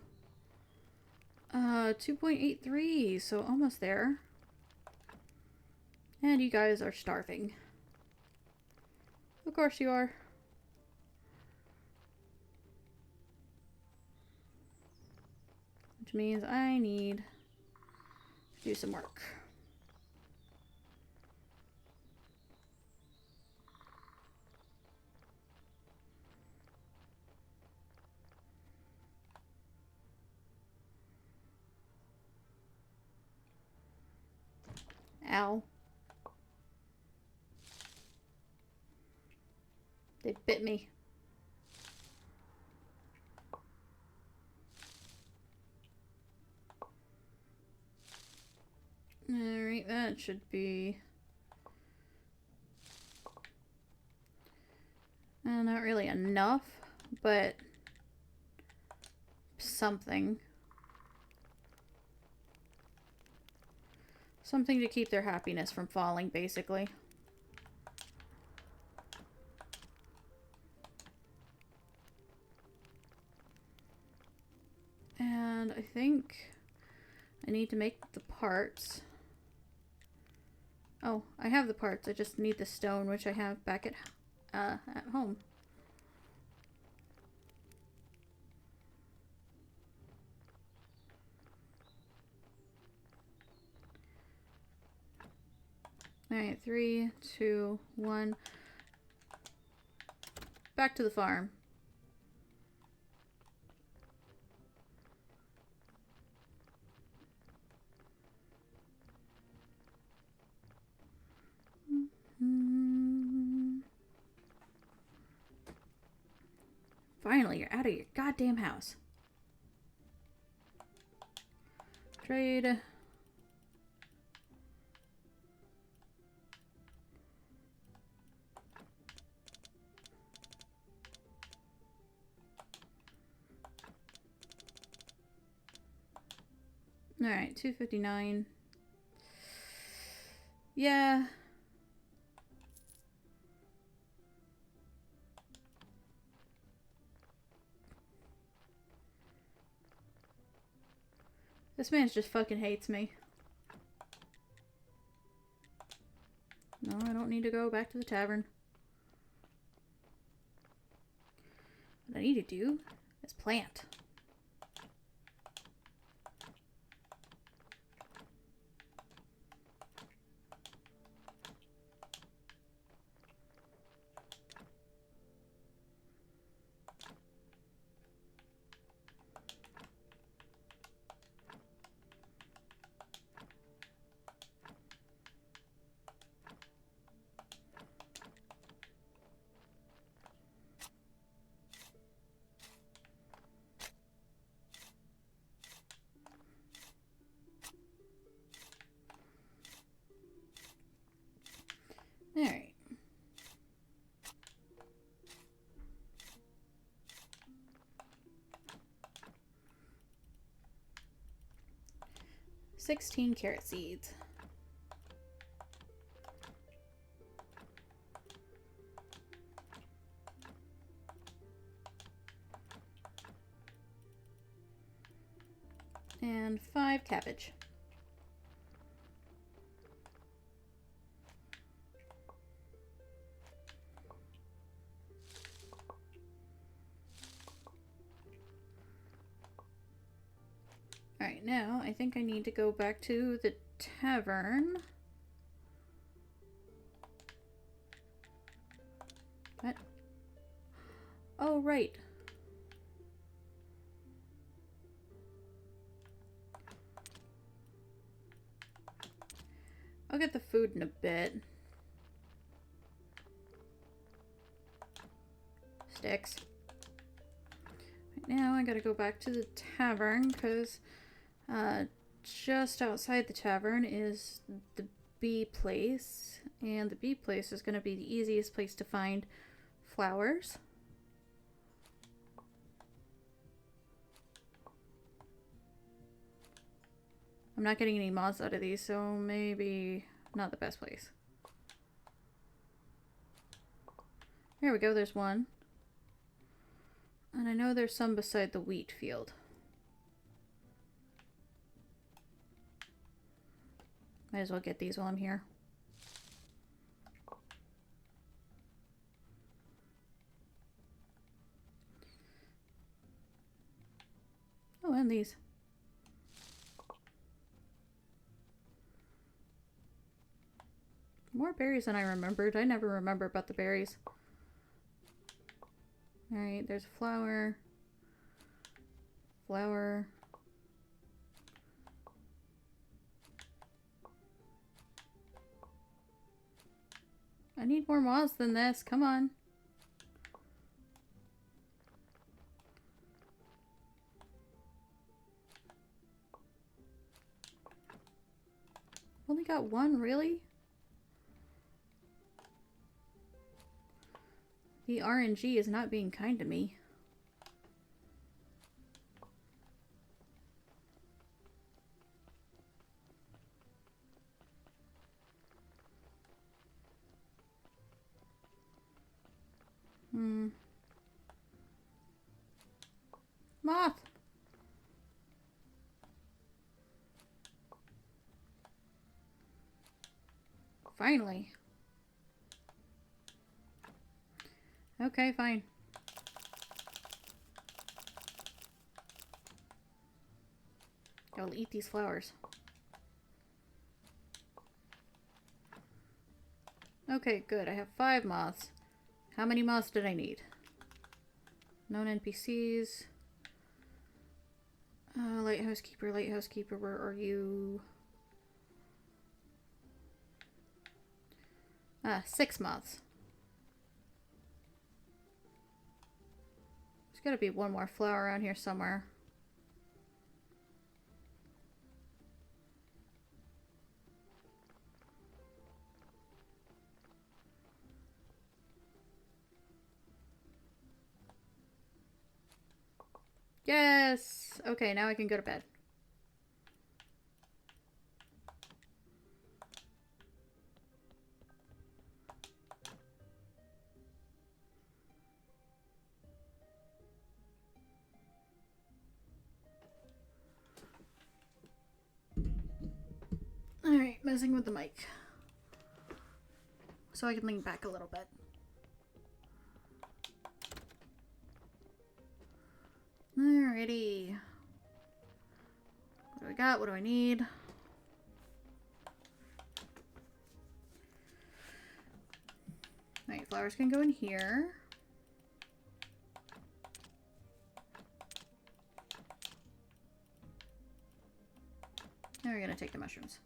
2.83, so almost there. And you guys are starving. Of course you are. which means I need to do some work. Ow. They bit me. Alright, that should be... not really enough, but something. Something to keep their happiness from falling, basically. And I think I need to make the parts. Oh, I have the parts. I just need the stone, which I have back at home. Alright, 3, 2, 1. Back to the farm. Finally, you're out of your goddamn house. Trade. Alright, 259. Yeah. This man just fucking hates me. No, I don't need to go back to the tavern. What I need to do is plant. Alright. $16 carrot seeds. And 5 cabbage. Alright, now I think I need to go back to the tavern. What? Oh, right. I'll get the food in a bit. Sticks. Right now I gotta go back to the tavern because just outside the tavern is the bee place, and the bee place is gonna be the easiest place to find flowers. I'm not getting any moths out of these, so maybe not the best place. There we go, there's one. And I know there's some beside the wheat field. Might as well get these while I'm here. Oh, and these. more berries than I remembered. I never remember about the berries. Alright, there's a flower. Flower. I need more moths than this. Come on. Only got one, really? The RNG is not being kind to me. Moth! Finally. Okay, fine. I'll eat these flowers. Okay, good. I have 5 moths. How many moths did I need? Known NPCs. Lighthouse keeper, where are you? 6 moths. There's gotta be one more flower around here somewhere. Yes! Okay, now I can go to bed. Alright, messing with the mic. So I can lean back a little bit. Alrighty. What do I got? What do I need? Alright, flowers can go in here. Now we're gonna take the mushrooms.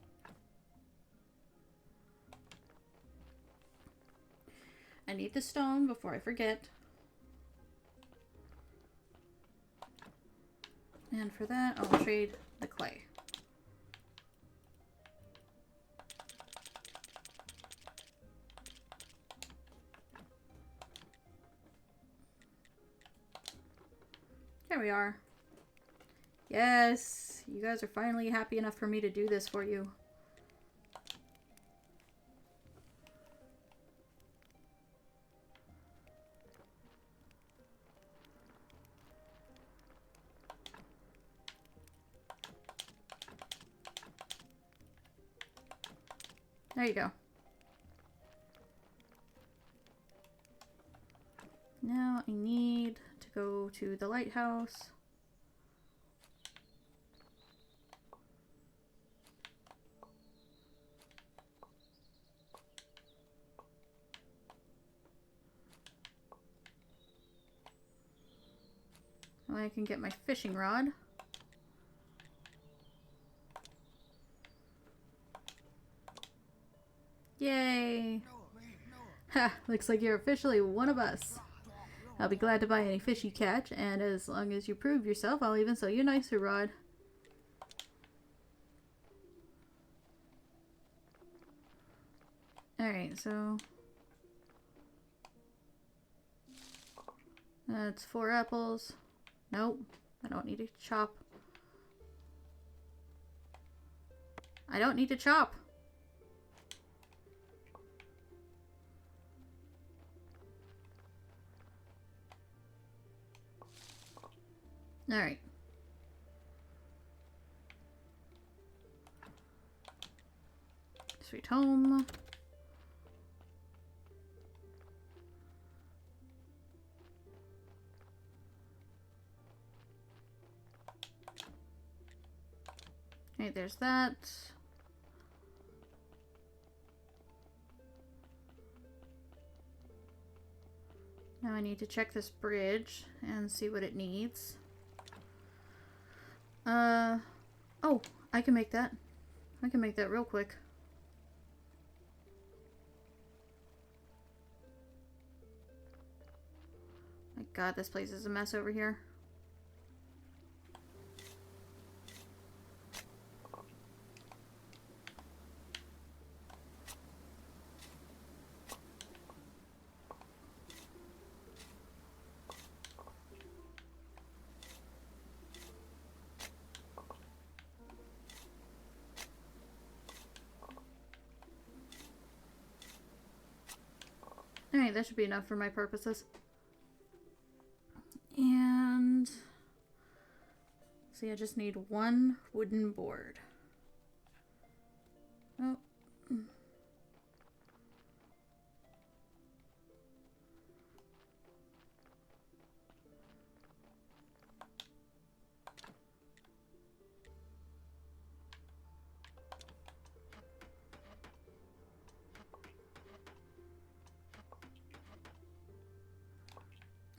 I need the stone before I forget. And for that, I'll trade the clay. There we are. Yes, you guys are finally happy enough for me to do this for you. There you go. Now I need to go to the lighthouse. I can get my fishing rod. Yay! Ha! Looks like you're officially one of us. I'll be glad to buy any fish you catch, and as long as you prove yourself, I'll even sell you a nicer rod. Alright, so... that's 4 apples. Nope, I don't need to chop. I don't need to chop! Alright. Sweet home. Okay, there's that. Now I need to check this bridge and see what it needs. Oh, I can make that. I can make that real quick. My God, this place is a mess over here. Alright, that should be enough for my purposes. And see, I just need one wooden board. Oh.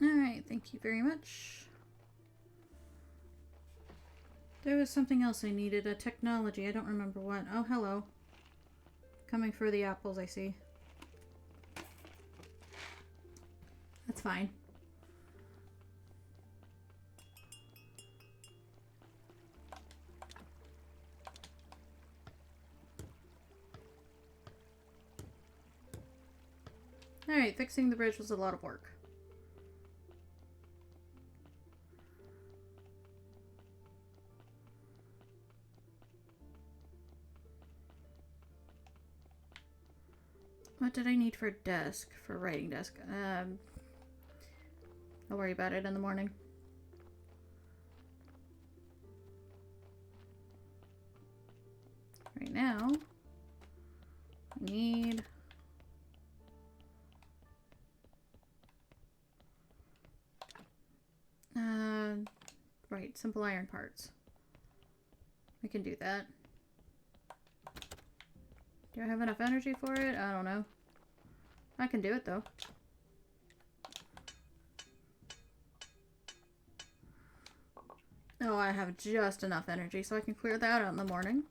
Alright, thank you very much. There was something else I needed, a technology, I don't remember what. Oh, hello. Coming for the apples, I see. That's fine. Alright, fixing the bridge was a lot of work. What did I need for a desk? For a writing desk? I'll worry about it in the morning. Right now, I need... right, simple iron parts. I can do that. Do I have enough energy for it? I don't know. I can do it though. Oh, I have just enough energy so I can clear that out in the morning.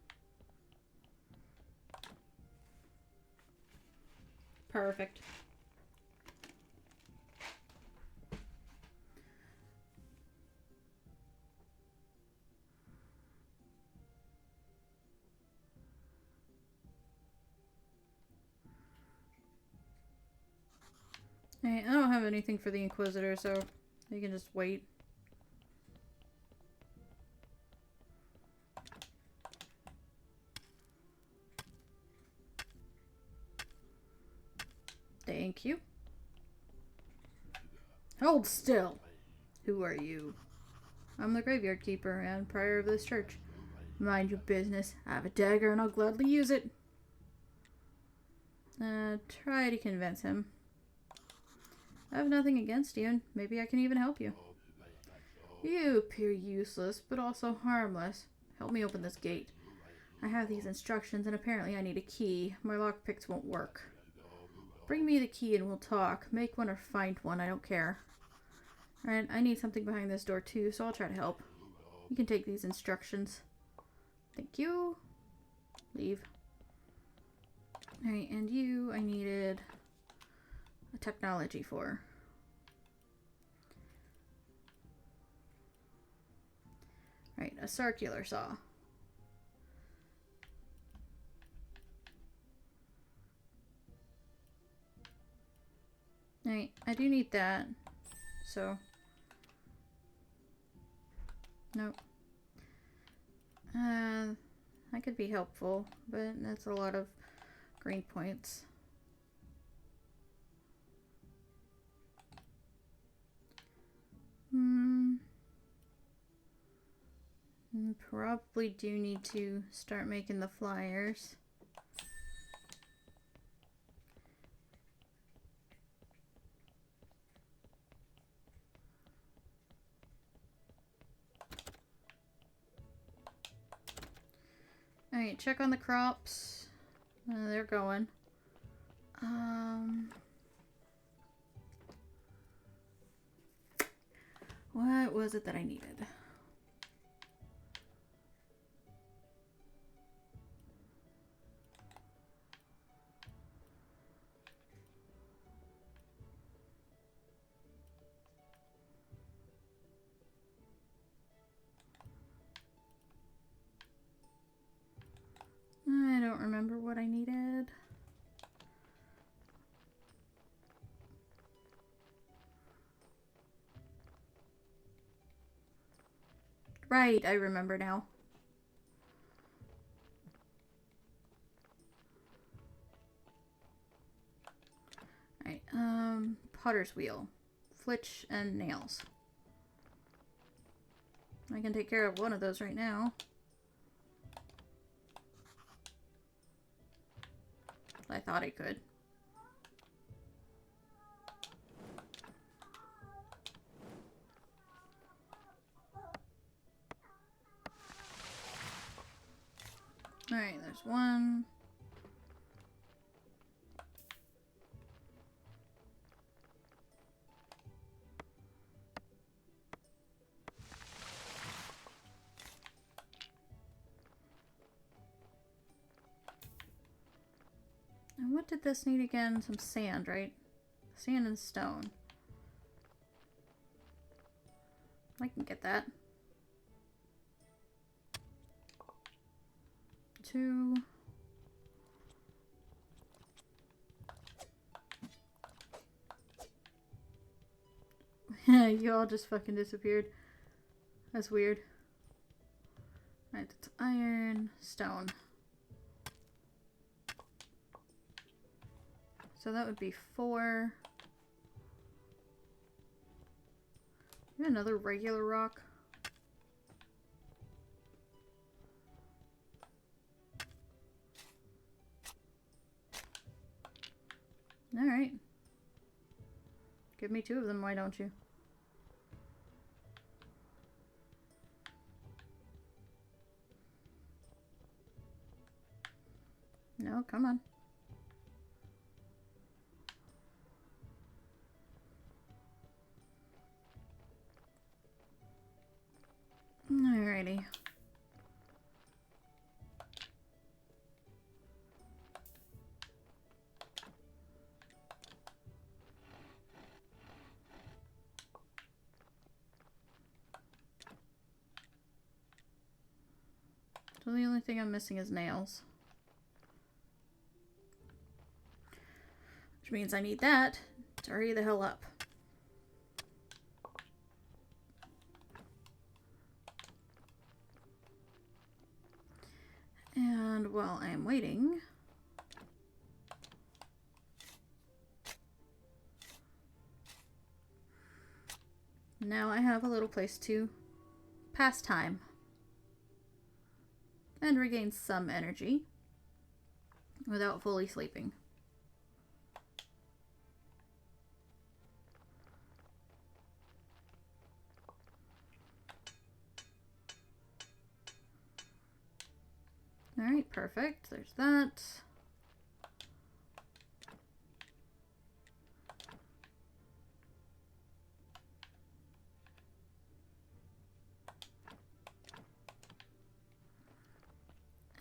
Perfect. Hey, I don't have anything for the Inquisitor, so you can just wait. Thank you. Hold still! Who are you? I'm the graveyard keeper and prior of this church. Mind your business. I have a dagger and I'll gladly use it. Try to convince him. I have nothing against you, and maybe I can even help you. You appear useless, but also harmless. Help me open this gate. I have these instructions, and apparently I need a key. My lockpicks won't work. Bring me the key and we'll talk. Make one or find one, I don't care. Alright, I need something behind this door too, so I'll try to help. You can take these instructions. Thank you. Leave. Alright, and you, I needed a technology for. Right, a circular saw. Alright, I do need that. So. Nope. That could be helpful, but that's a lot of green points. Probably do need to start making the flyers. Alright, check on the crops. They're going. What was it that I needed? I don't remember what I needed. Right, I remember now. Alright, potter's wheel. Flitch and nails. I can take care of one of those right now. I thought I could. Alright, there's one. And what did this need again? Some sand, right? Sand and stone. I can get that. 2. You all just fucking disappeared. That's weird. Alright, that's iron, stone. So that would be 4. Another regular rock. Alright. Give me 2 of them, why don't you? No, come on. Alrighty. So the only thing I'm missing is nails. Which means I need that to hurry the hell up. And while I'm waiting, now I have a little place to pass time and regain some energy without fully sleeping. Alright, perfect. There's that.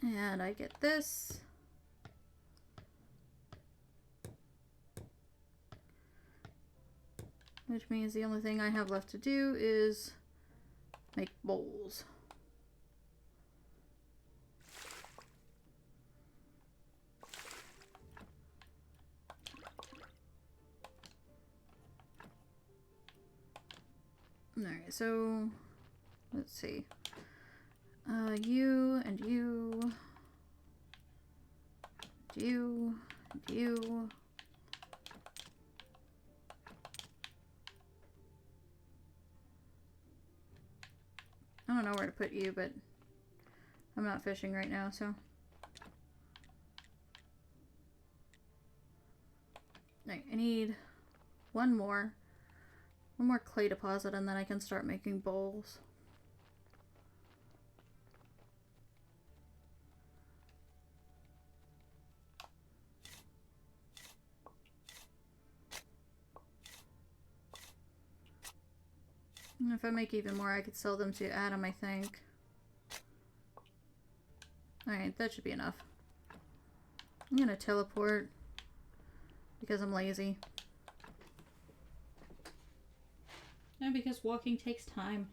And I get this. Which means the only thing I have left to do is make bowls. Alright, so let's see. You and you. You and you. I don't know where to put you, but I'm not fishing right now, so. Alright, I need one more clay deposit, and then I can start making bowls. If I make even more, I could sell them to Adam, I think. Alright, that should be enough. I'm gonna teleport because I'm lazy. And because walking takes time.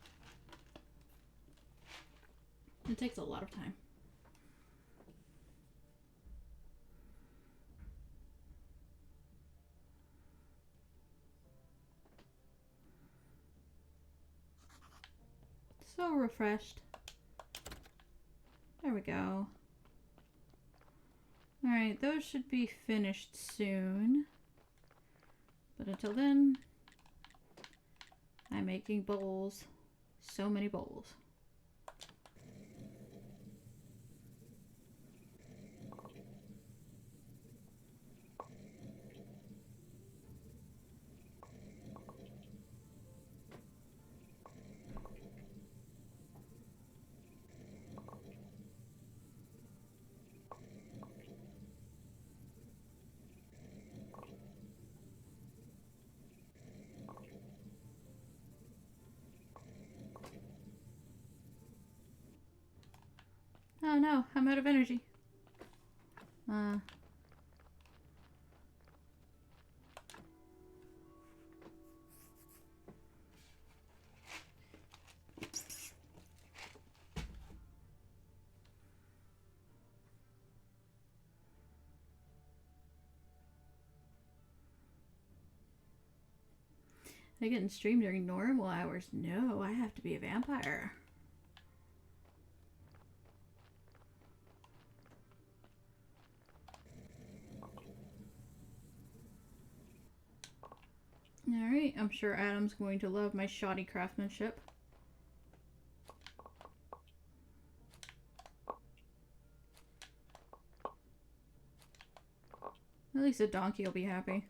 It takes a lot of time. So refreshed. There we go. Alright, those should be finished soon. But until then, I'm making bowls. So many bowls. Oh no, I'm out of energy. I get stream during normal hours. No, I have to be a vampire. Alright, I'm sure Adam's going to love my shoddy craftsmanship. At least a donkey will be happy.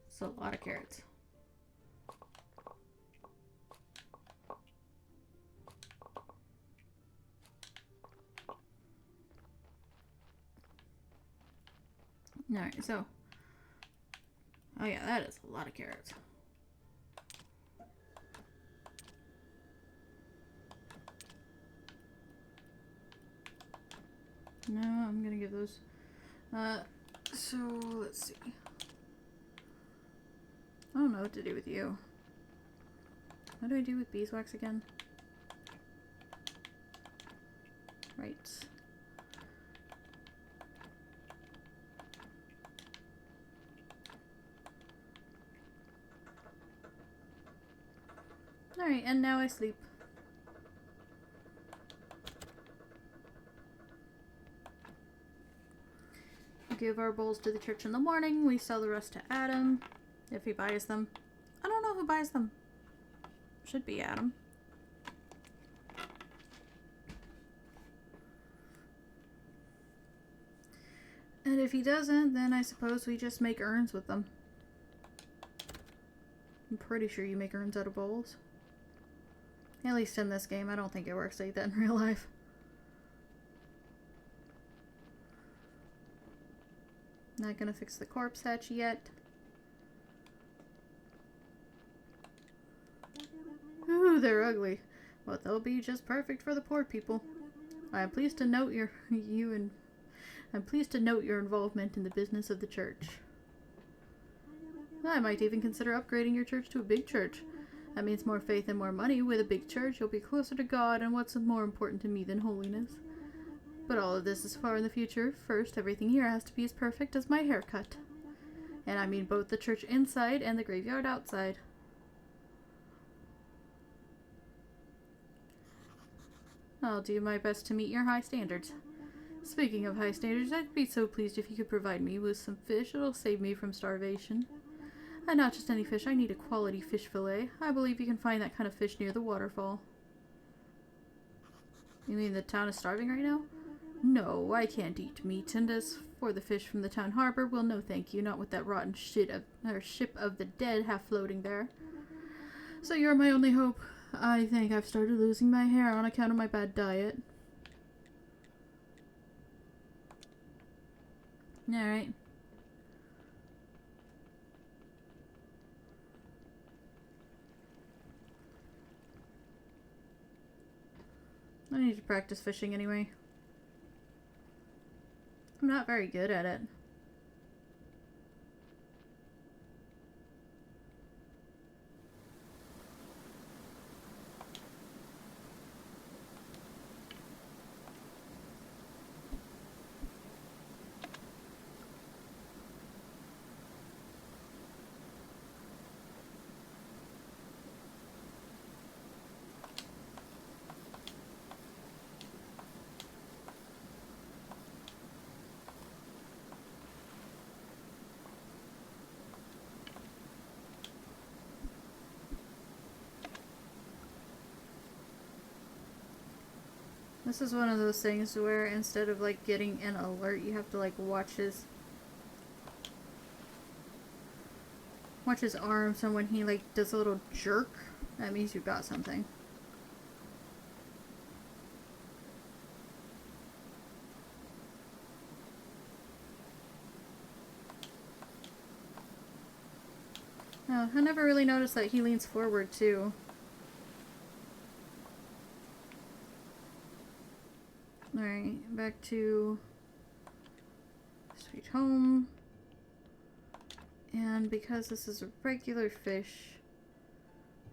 It's a lot of carrots. Alright, so. Oh yeah, that is a lot of carrots. No, I'm gonna give those. So let's see. I don't know what to do with you. What do I do with beeswax again? Right. Alright, and now I sleep. We give our bowls to the church in the morning. We sell the rest to Adam, if he buys them. I don't know who buys them. Should be Adam. And if he doesn't, then I suppose we just make urns with them. I'm pretty sure you make urns out of bowls. At least in this game. I don't think it works like that in real life. Not gonna fix the corpse hatch yet. Ooh, they're ugly. But they'll be just perfect for the poor people. I'm pleased to note I'm pleased to note your involvement in the business of the church. I might even consider upgrading your church to a big church. That means more faith and more money. With a big church, you'll be closer to God, and what's more important to me than holiness? But all of this is far in the future. First, everything here has to be as perfect as my haircut. And I mean both the church inside and the graveyard outside. I'll do my best to meet your high standards. Speaking of high standards, I'd be so pleased if you could provide me with some fish. It'll save me from starvation. And not just any fish, I need a quality fish fillet. I believe you can find that kind of fish near the waterfall. You mean the town is starving right now? No, I can't eat meat, and as for the fish from the town harbor, well, no thank you, not with that rotten ship of the dead half floating there. So you're my only hope. I think I've started losing my hair on account of my bad diet. Alright. to practice fishing anyway. I'm not very good at it. This is one of those things where instead of like getting an alert, you have to like watch his arms, and when he like does a little jerk, that means you got something. Oh, I never really noticed that he leans forward too. Alright, back to Sweet Home. And because this is a regular fish,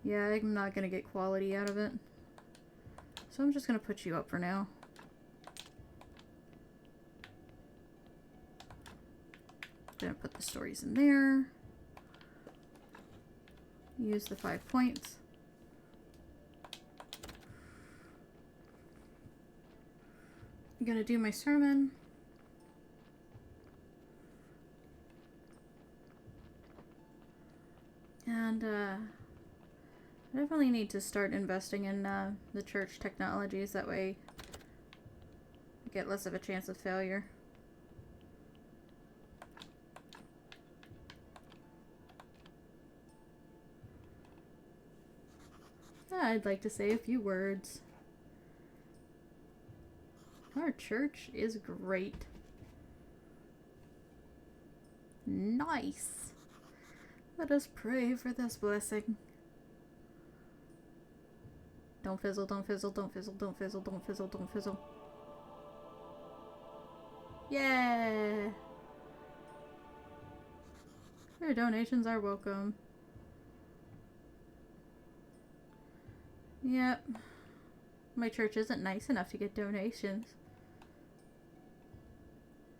yeah, I'm not gonna get quality out of it. So I'm just gonna put you up for now. Gonna put the stories in there. Use the 5 points. I'm gonna do my sermon. And I definitely need to start investing in the church technologies. That way I get less of a chance of failure. I'd like to say a few words. Our church is great. Nice. Let us pray for this blessing. Don't fizzle, don't fizzle, don't fizzle, don't fizzle, don't fizzle, don't fizzle. Yeah. Your donations are welcome. Yep. My church isn't nice enough to get donations.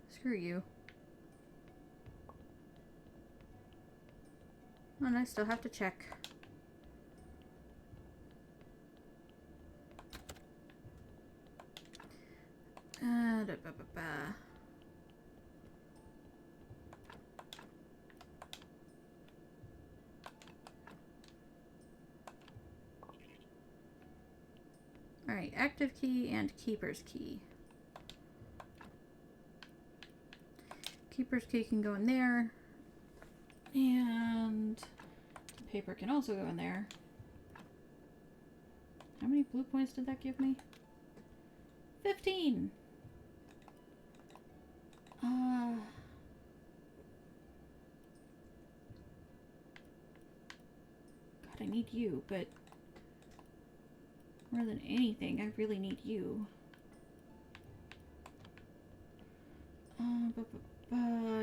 Screw you. And I still have to check. Alright, active key and keeper's key. Keeper's key can go in there. And the paper can also go in there. How many blue points did that give me? 15! God, I need you, but more than anything, I really need you.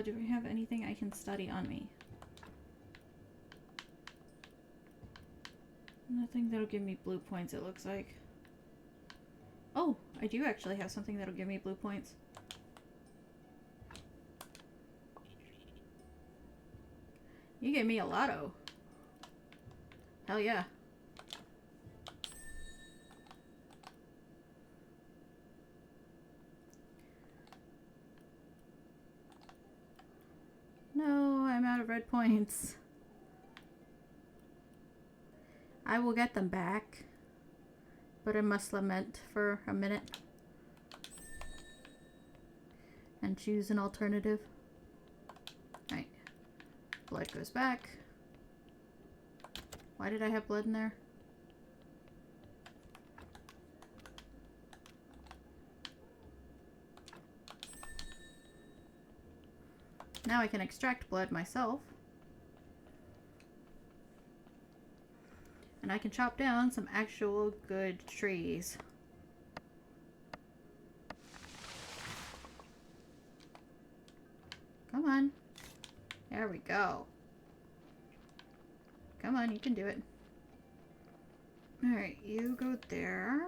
Do I have anything I can study on me? Nothing that'll give me blue points, it looks like. Oh, I do actually have something that'll give me blue points. You gave me a lotto. Hell yeah. No, I'm out of red points. I will get them back, but I must lament for a minute and choose an alternative. Alright. Blood goes back. Why did I have blood in there? Now I can extract blood myself. And I can chop down some actual good trees. There we go. Come on, you can do it. Alright, you go there.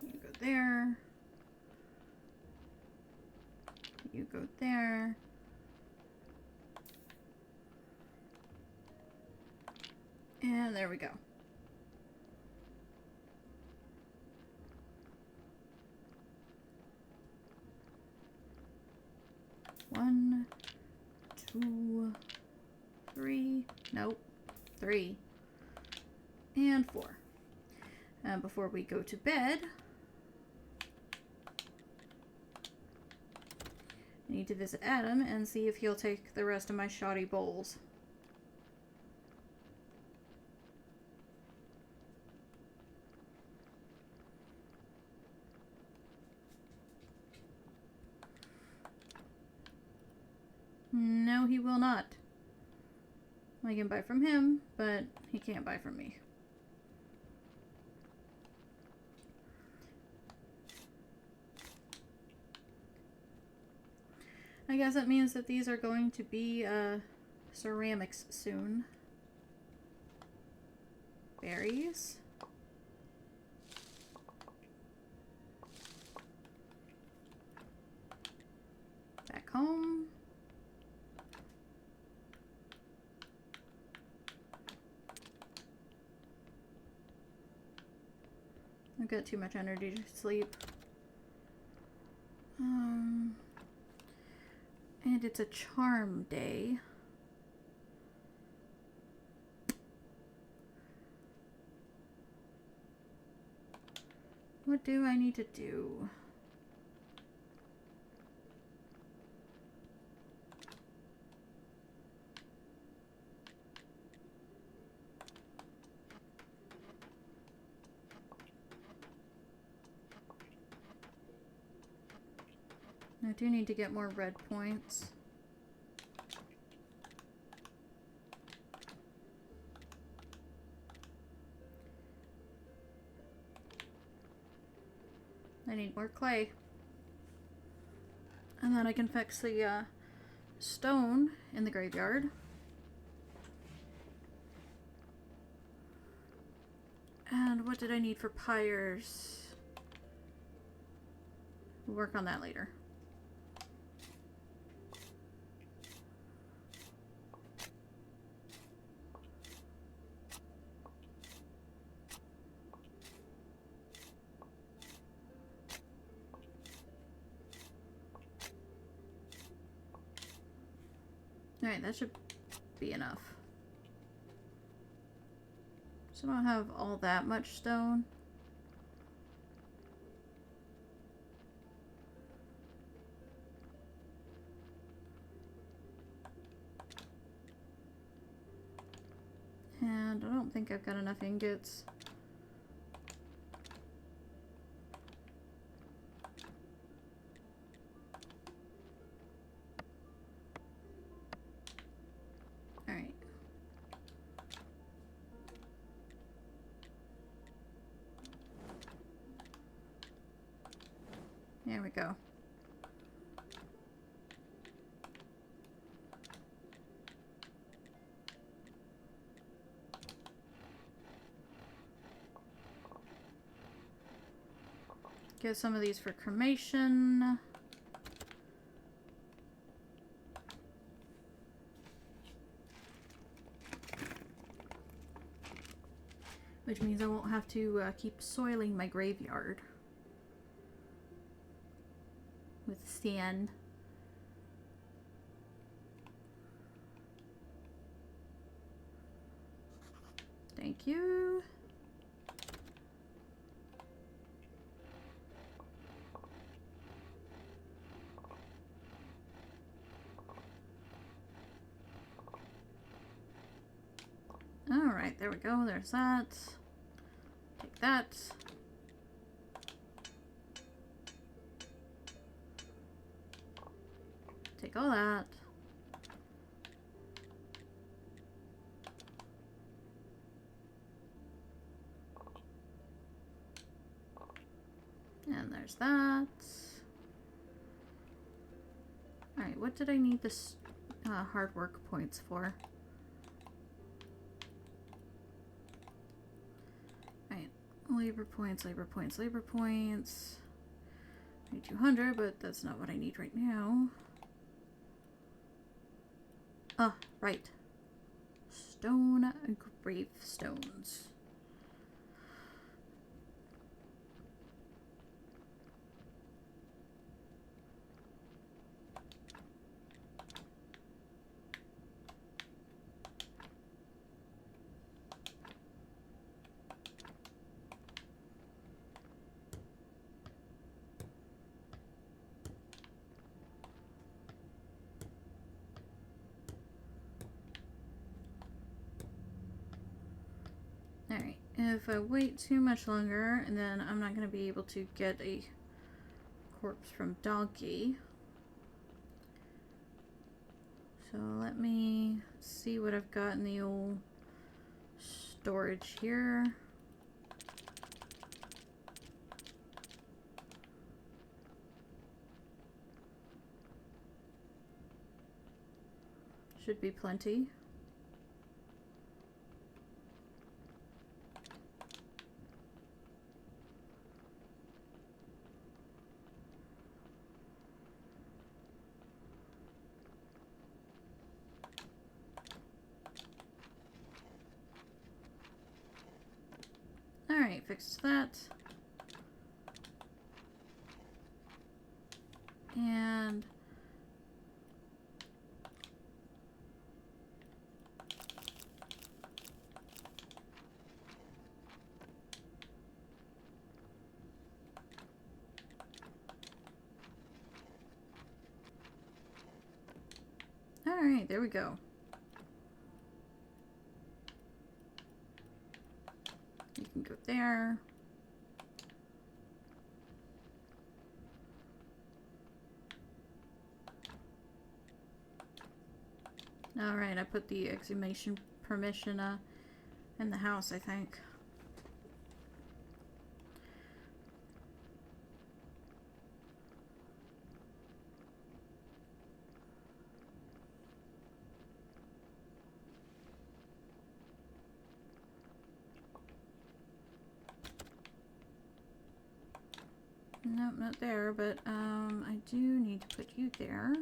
You go there. You go there. And there we go. One, two, three. Nope. Three. And four. Before we go to bed, I need to visit Adam and see if he'll take the rest of my shoddy bowls. No, he will not. I can buy from him, but he can't buy from me. I guess that means that these are going to be ceramics soon. Berries. Back home. I've got too much energy to sleep. And it's a charm day. What do I need to do? I do need to get more red points. I need more clay. And then I can fix the stone in the graveyard. And what did I need for pyres? We'll work on that later. Alright, that should be enough. So I don't have all that much stone. And I don't think I've got enough ingots. Alright. There we go. Get some of these for cremation. Which means I won't have to keep soiling my graveyard with sand. Thank you. Alright, there we go. There's that. Take that. Take all that. And there's that. Alright, what did I need this hard work points for? Alright, labor points, labor points, labor points. I need 200, but that's not what I need right now. Ah, right. Stone gravestones. Alright, if I wait too much longer, and then I'm not going to be able to get a corpse from Donkey. So let me see what I've got in the old storage here. Should be plenty. Alright, fixed that. And alright, there we go. You can go there. Alright, I put the exhumation permission in the house, I think. Nope, not there, but I do need to put you there.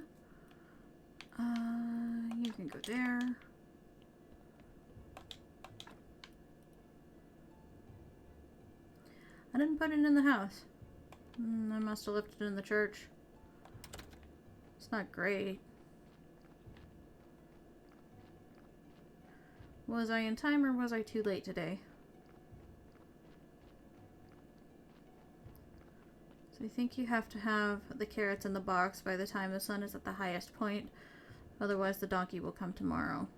You can go there. I didn't put it in the house. I must have left it in the church. It's not great. Was I in time or was I too late today? So I think you have to have the carrots in the box by the time the sun is at the highest point. Otherwise the donkey will come tomorrow.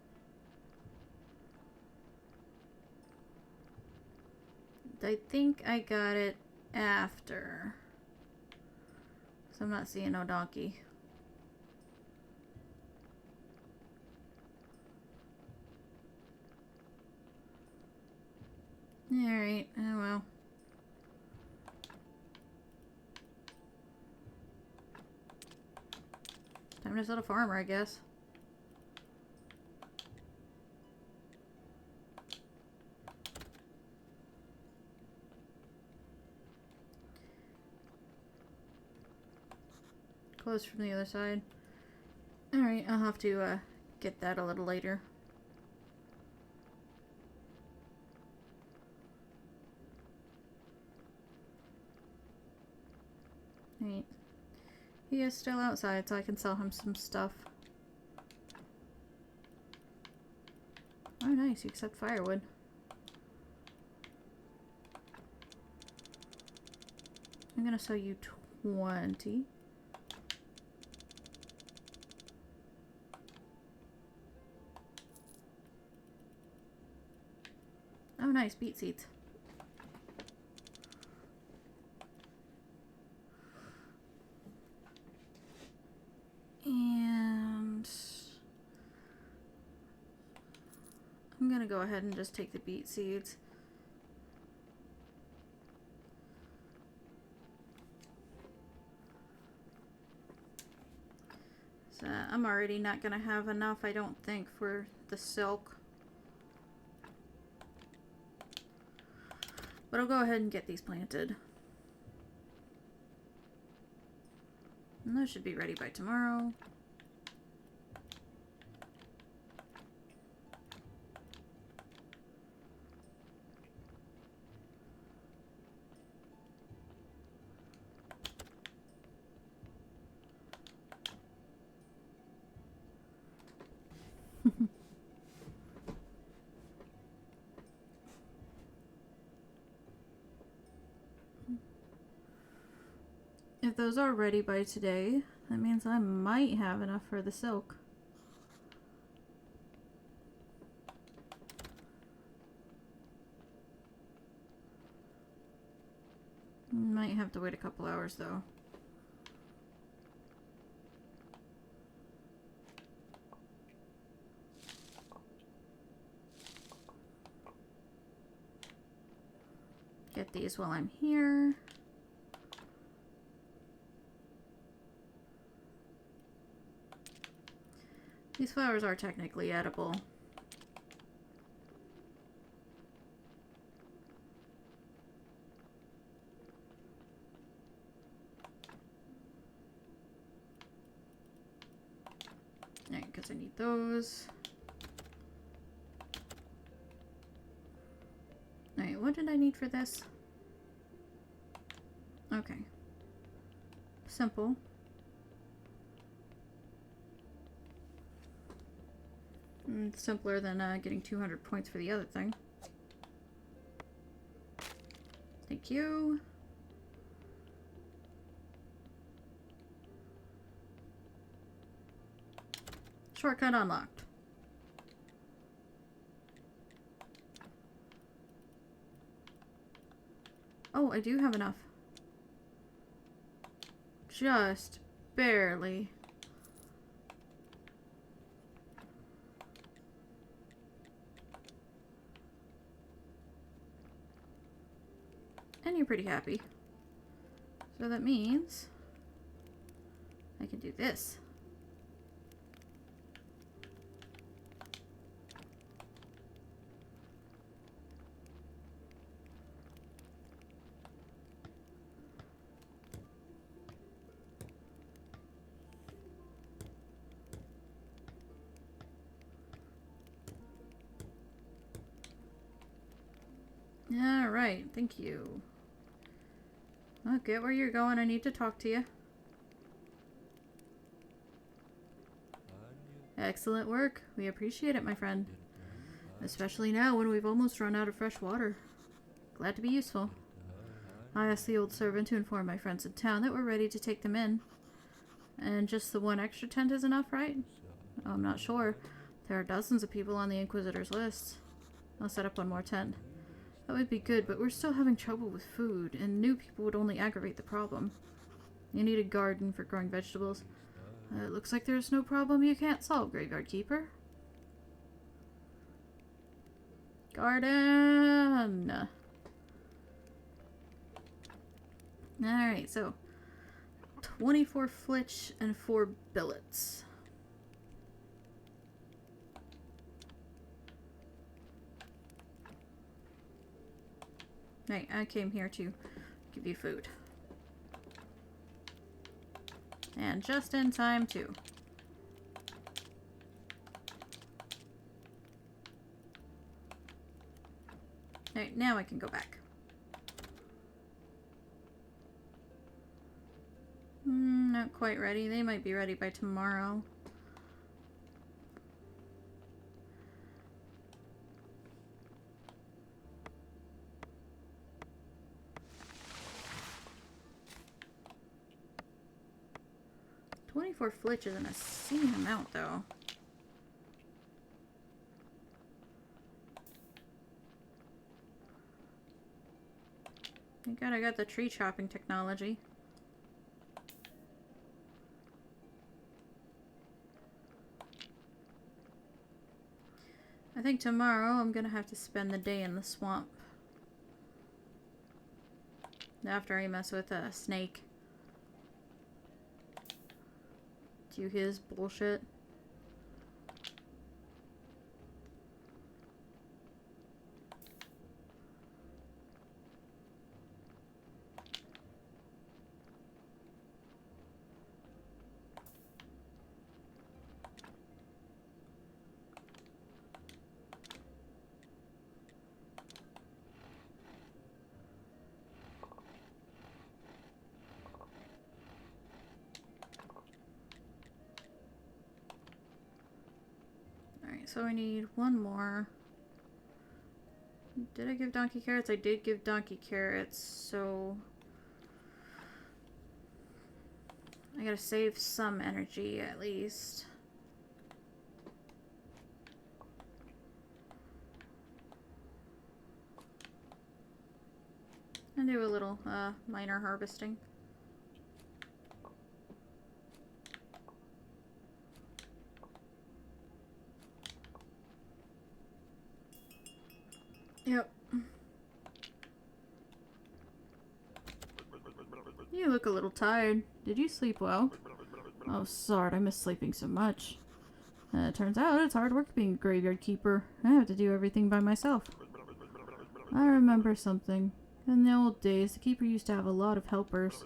I think I got it after. So I'm not seeing no donkey. Alright, oh well. Time to set a farmer, I guess. Closed from the other side. Alright, I'll have to get that a little later. Alright. He is still outside, so I can sell him some stuff. Oh nice, you accept firewood. I'm gonna sell you 20. Oh nice, beet seeds. And I'm gonna go ahead and just take the beet seeds. I'm already not gonna have enough, I don't think, for the silk. But I'll go ahead and get these planted. And those should be ready by tomorrow. If those are ready by today, that means I might have enough for the silk. Might have to wait a couple hours though. Get these while I'm here. These flowers are technically edible. Alright, because I need those. Alright, what did I need for this? Okay. Simple. Simpler than getting 200 points for the other thing. Thank you. Shortcut unlocked. Oh, I do have enough. Just barely. And you're pretty happy. So that means I can do this. Alright, thank you. I'll get where you're going. I need to talk to you. Excellent work. We appreciate it, my friend. Especially now when we've almost run out of fresh water. Glad to be useful. I asked the old servant to inform my friends in town that we're ready to take them in. And just the one extra tent is enough, right? I'm not sure. There are dozens of people on the Inquisitor's list. I'll set up one more tent. That would be good, but we're still having trouble with food, and new people would only aggravate the problem. You need a garden for growing vegetables. It looks like there's no problem you can't solve, Graveyard Keeper. Garden! Alright, so 24 flitch and 4 billets. Right, I came here to give you food. And just in time, too. Alright, now I can go back. Not quite ready. They might be ready by tomorrow. $24 flitch isn't a obscene amount, though. Thank God I got the tree chopping technology. I think tomorrow I'm gonna have to spend the day in the swamp. After I mess with a snake. Cue his bullshit. Alright, so I need one more. Did I give Donkey carrots? I did give Donkey carrots, so I gotta save some energy at least. And do a little minor harvesting. Yep. You look a little tired. Did you sleep well? Oh, sorry, I miss sleeping so much. It turns out it's hard work being a graveyard keeper. I have to do everything by myself. I remember something. In the old days, the keeper used to have a lot of helpers.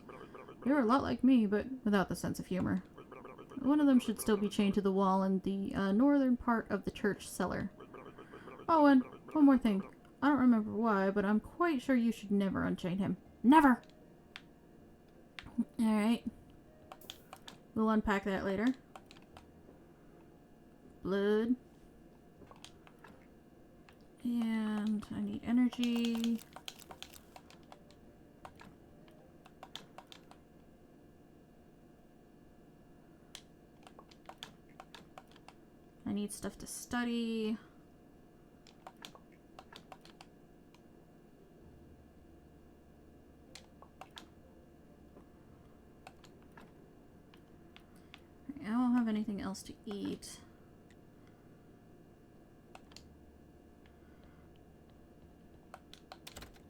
They were a lot like me, but without the sense of humor. One of them should still be chained to the wall in the northern part of the church cellar. Oh, and one more thing. I don't remember why, but I'm quite sure you should never unchain him. Never! Alright. We'll unpack that later. Blood. And I need energy. I need stuff to study. I don't have anything else to eat.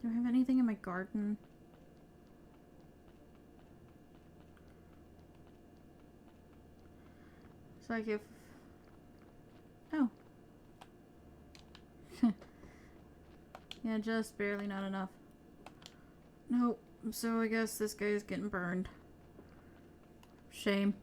Do I have anything in my garden? So I give... Oh. Yeah, just barely not enough. Nope. So I guess this guy is getting burned. Shame.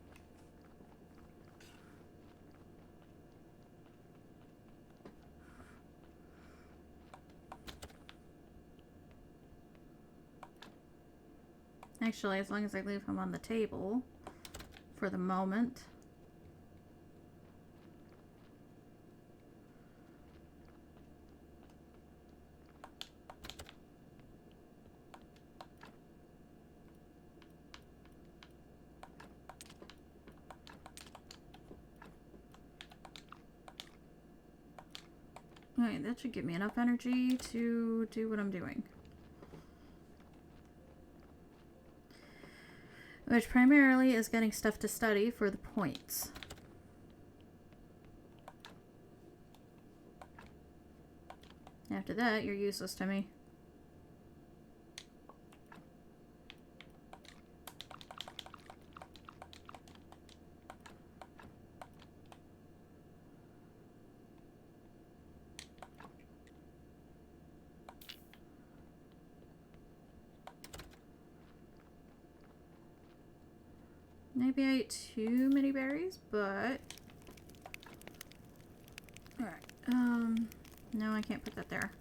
Actually, as long as I leave him on the table for the moment. Alright, that should give me enough energy to do what I'm doing. Which primarily is getting stuff to study for the points. After that, you're useless to me. Maybe I ate too many berries, but... Alright, no, I can't put that there.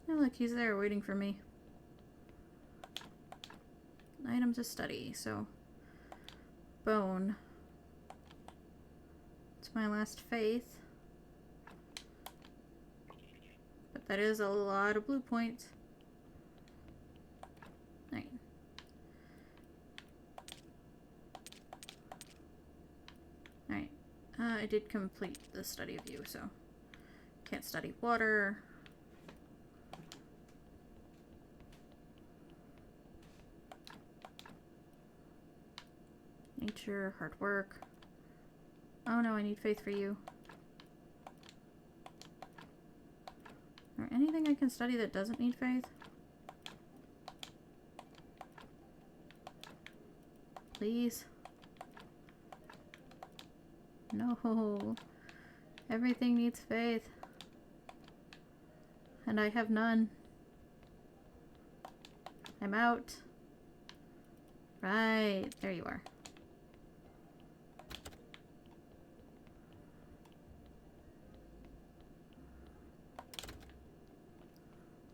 Oh, look, he's there waiting for me. Item to study, so... Bone. It's my last faith. But that is a lot of blue points. Right. Alright. I did complete the study of you, so... Can't study water. Nature, hard work. Oh no, I need faith for you. Or anything I can study that doesn't need faith? Please. No. Everything needs faith. And I have none. I'm out. Right. There you are.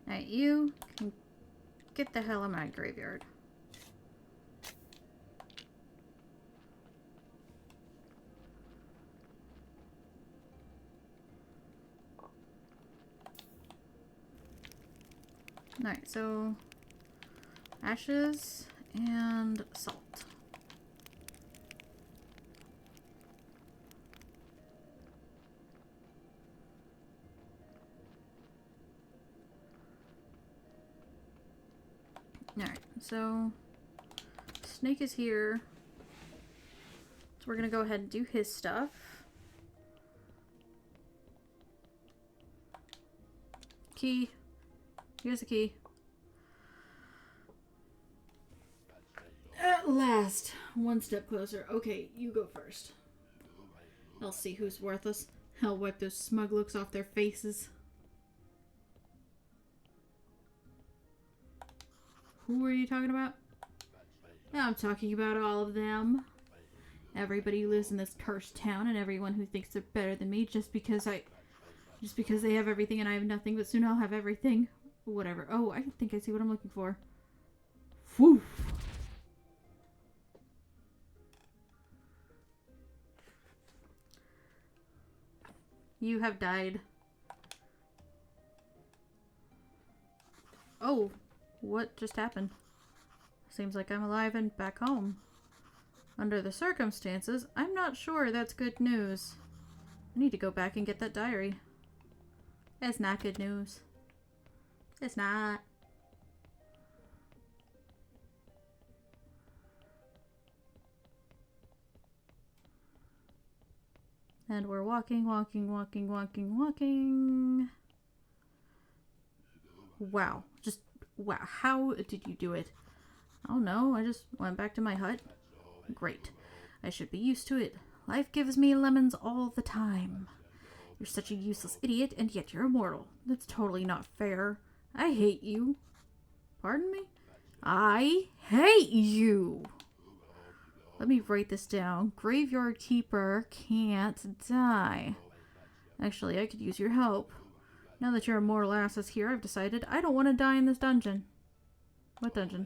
Alright, you can get the hell out of my graveyard. Alright, so ashes and salt. Alright, so Snake is here. So we're gonna go ahead and do his stuff. Key. Here's the key. At last, one step closer. Okay, you go first. I'll see who's worthless. I'll wipe those smug looks off their faces. Who are you talking about? I'm talking about all of them. Everybody who lives in this cursed town and everyone who thinks they're better than me just because they have everything and I have nothing, but soon I'll have everything. Whatever. Oh, I think I see what I'm looking for. Whew. You have died. Oh, what just happened? Seems like I'm alive and back home. Under the circumstances, I'm not sure that's good news. I need to go back and get that diary. It's not good news. It's not. And we're walking. Wow. Just, wow. How did you do it? Oh no, I just went back to my hut. Great. I should be used to it. Life gives me lemons all the time. You're such a useless idiot, and yet you're immortal. That's totally not fair. I hate you. Pardon me? I hate you. Let me write this down. Graveyard Keeper can't die. Actually, I could use your help. Now that your immortal ass is here, I've decided I don't want to die in this dungeon. What dungeon?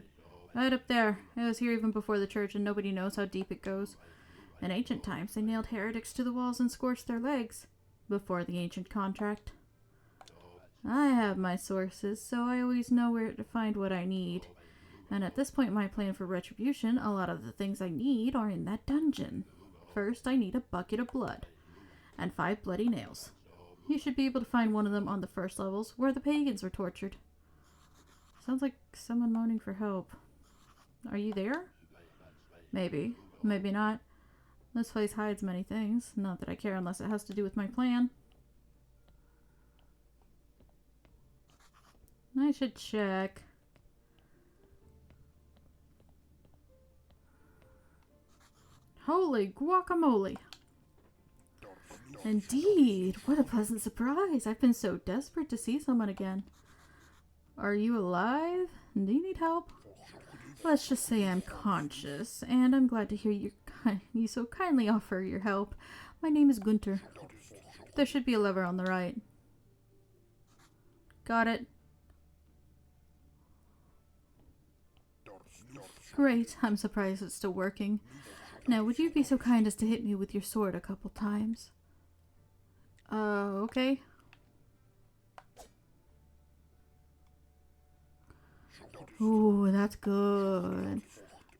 Right up there. It was here even before the church, and nobody knows how deep it goes. In ancient times, they nailed heretics to the walls and scorched their legs. Before the ancient contract. I have my sources, so I always know where to find what I need. And at this point in my plan for retribution, a lot of the things I need are in that dungeon. First, I need a bucket of blood. And 5 bloody nails. You should be able to find one of them on the first levels, where the pagans were tortured. Sounds like someone moaning for help. Are you there? Maybe. Maybe not. This place hides many things. Not that I care unless it has to do with my plan. I should check. Holy guacamole. Indeed. What a pleasant surprise. I've been so desperate to see someone again. Are you alive? Do you need help? Let's just say I'm conscious, and I'm glad to hear you so kindly offer your help. My name is Gunter. There should be a lever on the right. Got it. Great, I'm surprised it's still working. Now, would you be so kind as to hit me with your sword a couple times? Okay. Ooh, that's good.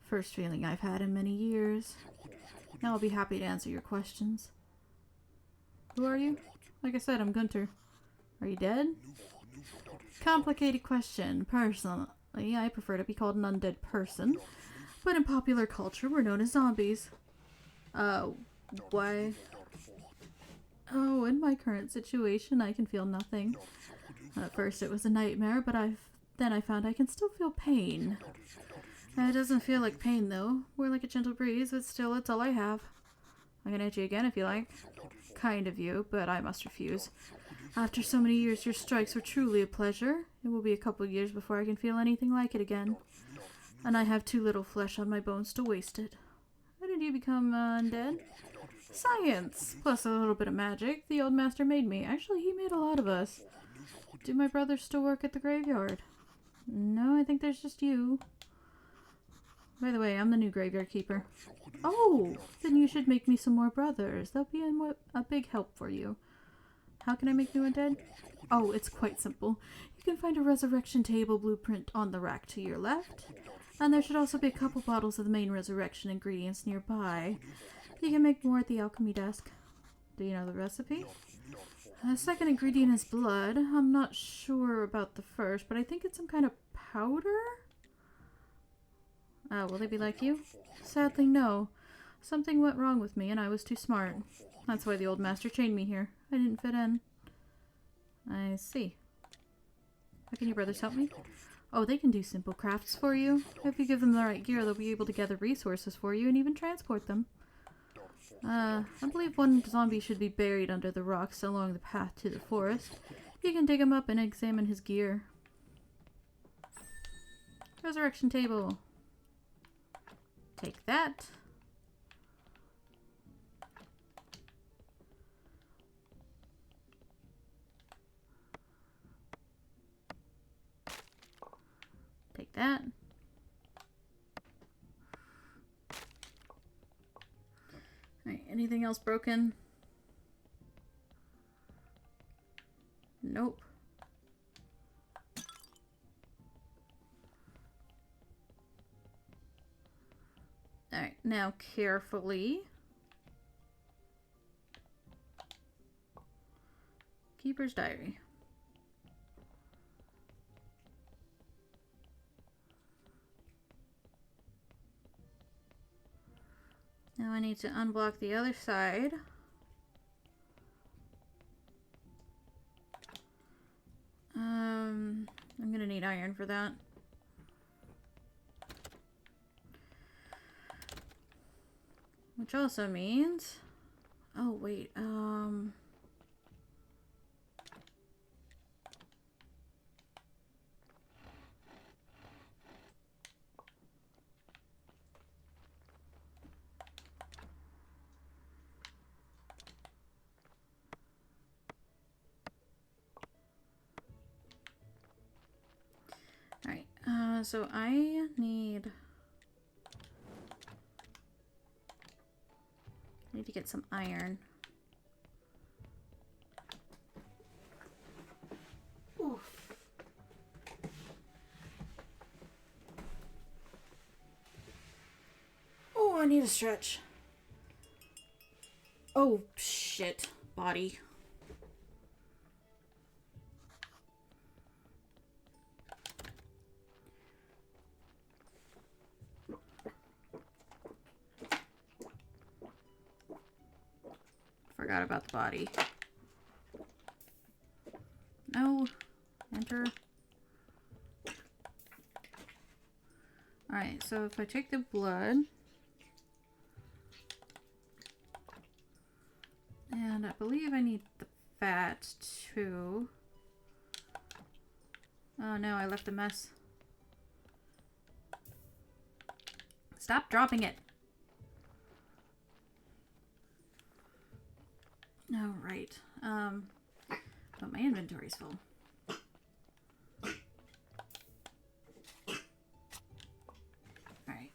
First feeling I've had in many years. Now I'll be happy to answer your questions. Who are you? Like I said, I'm Gunter. Are you dead? Complicated question. Personally, I prefer to be called an undead person. But in popular culture, we're known as zombies. Why Oh, in my current situation, I can feel nothing. At first it was a nightmare, but then I found I can still feel pain. It doesn't feel like pain, though. More like a gentle breeze, but still, it's all I have. I can hit you again if you like. Kind of you, but I must refuse. After so many years, your strikes were truly a pleasure. It will be a couple years before I can feel anything like it again. And I have too little flesh on my bones to waste it. How did you become undead? Science! Plus a little bit of magic. The old master made me. Actually, he made a lot of us. Do my brothers still work at the graveyard? No, I think there's just you. By the way, I'm the new graveyard keeper. Oh, then you should make me some more brothers. They'll be a big help for you. How can I make new undead? Oh, it's quite simple. You can find a resurrection table blueprint on the rack to your left. And there should also be a couple bottles of the main resurrection ingredients nearby. You can make more at the alchemy desk. Do you know the recipe? The second ingredient is blood. I'm not sure about the first, but I think it's some kind of powder? Will they be like you? Sadly, no. Something went wrong with me and I was too smart. That's why the old master chained me here. I didn't fit in. I see. How can your brothers help me? Oh, they can do simple crafts for you. If you give them the right gear, they'll be able to gather resources for you and even transport them. I believe one zombie should be buried under the rocks along the path to the forest. You can dig him up and examine his gear. Resurrection table. Take that. Take that. Alright, anything else broken? Nope. Alright, now carefully. Keeper's diary. Now I need to unblock the other side. I'm gonna need iron for that. Which also means... Oh, wait, Alright, so I need to get some iron. Oof. Oh, I need a stretch. Oh, shit. Body. Forgot about the body. No. Enter. Alright, so if I take the blood... And I believe I need the fat too. Oh no, I left a mess. Stop dropping it. Oh, right. But my inventory's full. Alright.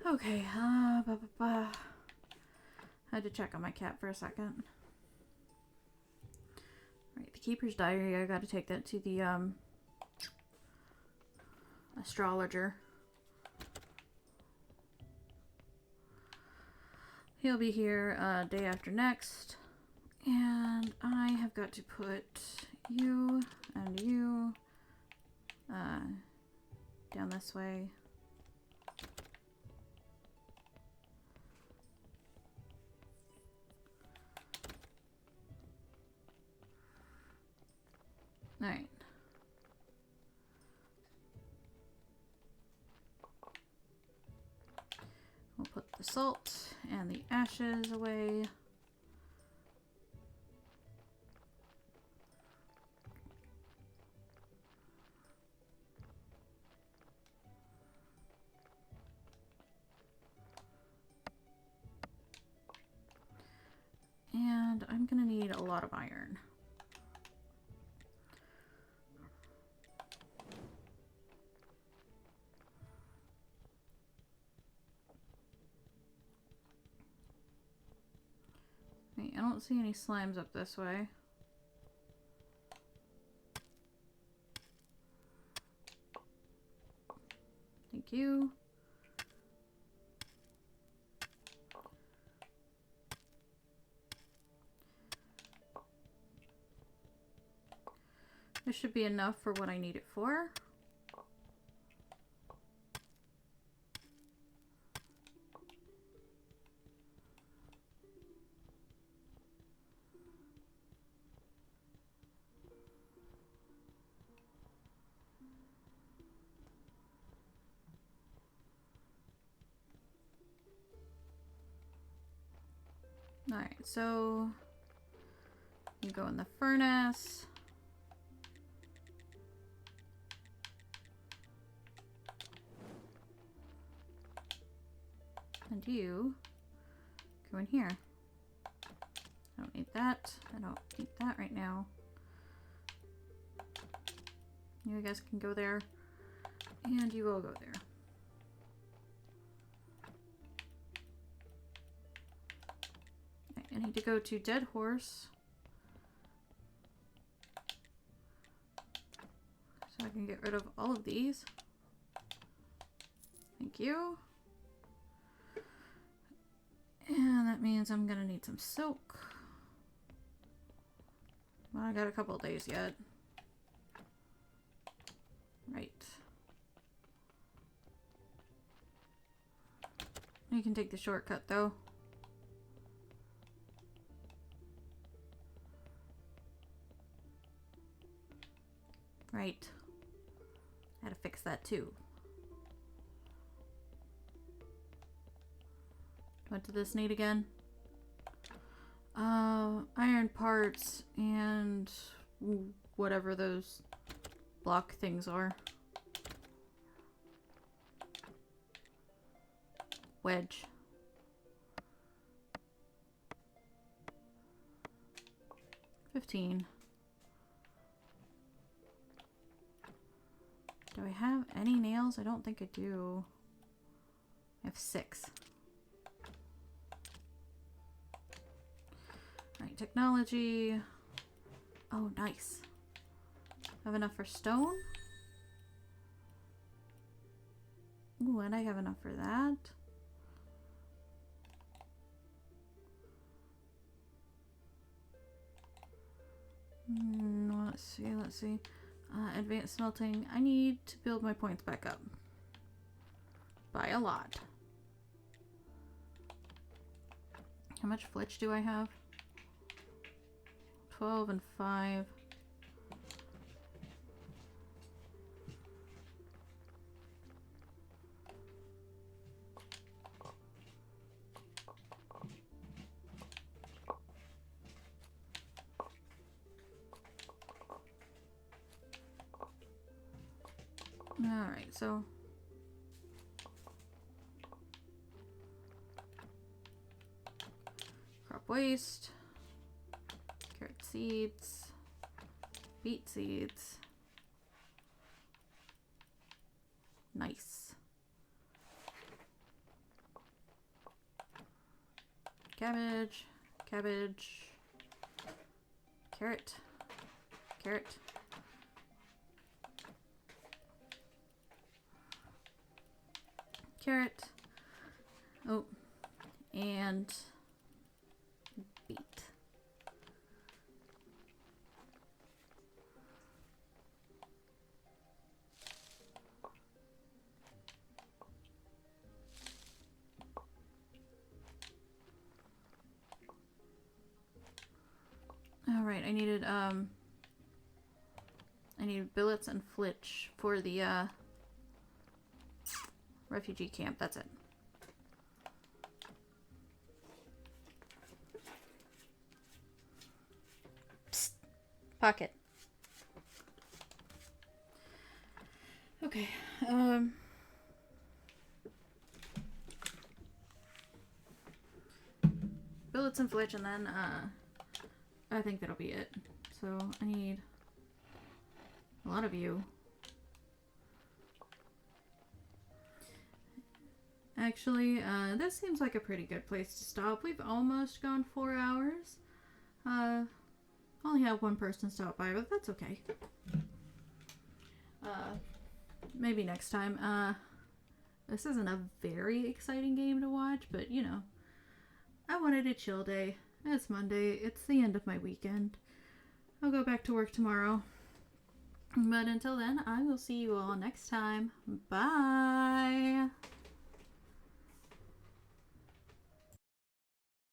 Okay, had to check on my cat for a second. Right, the Keeper's Diary, I gotta take that to the, astrologer. He'll be here day after next. And I have got to put you and you down this way. Alright. We'll put the salt and the ashes away. And I'm gonna need a lot of iron. Wait, I don't see any slimes up this way. Thank you. This should be enough for what I need it for. Alright, so you go in the furnace. And you go in here. I don't need that. I don't need that right now. You guys can go there. And you will go there. I need to go to Dead Horse. So I can get rid of all of these. Thank you. And that means I'm gonna need some silk. Well, I got a couple of days yet. Right. You can take the shortcut though. Right. I had to fix that too. What did this need again? Iron parts and whatever those block things are. Wedge. $15. Do I have any nails? I don't think I do. I have 6. Alright, technology. Oh, nice. Have enough for stone? Ooh, and I have enough for that. Let's see. Advanced smelting. I need to build my points back up. By a lot. How much flitch do I have? 12 and 5. Alright, so crop waste, carrot seeds, beet seeds. Nice. Cabbage, cabbage, carrot, carrot. Carrot. Oh, and right, I needed billets and flitch for the, refugee camp. That's it. Psst. Pocket. Okay, billets and flitch, and then, I think that'll be it. So, I need a lot of you. Actually, this seems like a pretty good place to stop. We've almost gone 4 hours. Only have one person stop by, but that's okay. Maybe next time. This isn't a very exciting game to watch, but you know, I wanted a chill day. It's Monday. It's the end of my weekend. I'll go back to work tomorrow. But until then, I will see you all next time. Bye!